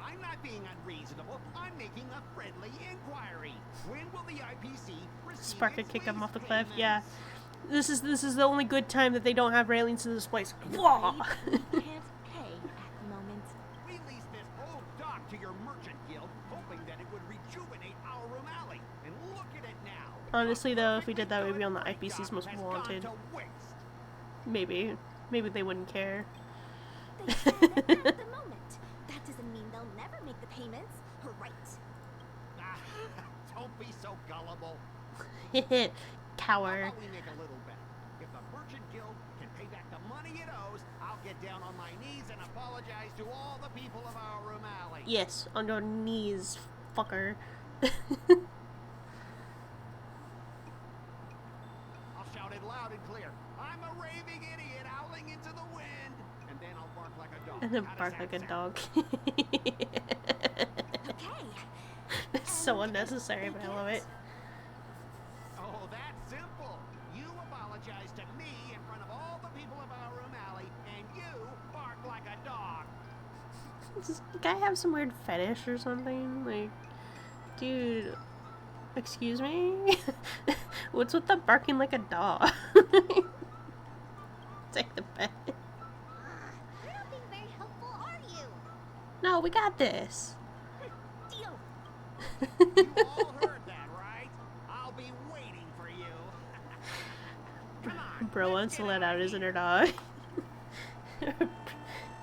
I'm not being unreasonable. I'm making a friendly inquiry. When will the IPC receive Spark its could kick him off the lease cliff. Yeah. payments? This is the only good time that they don't have railings in this place. I'm Wah! afraid we can't pay at the moment. We leased this whole dock to your merchant guild, hoping that it would rejuvenate our room alley. And look at it now. Honestly, A though, if we did that, perfectly we'd be on the good IPC's dock most has wanted. gone to waste. Maybe. Maybe they wouldn't care. They said at the moment. That doesn't mean they'll never make the payments, right? Ah, don't be so gullible. How Cower. about we make a little bet? If the merchant guild can pay back the money it owes, I'll get down on my knees and apologize to all the people of our room alley. Yes, on your knees, fucker. I'll shout it loud and clear. I'm a raving idiot howling into the wind. And then I'll bark like a dog. And then How does bark that like a sound? dog. Okay. It's so unnecessary, but I love it. Oh, that's simple. You apologize to me in front of all the people of our room alley, and you bark like a dog. Does this guy have some weird fetish or something? Like, dude, excuse me? What's with the barking like a dog? Take the bet. You're not being very helpful, are you? No, we got this. Deal. You all heard that, right? I'll be waiting for you. Come on. Bro let's wants to get let out out of his here. inner dog.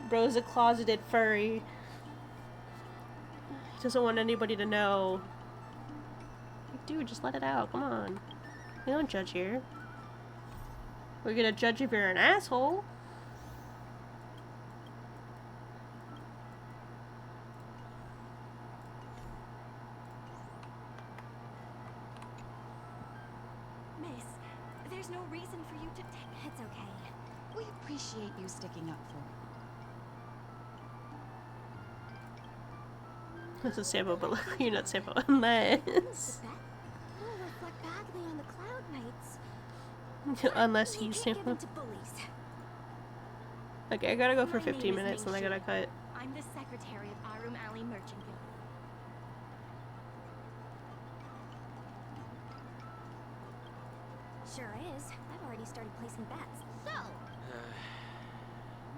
Bro's a closeted furry. He doesn't want anybody to know. Like, dude, just let it out. Come on. We don't judge here. We're gonna judge if you're an asshole. Miss, there's no reason for you to take. It's okay. We appreciate you sticking up for This is Sambo, but you're not Sambo unless The bet will reflect badly on the cloud knights. unless We he's can't give Sambo. in to bullies. Okay, I gotta go for My 15 name is minutes, and I Ming gotta Shi. cut. I'm the secretary of Arum Alley Merchant Guild. Sure is. I've already started placing bets. So,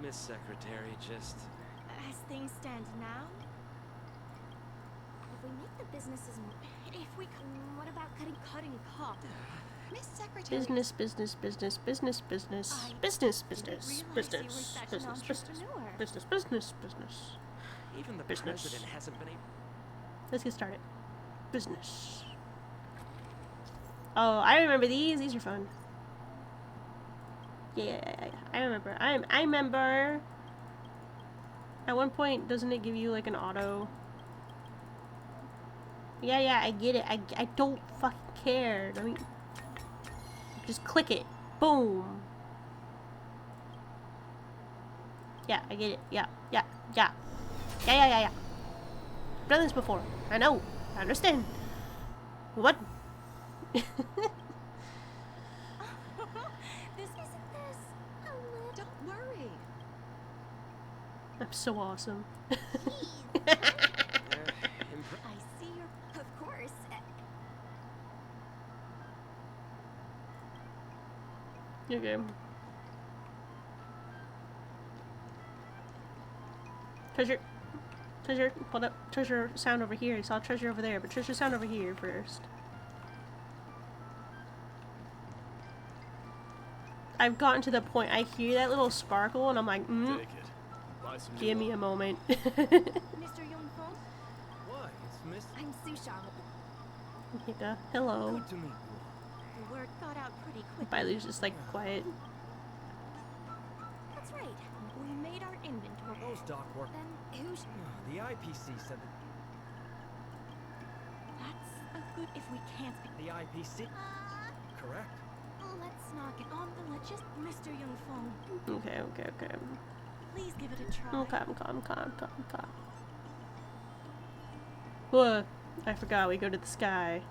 Miss Secretary, just... As things stand now, If we make the businesses if we could, what about cutting costs? Miss Secretary. Business, business, business, business, business, I business, didn't business, realize you were business, such an business, business, entrepreneur. business, business, business. Even the Business. president hasn't been able. Let's get started. Business. Oh, I remember these. These are fun. Yeah, I remember. I remember. At one point, doesn't it give you like an auto? Yeah, I get it. I don't fucking care. Let me just click it. Boom. Yeah, I get it. Yeah. I've done this before. I know. I understand. What? This isn't this. Don't worry. I'm so awesome. I see your. Of course. Okay. Treasure, hold up. Treasure sound over here. I saw treasure over there, but treasure sound over here first. I've gotten to the point, I hear that little sparkle and I'm like, Take it. Buy some give me new a moment. Mr. Youngfong? Why? It's Miss. I'm Susha. Hika, hello. Good to meet you. The word got out pretty quick. Bailu's just like quiet. That's right. We made our inventory. Those dock work. Then who's... The IPC said that That's a good if we can't speak. the IPC. Correct. Let's not get on the let's just Mr. Youngfong. Okay. Please give it a try. Calm. Whoa, I forgot we go to the sky.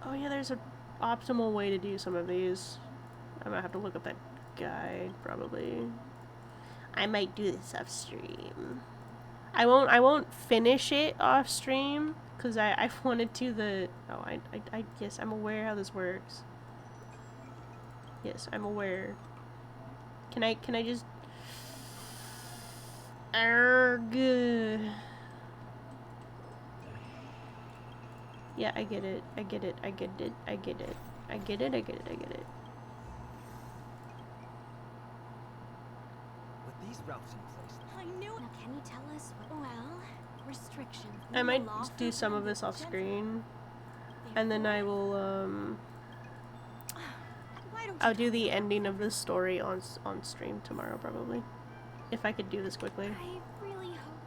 Oh yeah, there's an optimal way to do some of these. I might have to look up that guide, probably. I might do this off stream. I won't finish it off stream, because I wanted to I guess I'm aware how this works. Yes, I'm aware. Can I just... Arrgh. Yeah, I get it. With these routes in place. I knew it. Now, can you tell us what... Well, restrictions. I might just do some of this off screen. And then I will, Why don't I'll do the ending of this story on stream tomorrow, probably. If I could do this quickly. I really hope...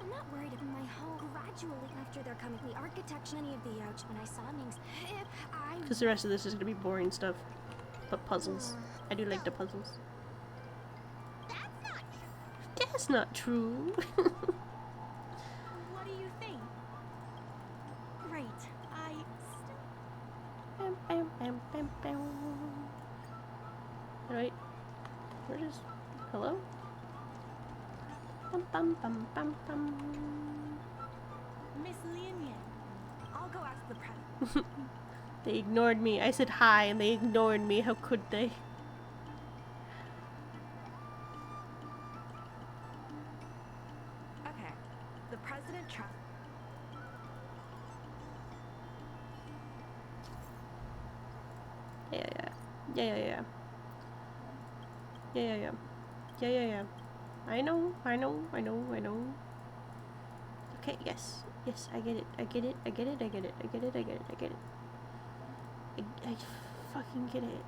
I'm not worried about my home. Gradually, after they're coming, the architecture, any of the ouch, when I saw Ming's... If I... Because the rest of this is going to be boring stuff. But puzzles. I do like the puzzles. That's not true. That's not true. What do you think? Great. I still... Right. Where is... Hello? Miss Lin Yan. I'll go ask the president. They ignored me. I said hi and they ignored me. How could they? Okay. The president trusts... Yeah. I know. Okay, yes, I get it. I fucking get it.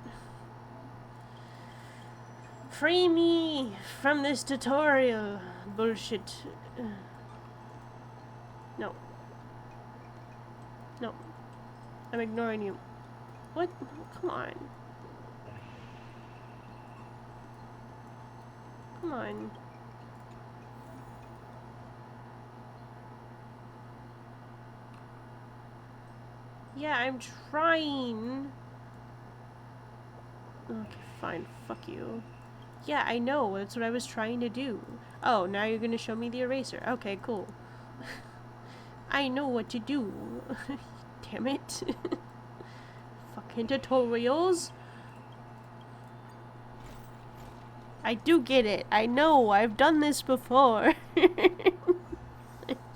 Free me from this tutorial bullshit. No. I'm ignoring you. What? Come on. Yeah, I'm trying. Okay, fine. Fuck you. Yeah, I know. That's what I was trying to do. Oh, now you're gonna show me the eraser. Okay, cool. I know what to do. Damn it. Fucking tutorials. I do get it. I know. I've done this before.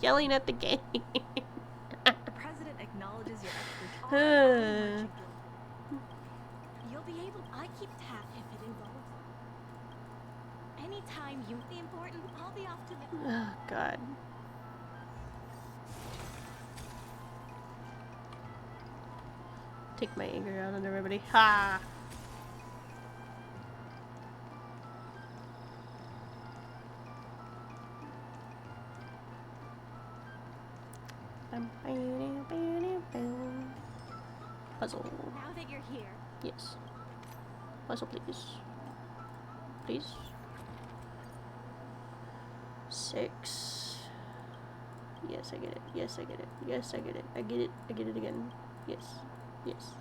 Yelling at the game. The president acknowledges your expertise. You'll be able... I keep tab if it involves... Anytime you the important, I'll be off to the. Oh, God. Take my anger out on everybody. Ha! Puzzle. Now that you're here. Yes. Puzzle, please. Please. 6. Yes, I get it. Yes, I get it. Yes, I get it. I get it. I get it again. Yes. Yes.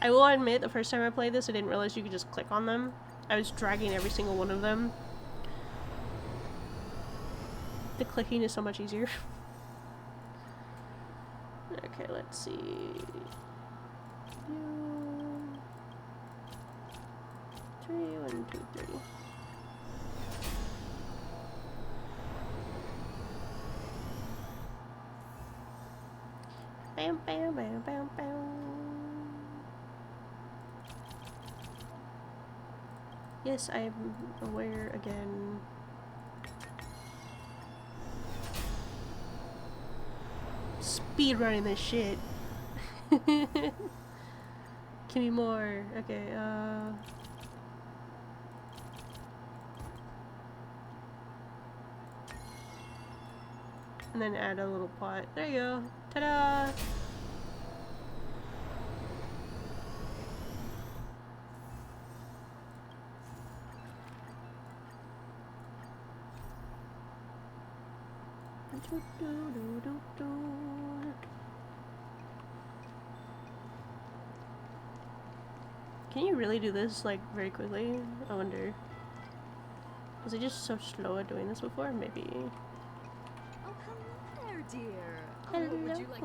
I will admit, the first time I played this, I didn't realize you could just click on them. I was dragging every single one of them. The clicking is so much easier. Okay, let's see. 3, 1, 2, 3. Bam, bam, bam, bam, bam. Yes, I'm aware again. Speed running this shit. Give me more. Okay, and then add a little pot. There you go. Ta-da! Can you really do this, like, very quickly? I wonder. Was I just so slow at doing this before? Maybe. Oh, hello there, dear. Hello. Oh, would you like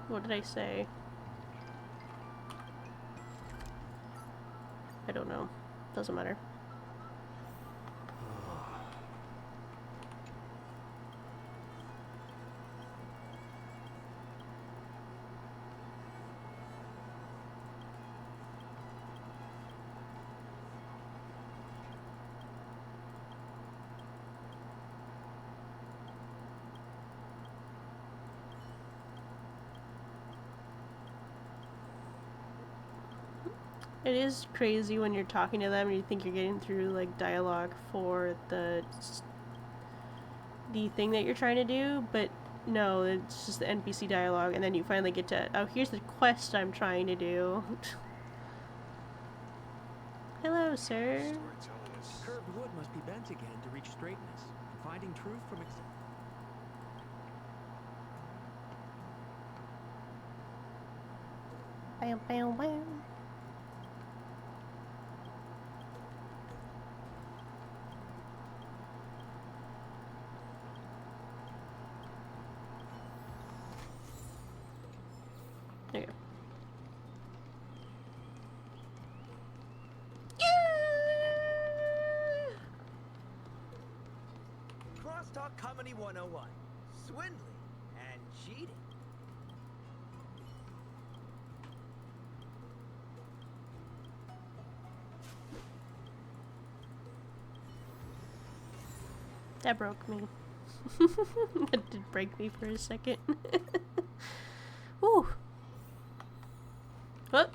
What did I say? I don't know. Doesn't matter. It is crazy when you're talking to them and you think you're getting through like dialogue for the thing that you're trying to do, but no, it's just the NPC dialogue, and then you finally get to, oh, here's the quest I'm trying to do. Hello, sir. Curved wood must be bent again to reach straightness. Finding truth from Bam, bam, bam. There you go. Crosstalk Comedy 101. Swindling and cheating. That broke me. That did break me for a second. Woo! What?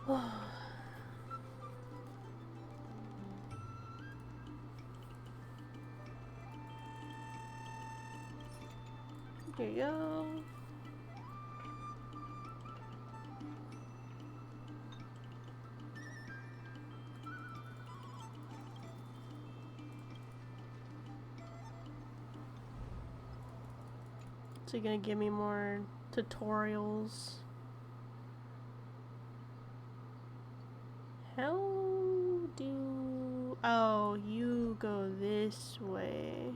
What? There you go. So you're gonna give me more tutorials? How do... Oh, you you go this way.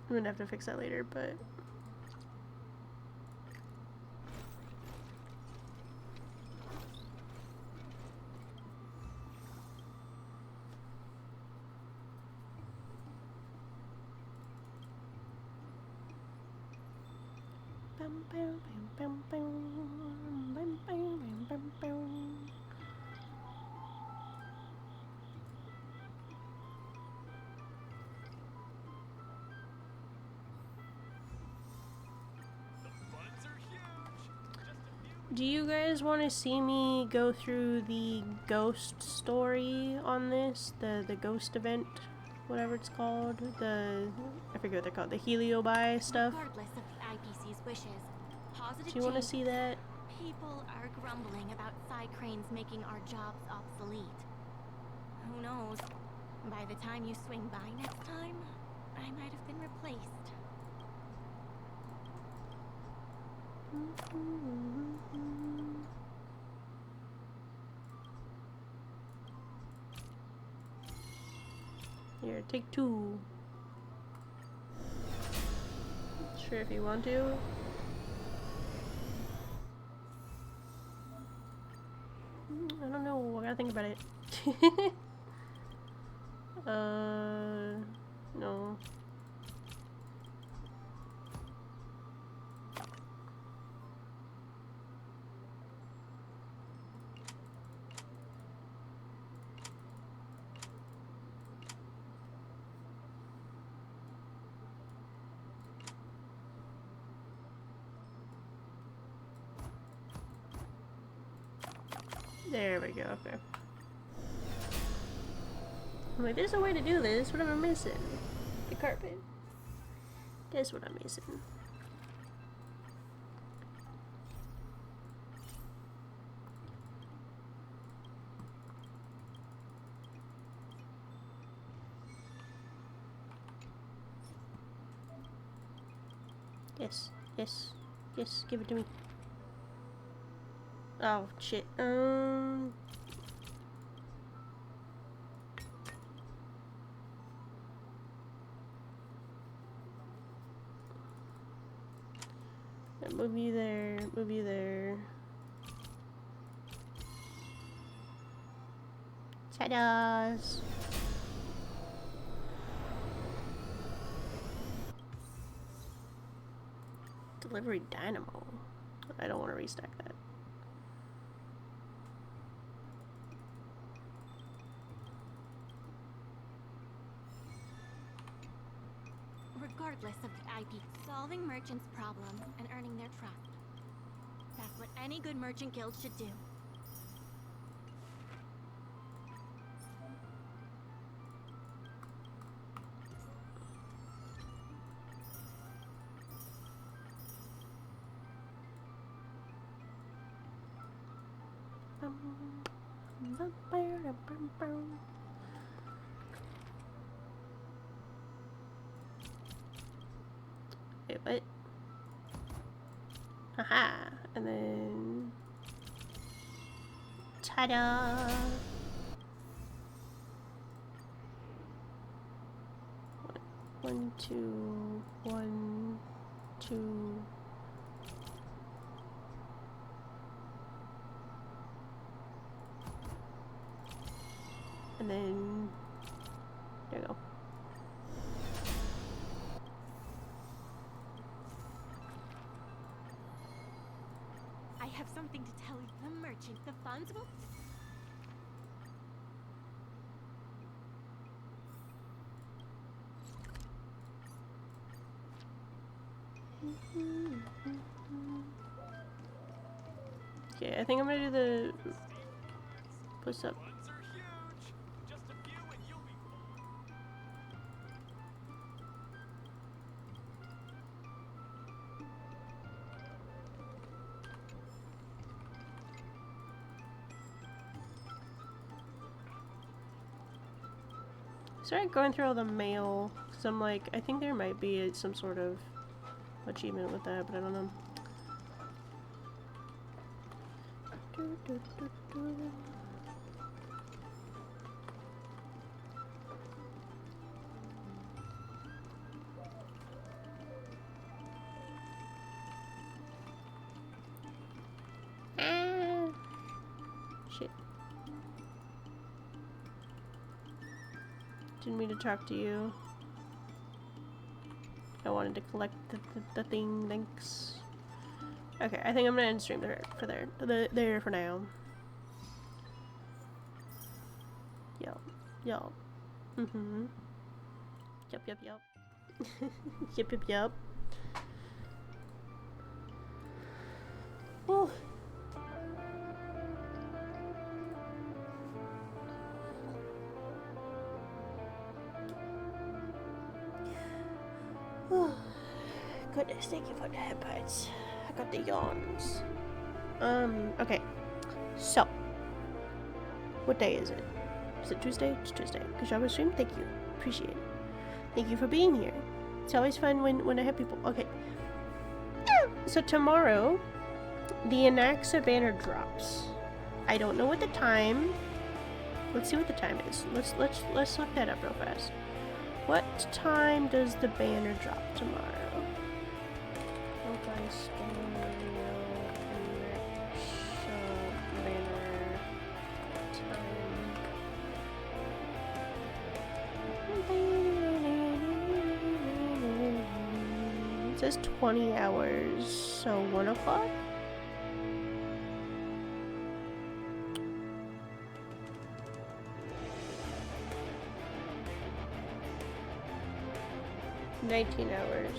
I'm gonna have to fix that later, but do you guys want to see me go through the ghost story on this? The ghost event, whatever it's called. I forget what they're called. The Heliobi stuff. Regardless of the IPC's wishes, positive Do you want to change- see that? People are grumbling about psi cranes making our jobs obsolete. Who knows? By the time you swing by next time, I might have been replaced. Here, take 2. Sure, if you want to. I don't know. I gotta think about it. No. There we go, okay. I'm like, there's a way to do this. What am I missing? The carpet. Guess what I'm missing. Yes, yes, yes, give it to me. Oh, shit. Move you there, move you there. Ta-da's! Delivery dynamo. I don't want to restack that. Regardless of the IP, solving merchants' problems and earning their trust. That's what any good merchant guild should do. Wait, what? Haha! And then... Ta-da! One, two, 1, 2... And then... There you go. I have something to tell you. The merchant, the funds will... Okay, I think I'm gonna do the push up. Funds are huge. Just a few and you'll be Started going through all the mail, because I'm like, I think there might be some sort of achievement with that, but I don't know. Shit. Didn't mean to talk to you. I wanted to collect the thing, thanks. Okay, I think I'm gonna end stream there for now. Yup. Yup. Mm-hmm. Yup, yup, yup. Yup, yup, yup. Whew. Goodness, thank you for the headphones. I got the yawns. Okay. So, what day is it? Is it Tuesday? It's Tuesday. Good job with stream. Thank you. Appreciate it. Thank you for being here. It's always fun when I have people. Okay. So tomorrow, the Anaxa banner drops. I don't know what the time. Let's see what the time is. Let's look that up real fast. What time does the banner drop tomorrow? It says 20 hours, so 1 o'clock? $19 hours.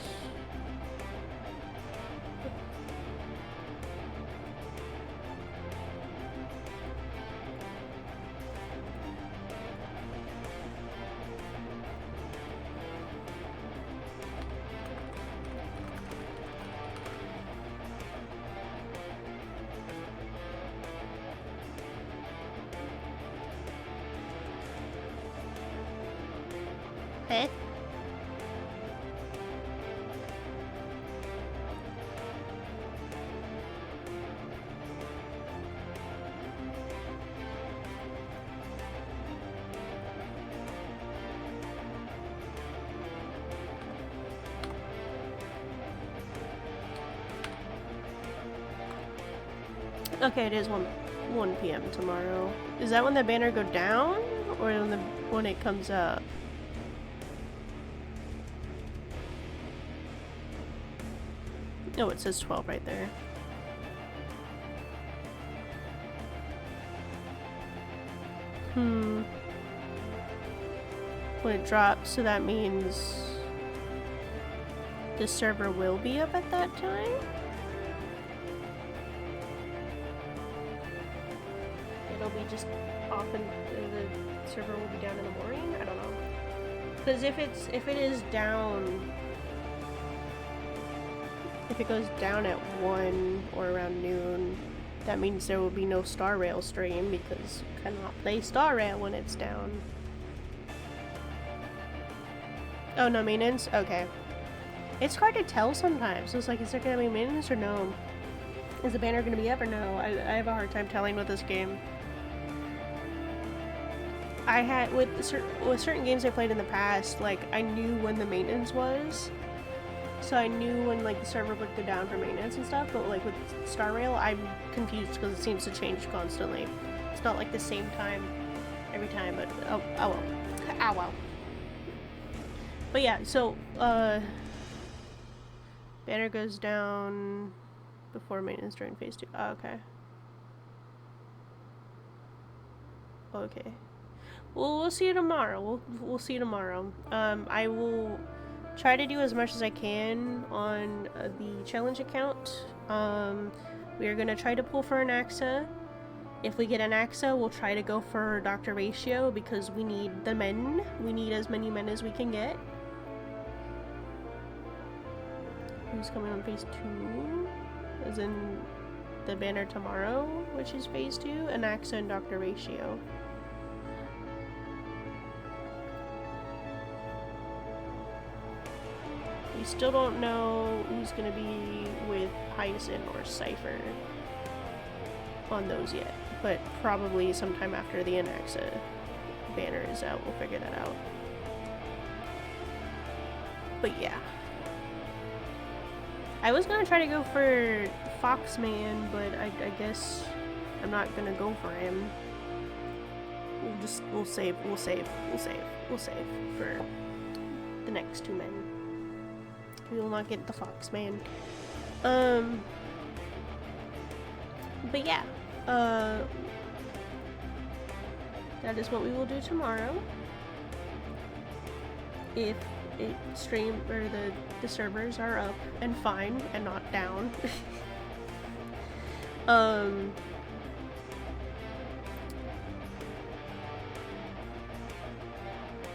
Eh? Okay, it is 1 p.m. tomorrow. Is that when the banner go down, or when it comes up? Oh, it says 12 right there. When it drops, so that means the server will be up at that time? It'll be just off and the server will be down in the morning? I don't know. Because if it is down, if it goes down at 1 or around noon, that means there will be no Star Rail stream because you cannot play Star Rail when it's down. Oh, no maintenance? Okay. It's hard to tell sometimes. So it's like, is there gonna be maintenance or no? Is the banner gonna be up or no? I have a hard time telling with this game. I had, with certain games I played in the past, like, I knew when the maintenance was. So I knew when, like, the server would go down for maintenance and stuff, but, like, with Star Rail, I'm confused because it seems to change constantly. It's not, like, the same time every time, but, oh well. Oh well. But yeah, so, banner goes down before maintenance during phase 2. Oh, okay. Okay. Well, we'll see you tomorrow. We'll see you tomorrow. I will try to do as much as I can on the challenge account. We are going to try to pull for an AXA. If we get an AXA, we'll try to go for Dr. Ratio because we need the men. We need as many men as we can get. Who's coming on phase 2? As in the banner tomorrow, which is phase 2, an AXA and Dr. Ratio. We still don't know who's gonna be with Hyacinth or Cypher on those yet, but probably sometime after the Anaxa banner is out, we'll figure that out. But yeah. I was gonna try to go for Foxman, but I guess I'm not gonna go for him. We'll save for the next two men. We will not get the Foxman. But yeah, that is what we will do tomorrow. If stream or the servers are up and fine and not down.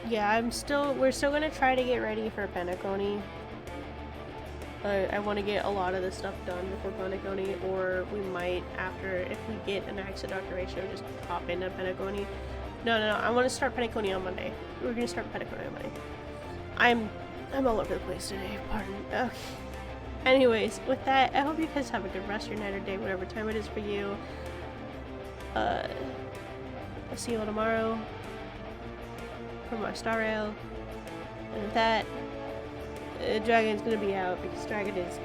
Yeah, we're still gonna try to get ready for Penacony. I want to get a lot of this stuff done before Penacony, or we might, after, if we get an accident ratio, just pop into Penacony. No, I want to start Penacony on Monday. We're gonna start Penacony on Monday. I'm all over the place today, pardon. Okay. Anyways, with that, I hope you guys have a good rest of your night or day, whatever time it is for you. I'll see you all tomorrow for my Star Rail. And with that, Dragon's gonna be out because Dragon is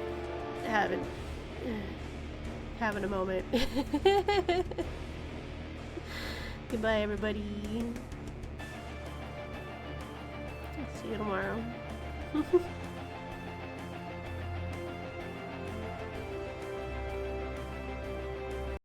having a moment. Goodbye, everybody. See you tomorrow.